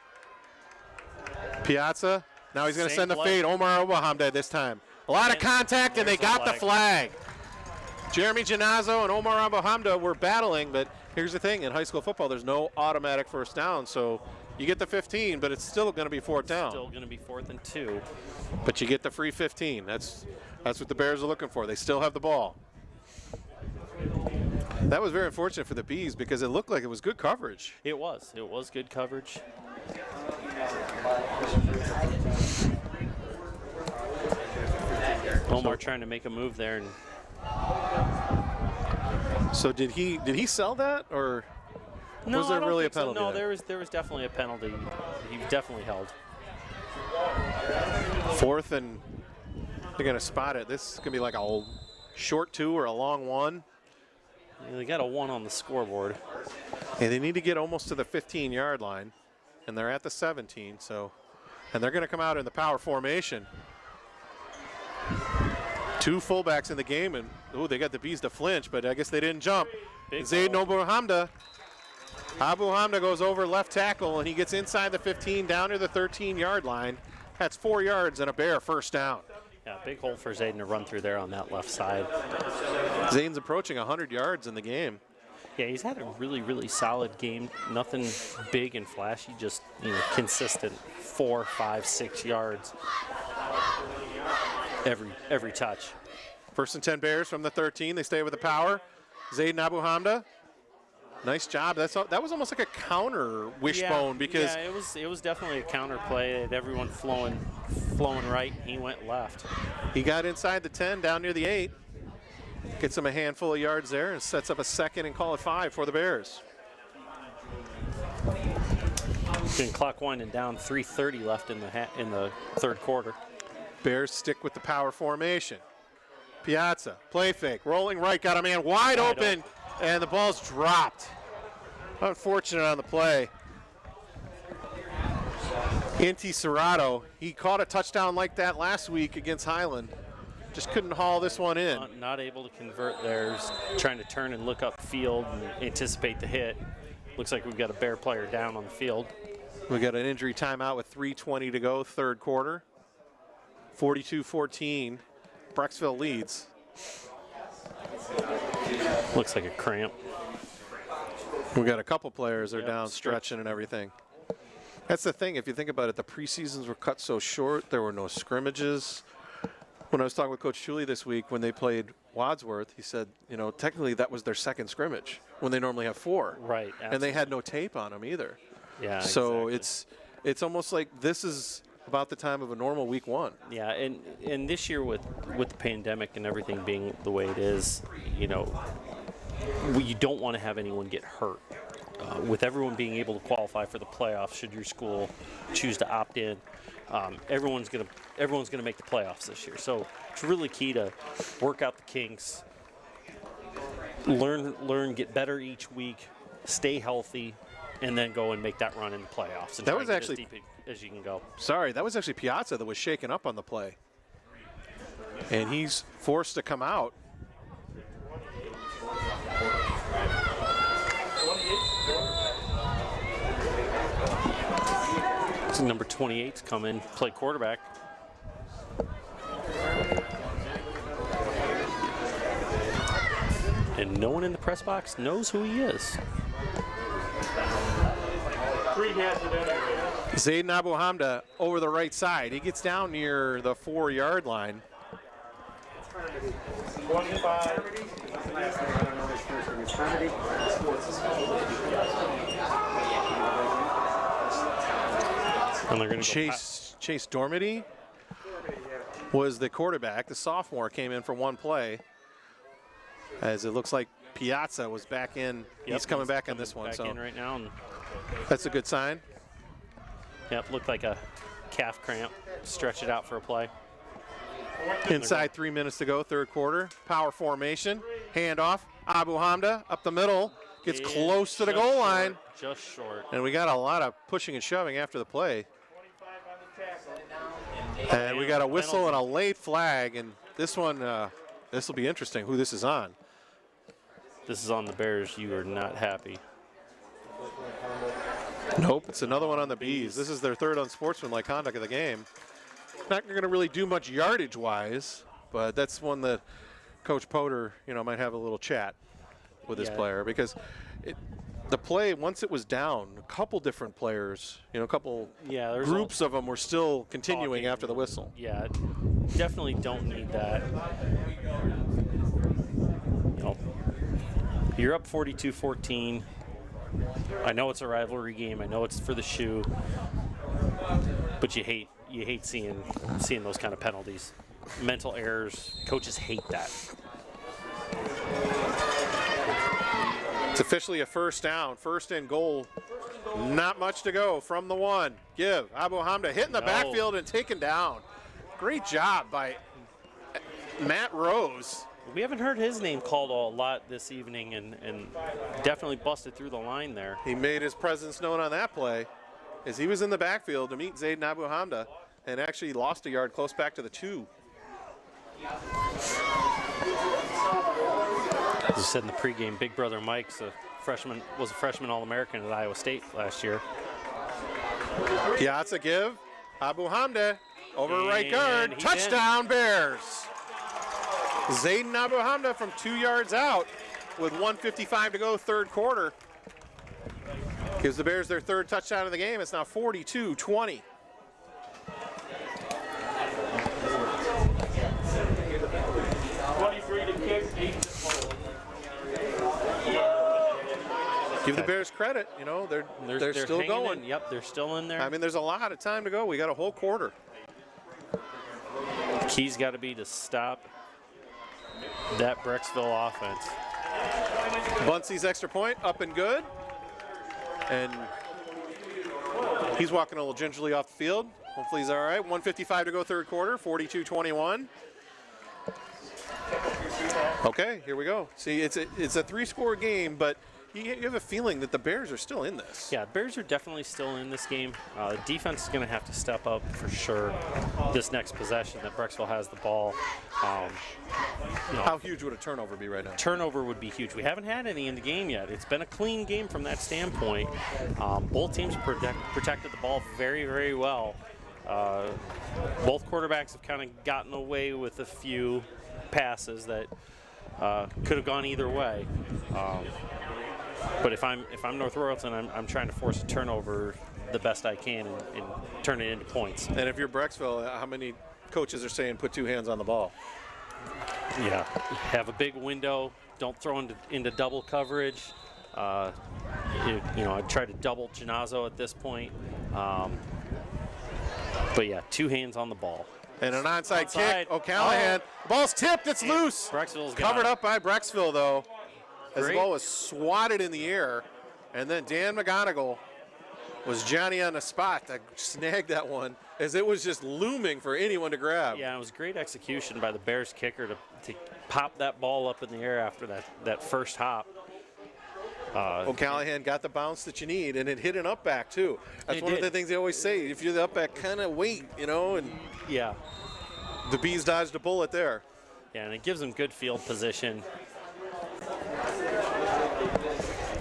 Piazza, now he's going to send the fade. Omar Obahamde this time. A lot of contact, and they got the flag. Jeremy Janazzo and Omar Obahamde were battling, but here's the thing. In high school football, there's no automatic first down, so you get the 15, but it's still going to be 4th down. Still going to be 4th and 2. But you get the free 15. That's what the Bears are looking for. They still have the ball. That was very unfortunate for the Bees because it looked like it was good coverage. It was good coverage. Omar trying to make a move there, and so did he sell that, or no, was there really a so. penalty? No, there was definitely a penalty. He was definitely held. 4th, and they're going to spot it. This is going to be like a short 2 or a long 1. Yeah, they got a 1 on the scoreboard. And they need to get almost to the 15-yard line, and they're at the 17. So, and they're going to come out in the power formation. 2 fullbacks in the game, and they got the Bees to flinch, but I guess they didn't jump. Zayd Abu Hamda. Abu Hamda goes over left tackle, and he gets inside the 15 down to the 13-yard line. That's 4 yards and a Bear first down. Yeah, big hole for Zayden to run through there on that left side. Zayden's approaching 100 yards in the game. Yeah, he's had a really, really solid game. Nothing big and flashy, just consistent 4, 5, 6 yards every touch. 1st and 10 Bears from the 13. They stay with the power. Zayden Abu Hamda. Nice job. That was almost like a counter wishbone because it was definitely a counter play. Everyone flowing right. He went left. He got inside the 10, down near the 8. Gets him a handful of yards there and sets up a 2nd and call it 5 for the Bears. Getting clock winding down. 3:30 left in the third quarter. Bears stick with the power formation. Piazza, play fake, rolling right, got a man wide open, and the ball's dropped. Unfortunate on the play. Inti Serrato, he caught a touchdown like that last week against Highland. Just couldn't haul this one in. Not able to convert there. Trying to turn and look up field and anticipate the hit. Looks like we've got a Bear player down on the field. We got an injury timeout with 3:20 to go, third quarter. 42-14, Brecksville leads. Looks like a cramp. We got a couple players that are Yep, down stretch. stretching and everything. That's the thing. If you think about it, the preseasons were cut so short. There were no scrimmages. When I was talking with Coach Chuli this week, when they played Wadsworth, he said, technically that was their second scrimmage when they normally have 4. Right. And they had no tape on them either. Yeah. So exactly. it's almost like this is about the time of a normal week 1. Yeah, and this year with the pandemic and everything being the way it is, you don't want to have anyone get hurt. With everyone being able to qualify for the playoffs, should your school choose to opt in, everyone's gonna make the playoffs this year. So it's really key to work out the kinks, learn, get better each week, stay healthy, and then go and make that run in the playoffs. And That try was to get actually- as deep as you can go. Sorry, that was actually Piazza that was shaken up on the play. And he's forced to come out. So number 28's come in, play quarterback. And no one in the press box knows who he is. Zayden Abu Hamda over the right side. He gets down near the 4-yard line. 25. And they're going to Chase Dormady was the quarterback. The sophomore came in for one play. As it looks like Piazza was back in. Yep, he's coming back on this one. Back So in right now. And that's a good sign. yep, looked like a calf cramp. Stretch it out for a play. Inside 3 minutes to go, third quarter. Power formation. Handoff. Abu Hamda up the middle. Gets And close to the just goal short, line. Just short. And we got a lot of pushing and shoving after the play. And we got a whistle and a late flag. And this one, this will be interesting who this is on. This is on the Bears. You are not happy. Nope, it's another one on the Bees. This is their third unsportsmanlike conduct of the game. Not going to really do much yardage-wise, but that's one that Coach Potter, might have a little chat with his player because the play, once it was down, a couple different players, a couple groups of them were still continuing after the whistle. Yeah, definitely don't need that. You're up 42-14. I know it's a rivalry game. I know it's for the shoe, but you hate seeing those kind of penalties, mental errors. Coaches hate that. It's officially a first down, first and goal. Not much to go from the 1. Give Abu Hamda hitting the backfield and taken down. Great job by Matt Rose. We haven't heard his name called a lot this evening, and definitely busted through the line there. He made his presence known on that play as he was in the backfield to meet Zayden Abu Hamda and actually lost a yard close back to the 2. As you said in the pregame, Big Brother Mike's was a freshman All-American at Iowa State last year. Piazza give. Abu Hamda over right And guard. he's Touchdown Bears. Zayden Abu Hamda from 2 yards out with 1:55 to go, third quarter. Gives the Bears their third touchdown of the game. It's now 42-20. Give the Bears credit, they're still hanging going. in. Yep, they're still in there. I mean, there's a lot of time to go. We got a whole quarter. The key's got to be to stop that Brecksville offense. Buncey's extra point up and good. And he's walking a little gingerly off the field. Hopefully he's all right. 1:55 to go, third quarter, 42-21. Okay, here we go. See, it's a 3-score game, but you have a feeling that the Bears are still in this. Yeah, Bears are definitely still in this game. Defense is going to have to step up for sure this next possession that Brecksville has the ball. How huge would a turnover be right now? Turnover would be huge. We haven't had any in the game yet. It's been a clean game from that standpoint. Both teams protected the ball very, very well. Both quarterbacks have kind of gotten away with a few passes that Could have gone either way. But if I'm North Royalton, I'm trying to force a turnover the best I can and turn it into points. And if you're Brecksville, how many coaches are saying put 2 hands on the ball? Yeah, have a big window. Don't throw into double coverage. I'd try to double Ginazzo at this point. But yeah, 2 hands on the ball. And an onside kick. O'Callahan. The ball's tipped. It's loose. Brecksville's Covered got up by Brecksville, though, as the Great. ball was swatted in the air. And then Dan McGonigal was Johnny on the spot to snag that one, as it was just looming for anyone to grab. Yeah, it was great execution by the Bears kicker to pop that ball up in the air after that first hop. O'Callahan got the bounce that you need, and it hit an up back, too. That's It one of did. the things they always say. If you're the up back, kind of wait, and Yeah. the Bees dodged a bullet there. Yeah, and it gives them good field position.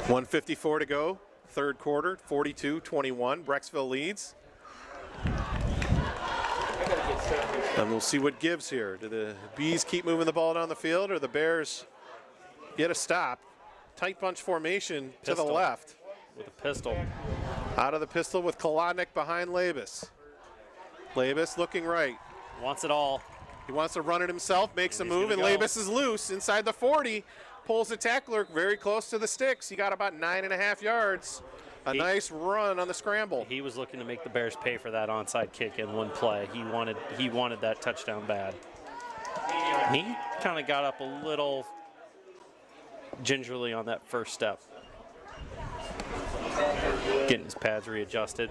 1:54 to go, third quarter, 42-21. Brecksville leads. And we'll see what gives here. Do the Bees keep moving the ball down the field, or the Bears get a stop? Tight bunch formation to the Pistol. left. With a pistol. Out of the pistol with Kolodnik behind Labus. Labus looking right. Wants it all. He wants to run it himself, makes a he's move, and gonna go. Labus is loose inside the 40. Pulls the tackler very close to the sticks. He got about 9.5 yards. A nice run on the scramble. He was looking to make the Bears pay for that onside kick in one play. He wanted that touchdown bad. He kind of got up a little gingerly on that first step. Getting his pads readjusted.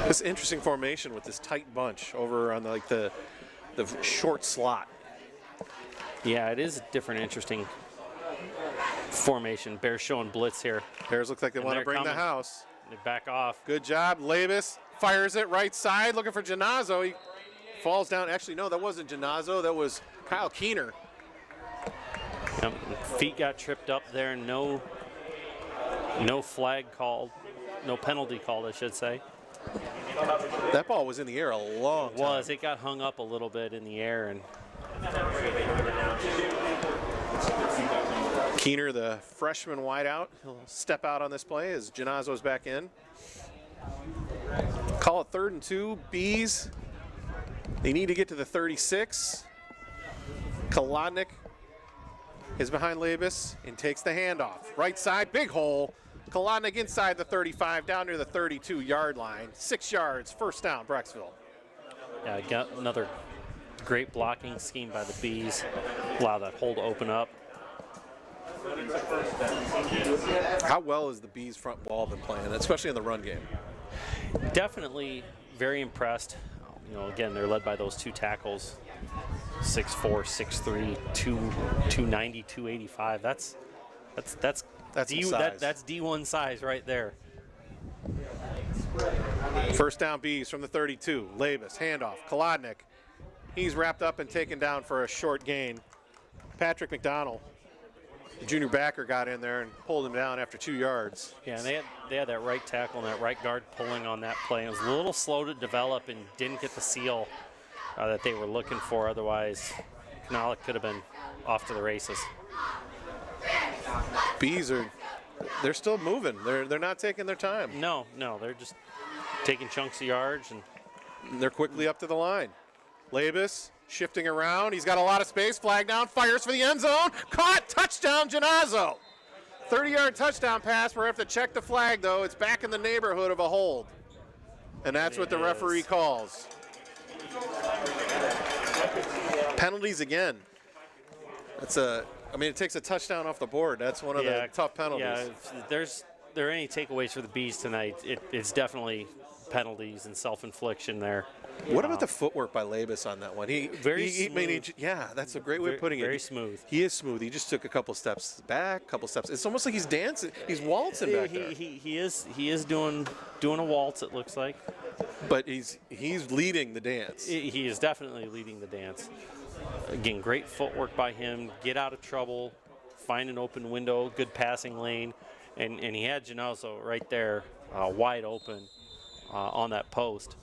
This interesting formation with this tight bunch over on the short slot. Yeah, it is a different, interesting formation. Bears showing blitz here. Bears look like they And want to they're bring the coming. house. They back off. Good job. Labus fires it right side, looking for Ginazzo. He falls down. Actually, no, that wasn't Ginazzo. That was Kyle Keener. Yep, feet got tripped up there. No flag called. No penalty called, I should say. That ball was in the air a long time. It got hung up a little bit in the air, and Keener, the freshman wideout, he'll step out on this play as Ginazzo's back in. Call it 3rd and 2. Bees, they need to get to the 36. Kolodnik is behind Labus and takes the handoff. Right side, big hole. Kolodnik inside the 35, down near the 32-yard line. 6 yards, first down, Brecksville. yeah, got another great blocking scheme by the Bees. Allow that hole to open up. How well has the Bees front wall been playing, especially in the run game? Definitely very impressed. Again, they're led by those 2 tackles. 6'4", 6'3", 290, 285. That's D1 size right there. First down Bees from the 32. Labus, handoff, Kolodnik. He's wrapped up and taken down for a short gain. Patrick McDonald, the junior backer, got in there and pulled him down after 2 yards. Yeah, and they had that right tackle and that right guard pulling on that play. It was a little slow to develop and didn't get the seal that they were looking for. Otherwise, Knowledge could have been off to the races. Bees they're still moving. They're not taking their time. No, they're just taking chunks of yards, and They're quickly up to the line. Labus shifting around. He's got a lot of space. Flag down. Fires for the end zone. Caught. Touchdown, Ginazzo. 30-yard touchdown pass. We're going to have to check the flag, though. It's back in the neighborhood of a hold. And that's what the referee calls. Penalties again. It takes a touchdown off the board. That's one of the tough penalties. Yeah, if there are any takeaways for the Bees tonight, it's definitely penalties and self-infliction there. What about the footwork by Labus on that one? That's a great way of putting it. Very smooth. He is smooth. He just took a couple steps back, couple steps. It's almost like he's dancing. He's waltzing back there. He is doing a waltz, it looks like. But he's leading the dance. He is definitely leading the dance. Again, great footwork by him. Get out of trouble, find an open window, good passing lane, and he had Ginazzo right there, wide open on that post.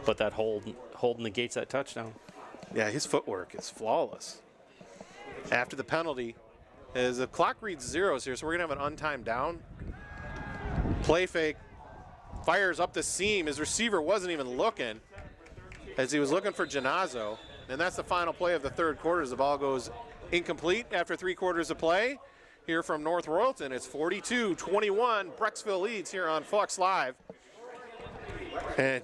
But that hold negates that touchdown. Yeah, his footwork is flawless. after the penalty. As the clock reads zeros here, so we're going to have an untimed down. Play fake, fires up the seam. His receiver wasn't even looking as he was looking for Genazzo. And that's the final play of the third quarter as the ball goes incomplete after 3 quarters of play. Here from North Royalton, it's 42-21. Brecksville leads here on Fox Live. And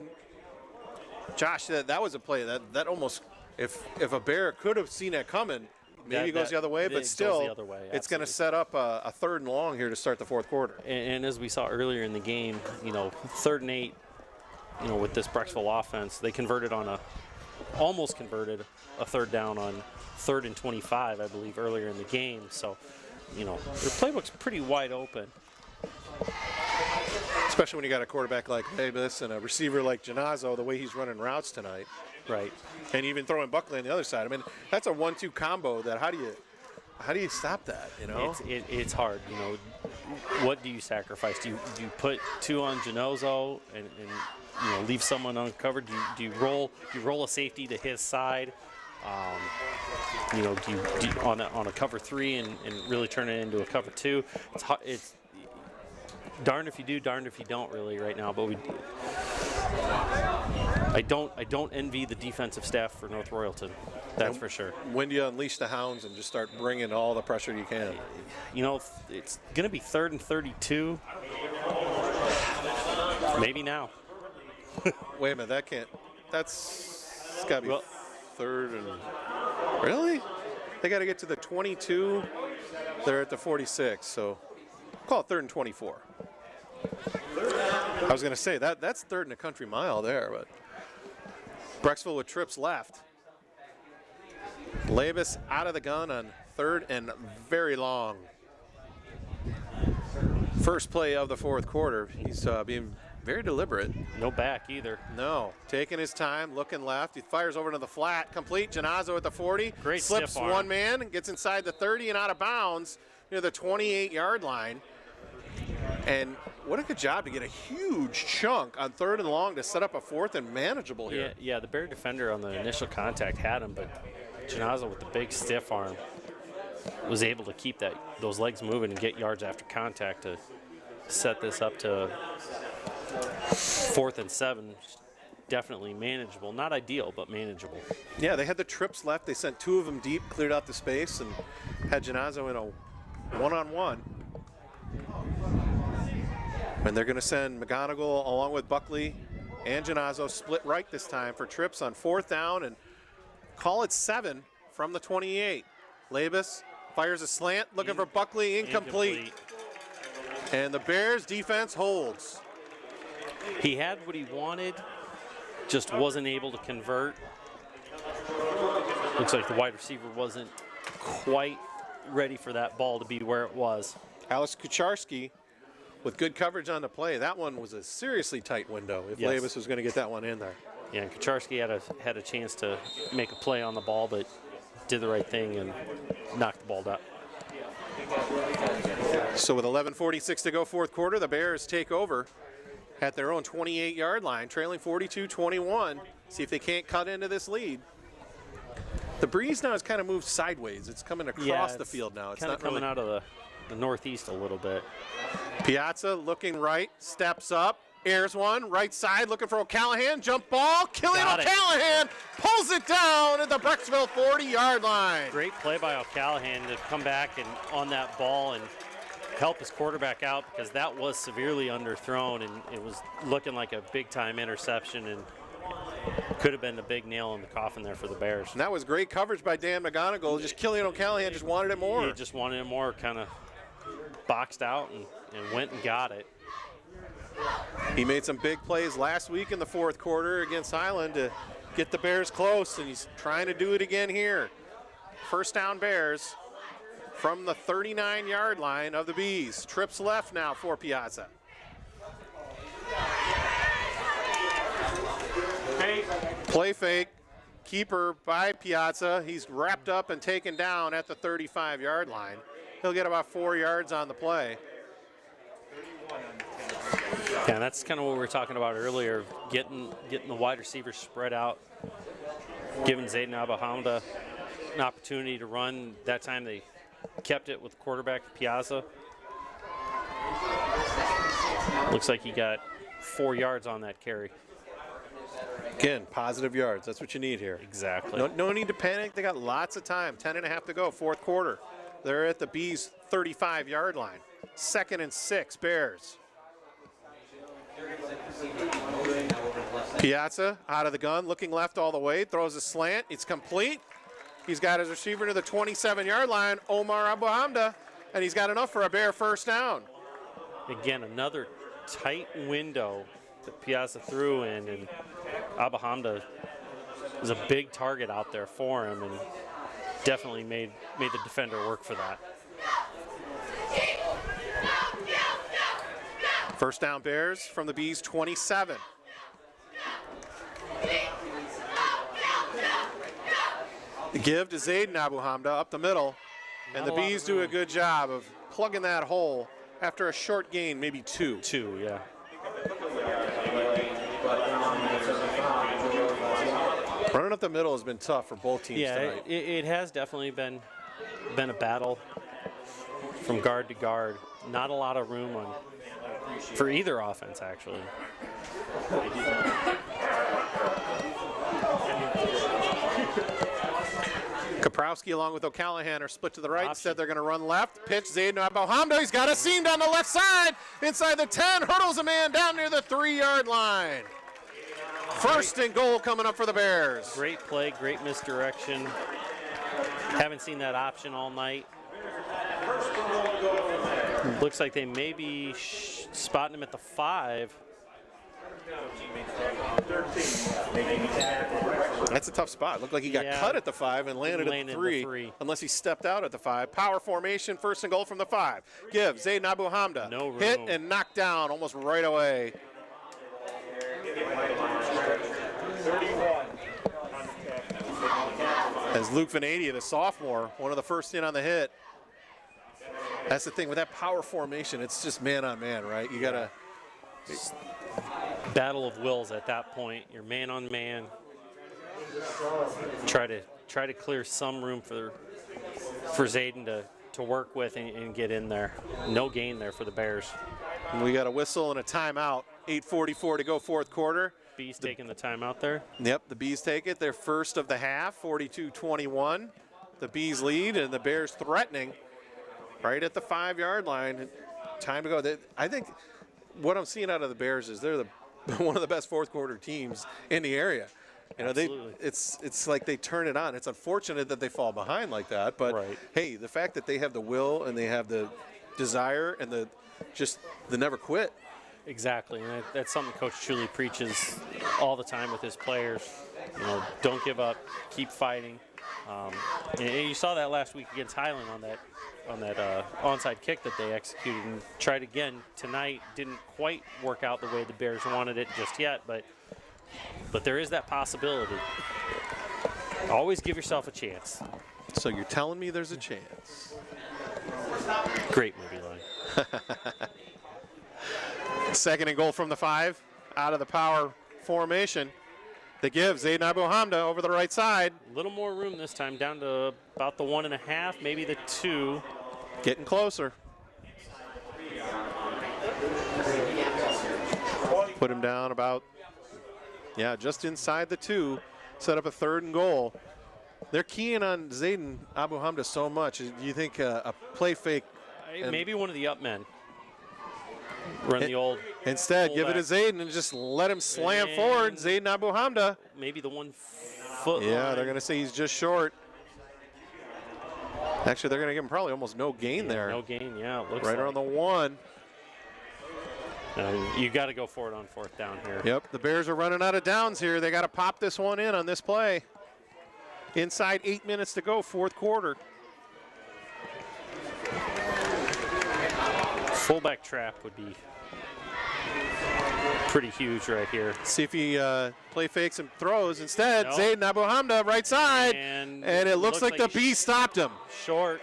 Josh, that was a play that almost, if a Bear could have seen it coming, maybe it goes the other way, but still, it's going to set up a 3rd and long here to start the 4th quarter. And as we saw earlier in the game, 3rd and 8, with this Brecksville offense, they almost converted a 3rd down on 3rd and 25, I believe, earlier in the game. So, their playbook's pretty wide open. Especially when you got a quarterback like Davis and a receiver like Genazzo, the way he's running routes tonight. Right. And even throwing Buckley on the other side. I mean, that's a 1-2 combo that how do you stop that, It's hard, What do you sacrifice? Do you put 2 on Genozzo and leave someone uncovered? Do you roll a safety to his side? Do you on a cover 3 and really turn it into a cover 2? It's darned if you do, darned if you don't, really, right now. But I don't envy the defensive staff for North Royalton. That's for sure. When do you unleash the hounds and just start bringing all the pressure you can? It's going to be 3rd and 32. Maybe now. Wait a minute, it's got to be 3rd and... Really? They got to get to the 22. They're at the 46, so call it 3rd and 24. I was going to say, that's 3rd and a country mile there, but Brecksville with trips left. Labus out of the gun on 3rd and very long. First play of the 4th quarter. He's being very deliberate. No back either. No. Taking his time, looking left. He fires over to the flat. Complete. Genazzo at the 40. Great slips stiff arm. one man and gets inside the 30 and out of bounds near the 28-yard line. And what a good job to get a huge chunk on 3rd and long to set up a 4th and manageable here. Yeah, the Bear defender on the initial contact had him, but Genazzo with the big stiff arm was able to keep those legs moving and get yards after contact to set this up to 4th and 7. Definitely manageable. Not ideal, but manageable. Yeah, they had the trips left. They sent 2 of them deep, cleared out the space, and had Genazzo in a one-on-one. And they're going to send McGonigal along with Buckley and Genazzo split right this time for trips on 4th down and call it 7 from the 28. Labus fires a slant, looking for Buckley, incomplete. And the Bears defense holds. He had what he wanted, just wasn't able to convert. Looks like the wide receiver wasn't quite ready for that ball to be where it was. Alex Kucharski with good coverage on the play. That one was a seriously tight window if Labus was going to get that one in there. Yeah, and Kucharski had a chance to make a play on the ball, but did the right thing and knocked the ball down. So with 11:46 to go, 4th quarter, the Bears take over at their own 28-yard line, trailing 42-21. See if they can't cut into this lead. The breeze now has kind of moved sideways. It's coming across the field now. It's kind of coming out of the northeast a little bit. Piazza looking right, steps up, airs one, right side, looking for O'Callahan, jump ball, Killian O'Callahan pulls it down at the Brecksville 40-yard line. Great play by O'Callahan to come back and on that ball and help his quarterback out, because that was severely underthrown and it was looking like a big-time interception and could have been the big nail in the coffin there for the Bears. And that was great coverage by Dan McGonigal. Just Killian O'Callahan just wanted it more. He just wanted it more, kind of boxed out and went and got it. He made some big plays last week in the 4th quarter against Highland to get the Bears close, and he's trying to do it again here. First down Bears from the 39-yard line of the Bees. Trips left now for Piazza. Play fake, keeper by Piazza. He's wrapped up and taken down at the 35-yard line. He'll get about 4 yards on the play. Yeah, and that's kind of what we were talking about earlier, getting the wide receivers spread out, giving Zayden Abahamda an opportunity to run. That time they kept it with quarterback Piazza. Looks like he got 4 yards on that carry. Again, positive yards. That's what you need here. Exactly. No need to panic. They got lots of time. 10.5 to go, fourth quarter. They're at the Bees' 35-yard line. 2nd and 6, Bears. Piazza out of the gun, looking left all the way, throws a slant. It's complete. He's got his receiver to the 27-yard line, Omar Abu Hamda, and he's got enough for a Bear first down. Again, another tight window that Piazza threw in, and Abu Hamda was a big target out there for him, and definitely made the defender work for that. First down Bears from the Bees' 27. The give to Zayden Abu Hamda up the middle, and the Bees do a good job of plugging that hole after a short gain, maybe 2. 2, yeah. Running up the middle has been tough for both teams tonight. It has definitely been a battle from guard to guard. Not a lot of room for either offense, actually. Kaprowski along with O'Callahan are split to the right. Instead, they're going to run left. Pitch, Zayden Abu Hamda. He's got a seam down the left side. Inside the 10, hurdles a man down near the 3-yard line. First and goal coming up for the Bears. Great play, great misdirection. Haven't seen that option all night. Looks like they may be spotting him at the 5. That's a tough spot. Looked like he got cut at the 5 and landed at the 3, unless he stepped out at the 5. Power formation, first and goal from the 5. Give, Zayden Abu Hamda. No room. Hit and knocked down almost right away. As Luke Venadia, the sophomore, one of the first in on the hit. That's the thing with that power formation, it's just man on man, right? You gotta battle of wills at that point. You're man on man. Try to clear some room for Zayden to work with and get in there. No gain there for the Bears. And we got a whistle and a timeout. 8:44 to go, fourth quarter. Bees taking the timeout there. Yep, the Bees take it. Their first of the half, 42-21. The Bees lead, and the Bears threatening right at the 5-yard line. Time to go. I think what I'm seeing out of the Bears is they're one of the best fourth quarter teams in the area. You know, it's like they turn it on. It's unfortunate that they fall behind like that, but hey, the fact that they have the will and they have the desire and the never quit. Exactly, and that's something Coach Chuli preaches all the time with his players. You know, don't give up, keep fighting. And you saw that last week against Highland on that onside kick that they executed and tried again tonight. Didn't quite work out the way the Bears wanted it just yet, but there is that possibility. Always give yourself a chance. So you're telling me there's a chance? Great movie line. Second and goal from the 5, out of the power formation. They give Zayden Abu Hamda over the right side. A little more room this time, down to about the 1.5, maybe the 2. Getting closer. Put him down about, just inside the 2. Set up a 3rd and goal. They're keying on Zayden Abu Hamda so much. Do you think a play fake? Maybe one of the up men. Run the old. Instead, give it to Zayden and just let him slam forward. Zayden Abu Hamda. Maybe the 1 foot line. They're going to say he's just short. Actually, they're going to give him probably almost no gain there. No gain, it looks right around the 1. You got to go for it on 4th down here. Yep, the Bears are running out of downs here. They got to pop this one in on this play. Inside 8 minutes to go, 4th quarter. Fullback trap would be pretty huge right here. See if he play fakes and throws. Instead, Zayden Abu Hamda, right side. And it looks like the Bees stopped him. Short.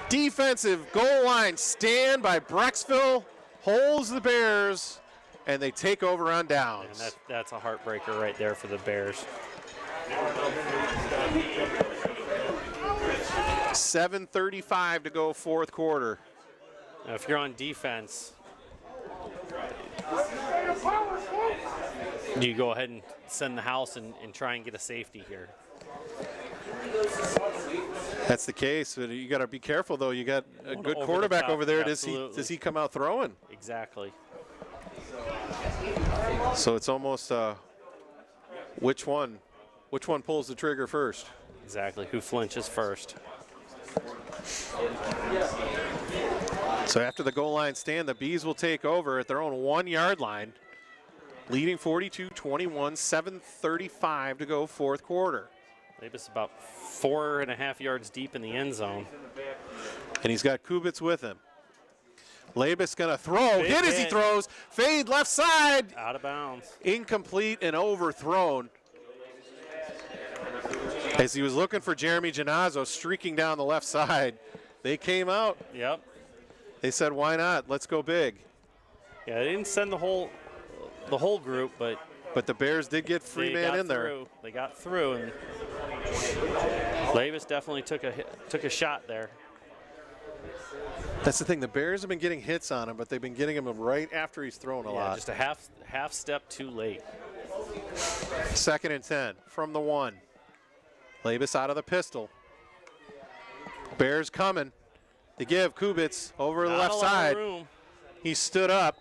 Defensive goal line stand by Brecksville. Holds the Bears, and they take over on downs. And that's a heartbreaker right there for the Bears. 7:35 to go fourth quarter. Now, if you're on defense, you go ahead and send the house and try and get a safety here. That's the case. But you got to be careful, though. You got a good Over the quarterback top, over there. absolutely. Does he come out throwing? Exactly. So it's almost which one pulls the trigger first? Exactly. Who flinches first? So after the goal line stand, the Bees will take over at their own 1 yard line, leading 42-21, 7:35 to go fourth quarter. Labus about 4.5 yards deep in the end zone. And he's got Kubitz with him. Labus gonna throw, Big hit as he hit. throws, fade left side, Out of bounds. incomplete and overthrown. As he was looking for Jeremy Genazzo streaking down the left side, they came out. Yep. They said, why not? Let's go big. Yeah, they didn't send the whole group, but the Bears did get free they man got in there. through. They got through, and Labus definitely took a shot there. That's the thing. The Bears have been getting hits on him, but they've been getting him right after he's thrown a lot. Just a half step too late. 2nd and 10 from the 1. Labus out of the pistol. Bears coming to give Kubitz over the Not left a lot of side. room. He stood up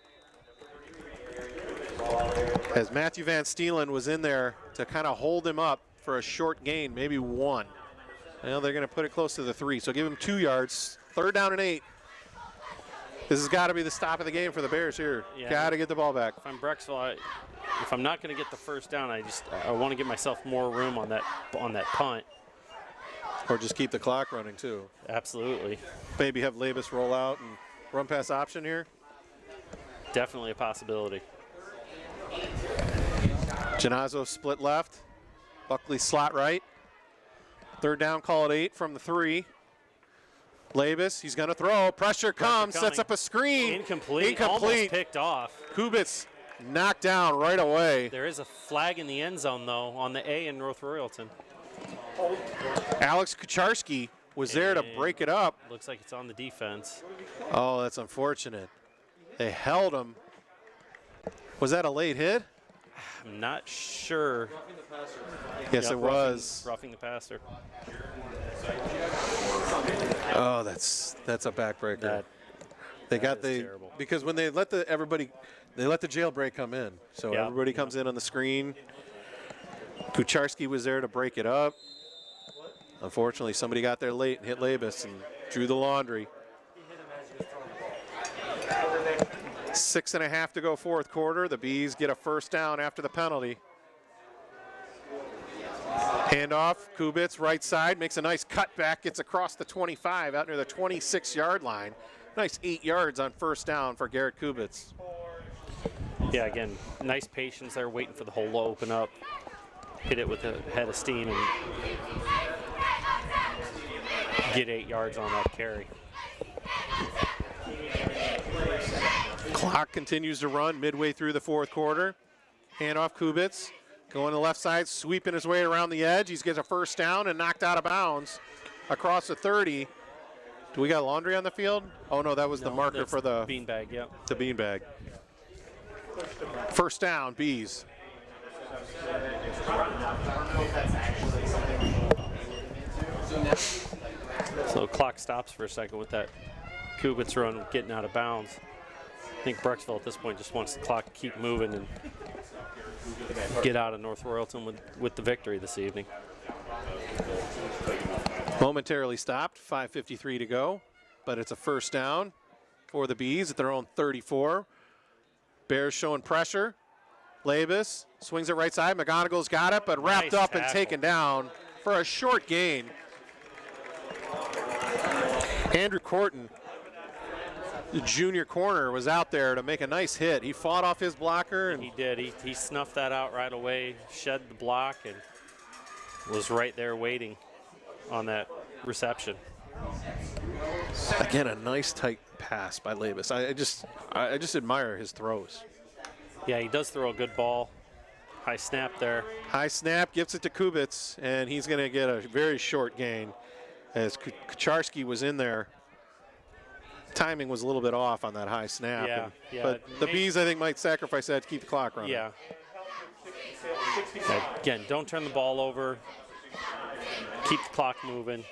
as Matthew Van Steelen was in there to kind of hold him up for a short gain, maybe 1. Well, they're going to put it close to the 3, so give him 2 yards. 3rd down and 8. This has got to be the stop of the game for the Bears here. Yeah. Got to get the ball back. If I'm Brecksville, if I'm not going to get the first down, I want to give myself more room on that punt. Or just keep the clock running, too. Absolutely. Maybe have Labus roll out and run pass option here. Definitely a possibility. Genazzo split left. Buckley slot right. 3rd down, call it 8 from the 3. Labus, he's going to throw. Pressure comes, sets up a screen. Incomplete. Almost picked off. Kubitz knocked down right away. There is a flag in the end zone, though, on the A in North Royalton. Alex Kucharski was there to break it up. Looks like it's on the defense. Oh, that's unfortunate. They held him. Was that a late hit? I'm not sure. Yes, Yep, it was. Roughing the passer. Oh, that's a backbreaker. They got the terrible. because when they let the jailbreak come in, so Yeah. everybody comes in on the screen. Kucharski was there to break it up. Unfortunately, somebody got there late and hit Labus and drew the laundry. 6.5 to go fourth quarter. The Bees get a first down after the penalty. Handoff, Kubitz, right side, makes a nice cutback, gets across the 25 out near the 26-yard line. Nice 8 yards on first down for Garrett Kubitz. Yeah, again, nice patience there, waiting for the hole to open up. Hit it with a head of steam and get 8 yards on that carry. Clock continues to run midway through the fourth quarter. Handoff, Kubitz. Going to the left side, sweeping his way around the edge. He gets a first down and knocked out of bounds across the 30. Do we got laundry on the field? Oh, no, that was the marker for the beanbag, yep. The beanbag. First down, Bees. So clock stops for a second with that Kubitz run getting out of bounds. I think Brecksville at this point just wants the clock to keep moving and get out of North Royalton with the victory this evening. Momentarily stopped, 5:53 to go, but it's a first down for the Bees at their own 34. Bears showing pressure. Labus swings it right side. McGonigal's got it, but wrapped Nice up and tackle. taken down for a short gain. Andrew Corton, the junior corner, was out there to make a nice hit. He fought off his blocker. And He did. He snuffed that out right away, shed the block, and was right there waiting on that reception. again, a nice tight pass by Labus. I just admire his throws. Yeah, he does throw a good ball. High snap there. High snap, gives it to Kubitz, and he's going to get a very short gain. as Kucharski was in there. Timing was a little bit off on that high snap. Yeah, But the Bees, I think, might sacrifice that to keep the clock running. Yeah. Again, don't turn the ball over. Keep the clock moving.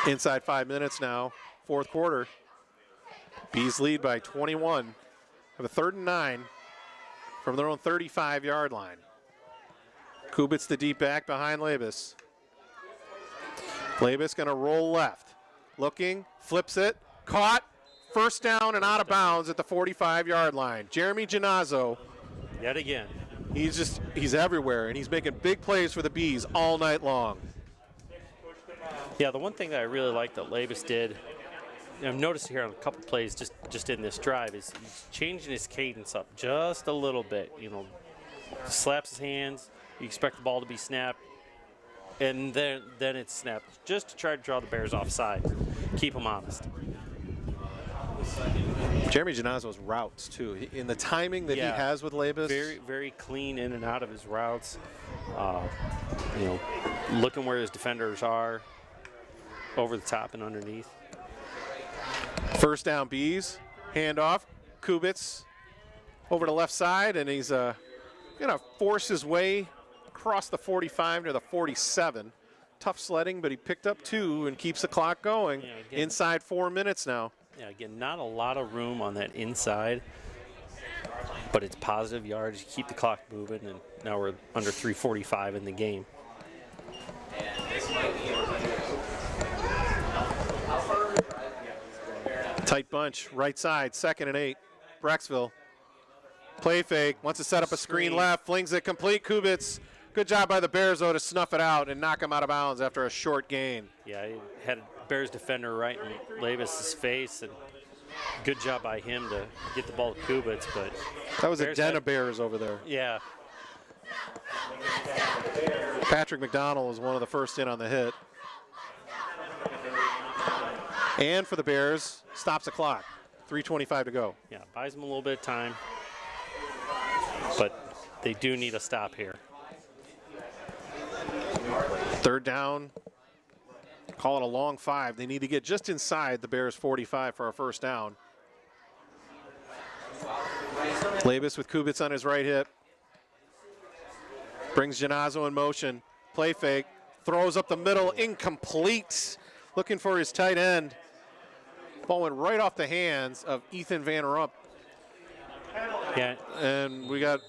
Inside 5 minutes now, fourth quarter. Bees lead by 21. Have a 3rd and 9 from their own 35-yard line. Kubitz the deep back behind Labus. Labus going to roll left. Looking, flips it, caught, first down and out of bounds at the 45-yard line. Jeremy Ginazzo. Yet again. He's everywhere, and he's making big plays for the Bees all night long. Yeah, the one thing that I really like that Labus did, and I've noticed here on a couple plays just in this drive, is he's changing his cadence up just a little bit. You know, slaps his hands, you expect the ball to be snapped, and then it's snapped just to try to draw the Bears offside, keep them honest. Jeremy Ginazzo's routes, too, in the timing that he has with Labus. Very, very clean in and out of his routes. You know, looking where his defenders are, over the top and underneath. First down, Bees. Handoff. Kubitz over to left side, and he's going to force his way across the 45 to the 47. Tough sledding, but he picked up 2 and keeps the clock going. Yeah, again, inside 4 minutes now. Yeah, again, not a lot of room on that inside, but it's positive yards. You keep the clock moving, and now we're under 3:45 in the game. Tight bunch, right side, 2nd and 8. Brecksville. Play fake, wants to set up a screen left, flings it complete. Kubitz. Good job by the Bears, though, to snuff it out and knock him out of bounds after a short gain. Yeah, he had a Bears defender right in Labus's face, and good job by him to get the ball to Kubitz. But that was a den of Bears over there. Yeah. Patrick McDonald was one of the first in on the hit. And for the Bears, stops the clock. 3:25 to go. Yeah, buys them a little bit of time, but they do need a stop here. 3rd down. Call it a long 5. They need to get just inside the Bears' 45 for our first down. Labus with Kubitz on his right hip. Brings Ginazzo in motion. Play fake. Throws up the middle. Incomplete. Looking for his tight end. Ball went right off the hands of Ethan Van Rump. Yeah. And we got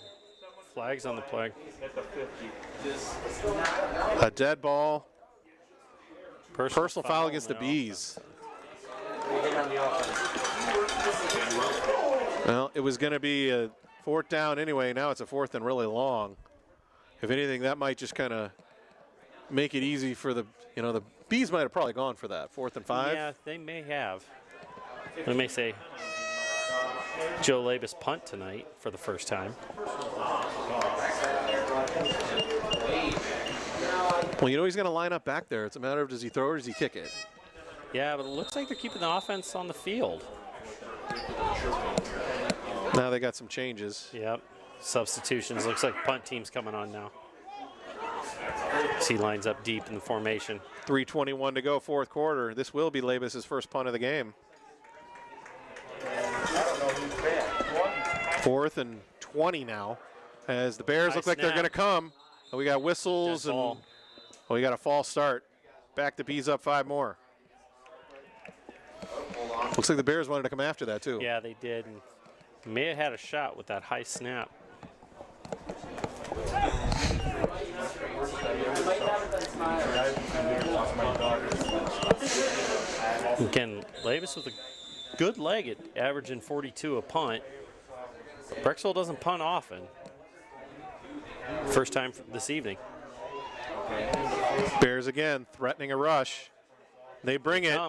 flags on the play. A dead ball. Personal foul against the Bees. Well, it was going to be a 4th down anyway. Now it's a 4th and really long. If anything, that might just kind of make it easy for the Bees might have probably gone for that 4th and 5. Yeah, they may have. They may say Joe Labus punt tonight for the first time. Well, he's going to line up back there. It's a matter of does he throw or does he kick it? Yeah, but it looks like they're keeping the offense on the field. Now they got some changes. Yep. Substitutions. Looks like punt team's coming on now. He lines up deep in the formation. 3:21 to go, 4th quarter. This will be Labus's first punt of the game. 4th and 20 now, as the Bears look like they're going to come. We got whistles and we got a false start. Back the Bees up 5 more. Looks like the Bears wanted to come after that too. Yeah, they did. And may have had a shot with that high snap. Again, Labus with a good leg at averaging 42 a punt. Brecksville doesn't punt often. First time this evening. Bears again threatening a rush. They bring it.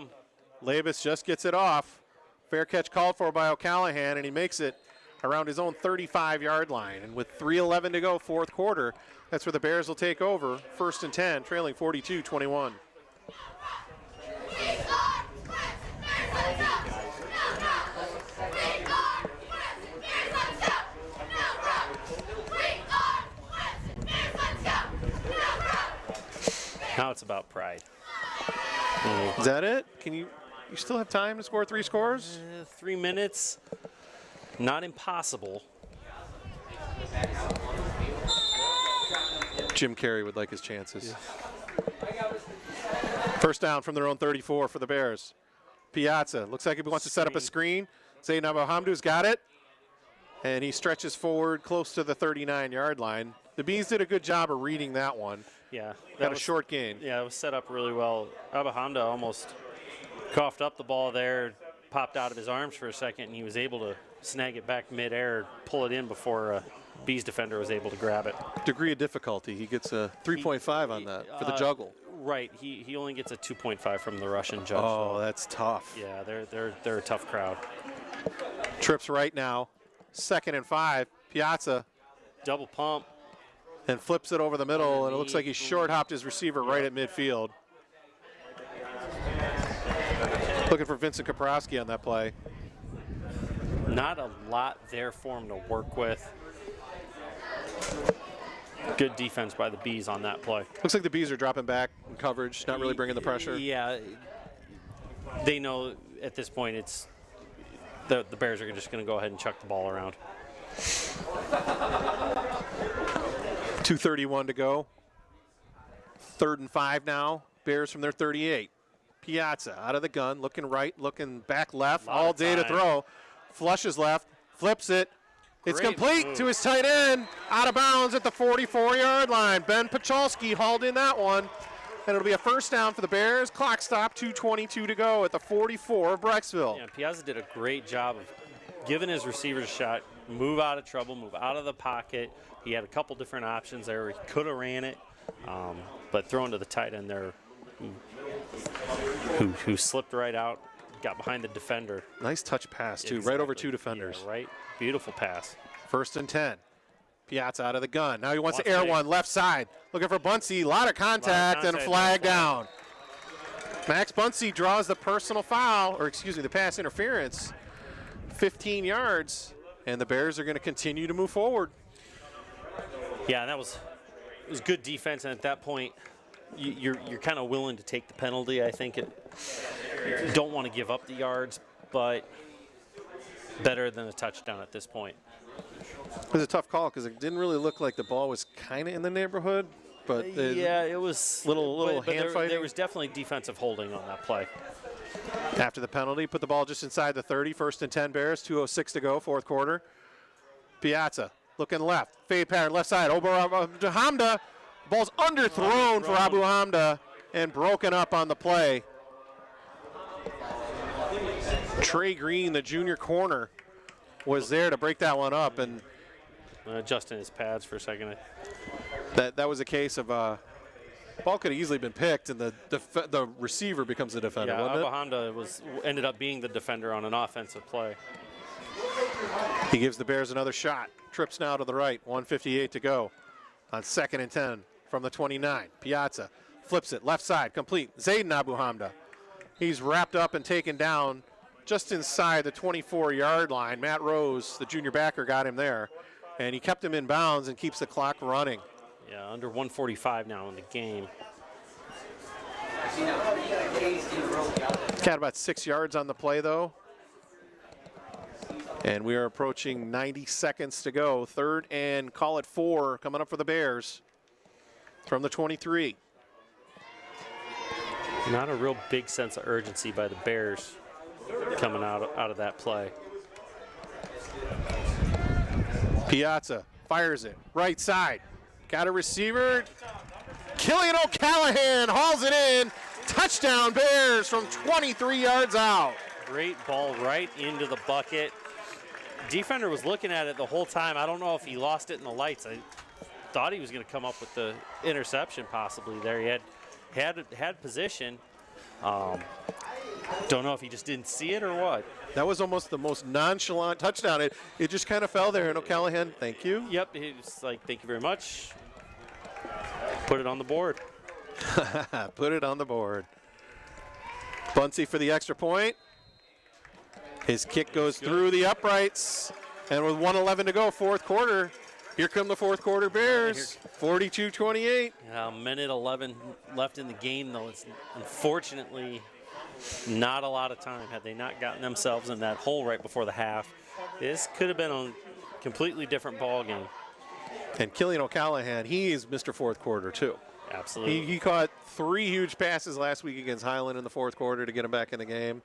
Labus just gets it off. Fair catch called for by O'Callahan, and he makes it around his own 35-yard line. And with 3:11 to go, 4th quarter, that's where the Bears will take over. 1st and 10, trailing 42-21. Now it's about pride. Is that it? Can you still have time to score 3 scores? 3 minutes, not impossible. Jim Carrey would like his chances. First down from their own 34 for the Bears. Piazza looks like he wants to set up a screen. Zayn Abahamdu's got it. And he stretches forward close to the 39-yard line. The Bees did a good job of reading that one. Yeah. Got a short gain. Yeah, it was set up really well. Abahamda almost coughed up the ball there, popped out of his arms for a second, and he was able to snag it back midair, pull it in before Bees defender was able to grab it. Degree of difficulty. He gets a 3.5 on that for the juggle. Right. He only gets a 2.5 from the Russian judge. Oh, that's tough. Yeah, they're a tough crowd. Trips right now. 2nd and 5. Piazza. Double pump. And flips it over the middle, and it looks like he short hopped his receiver right at midfield. Looking for Vincent Kaprowski on that play. Not a lot there for him to work with. Good defense by the Bees on that play. Looks like the Bees are dropping back in coverage, not really bringing the pressure. Yeah, they know at this point it's the Bears are just going to go ahead and chuck the ball around. 2:31 to go. 3rd and 5 now. Bears from their 38. Piazza out of the gun, looking right, looking back left, all day to throw. Flushes left, flips it. It's Great complete move to his tight end, out of bounds at the 44-yard line. Ben Pachalski hauled in that one, and it'll be a first down for the Bears. Clock stop, 2:22 to go at the 44 of Brecksville. Yeah, Piazza did a great job of giving his receivers a shot, move out of trouble, move out of the pocket. He had a couple different options there. He could have ran it, but throwing to the tight end there, who slipped right out, got behind the defender. Nice touch pass, too, Exactly. right over 2 defenders. Yeah, right, beautiful pass. 1st and 10. Piazza out of the gun. Now he wants to Wants air to- one left side. Looking for Bunsey. A lot of contact and a flag down. Max Bunsey draws the personal foul, or excuse me, the pass interference. 15 yards, and the Bears are going to continue to move forward. Yeah, and it was good defense, and at that point, you're kind of willing to take the penalty. I think you don't want to give up the yards, but better than a touchdown at this point. It was a tough call because it didn't really look like the ball was kind of in the neighborhood, but Yeah, it was little but hand fighting. There was definitely defensive holding on that play. After the penalty, put the ball just inside the 30. 1st and 10 Bears, 2:06 to go, 4th quarter. Piazza looking left, fade pattern left side. Hamda, ball's underthrown for Abu Hamda and broken up on the play. Trey Green, the junior corner, was there to break that one up, and Adjusting his pads for a second. that was a case of ball could have easily been picked, and the receiver becomes the defender, Yeah, wasn't it? Abu Hamda ended up being the defender on an offensive play. He gives the Bears another shot. Trips now to the right, 1:58 to go on 2nd and 10 from the 29. Piazza flips it left side, complete. Zayden Abu Hamda. He's wrapped up and taken down just inside the 24-yard line. Matt Rose, the junior backer, got him there, and he kept him in bounds and keeps the clock running. Yeah, under 145 now in the game. Got about 6 yards on the play, though. And we are approaching 90 seconds to go. 3rd and call it 4 coming up for the Bears from the 23. Not a real big sense of urgency by the Bears coming out of that play. Piazza fires it right side. Got a receiver. Killian O'Callahan hauls it in. Touchdown Bears from 23 yards out. Great ball right into the bucket. Defender was looking at it the whole time. I don't know if he lost it in the lights. I thought he was going to come up with the interception possibly there. He had position. Don't know if he just didn't see it or what. That was almost the most nonchalant touchdown. It just kind of fell there, and O'Callahan, thank you. Yep, he was like, thank you very much. Put it on the board. Put it on the board. Bunsey for the extra point. His kick goes through the uprights. And with 1:11 to go, 4th quarter, Here come the fourth quarter Bears, 42-28. Minute 11 left in the game, though. It's unfortunately not a lot of time. Had they not gotten themselves in that hole right before the half, this could have been a completely different ball game. And Killian O'Callahan, he is Mr. Fourth Quarter, too. Absolutely. He caught 3 huge passes last week against Highland in the fourth quarter to get him back in the game.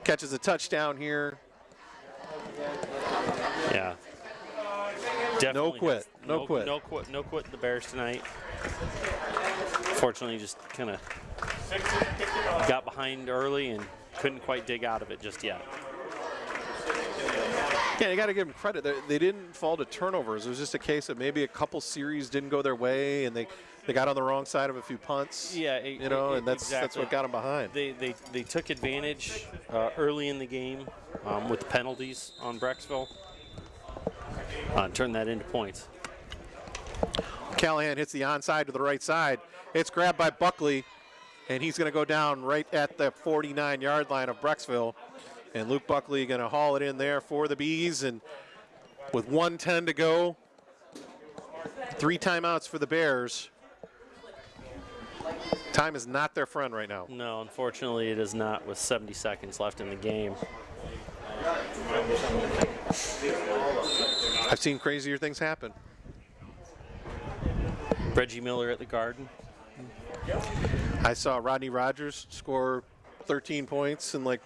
Catches a touchdown here. Yeah. Definitely No quit. No quit. No quit. No quit the Bears tonight. Fortunately, just kind of got behind early and couldn't quite dig out of it just yet. Yeah, you got to give them credit. They didn't fall to turnovers. It was just a case of maybe a couple series didn't go their way, and they got on the wrong side of a few punts. Yeah, and that's exactly. what got them behind. They took advantage early in the game with the penalties on Brecksville. Turn that into points. Callahan hits the onside to the right side. It's grabbed by Buckley, and he's going to go down right at the 49-yard line of Brecksville. And Luke Buckley going to haul it in there for the Bees. And with 1:10 to go, 3 timeouts for the Bears. Time is not their friend right now. No, unfortunately it is not, with 70 seconds left in the game. I've seen crazier things happen. Reggie Miller at the Garden. I saw Rodney Rogers score 13 points in like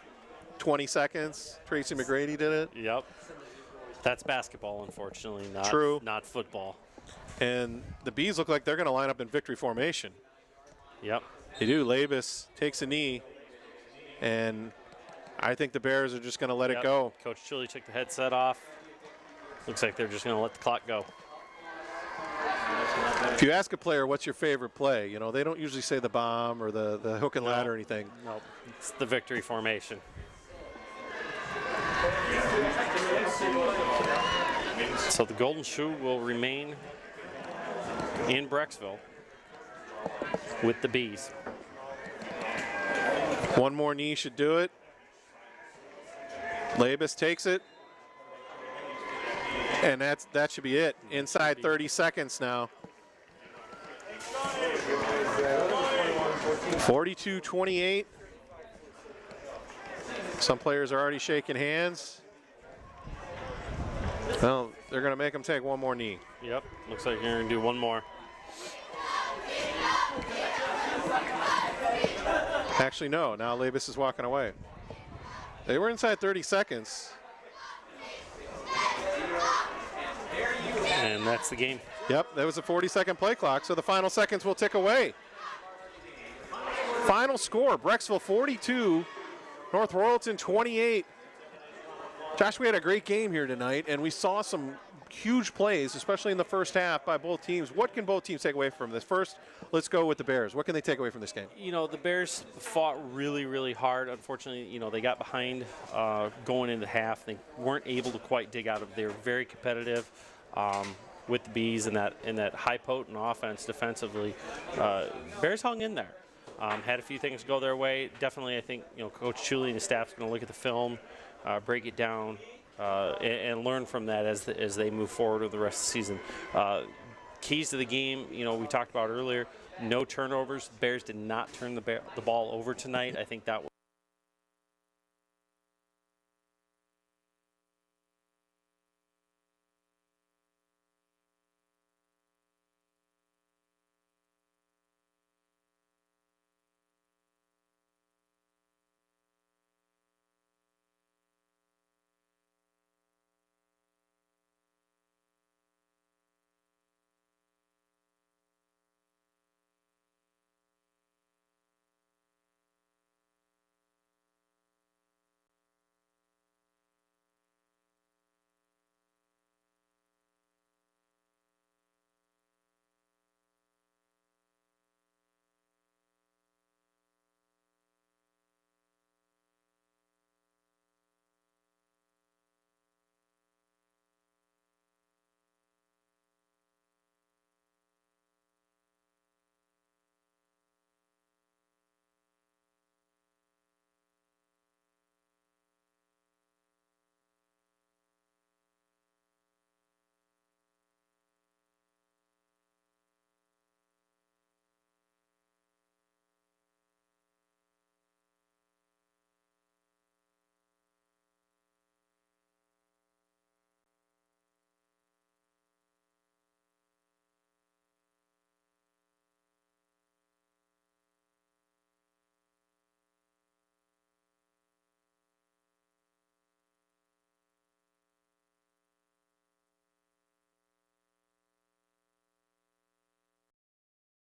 20 seconds. Tracy McGrady did it. Yep. That's basketball, unfortunately, not football. And the Bees look like they're going to line up in victory formation. Yep. They do. Labus takes a knee, and I think the Bears are just going to let it go. Coach Chili took the headset off. Looks like they're just going to let the clock go. If you ask a player what's your favorite play, they don't usually say the bomb or the hook and ladder or anything. Nope. It's the victory formation. So the Golden Shoe will remain in Brecksville with the Bees. One more knee should do it. Labus takes it. And that should be it. Inside 30 seconds now. 42-28. Some players are already shaking hands. Well, they're going to make them take one more knee. Yep, looks like you're going to do one more. Actually, no. Now Labus is walking away. They were inside 30 seconds. And that's the game. Yep, that was a 40-second play clock, so the final seconds will tick away. Final score, Brecksville 42, North Royalton 28. Josh, we had a great game here tonight, and we saw some huge plays, especially in the first half by both teams. What can both teams take away from this? First, let's go with the Bears. What can they take away from this game? The Bears fought really, really hard. Unfortunately, they got behind going into half. They weren't able to quite dig out of it. They were very competitive with the Bees and that high potent offense defensively. Bears hung in there. Had a few things go their way. Definitely, I think Coach Chuli and his staff's going to look at the film, break it down, and learn from that as they move forward with the rest of the season. Keys to the game, we talked about earlier. No turnovers. Bears did not turn the ball over tonight. I think that was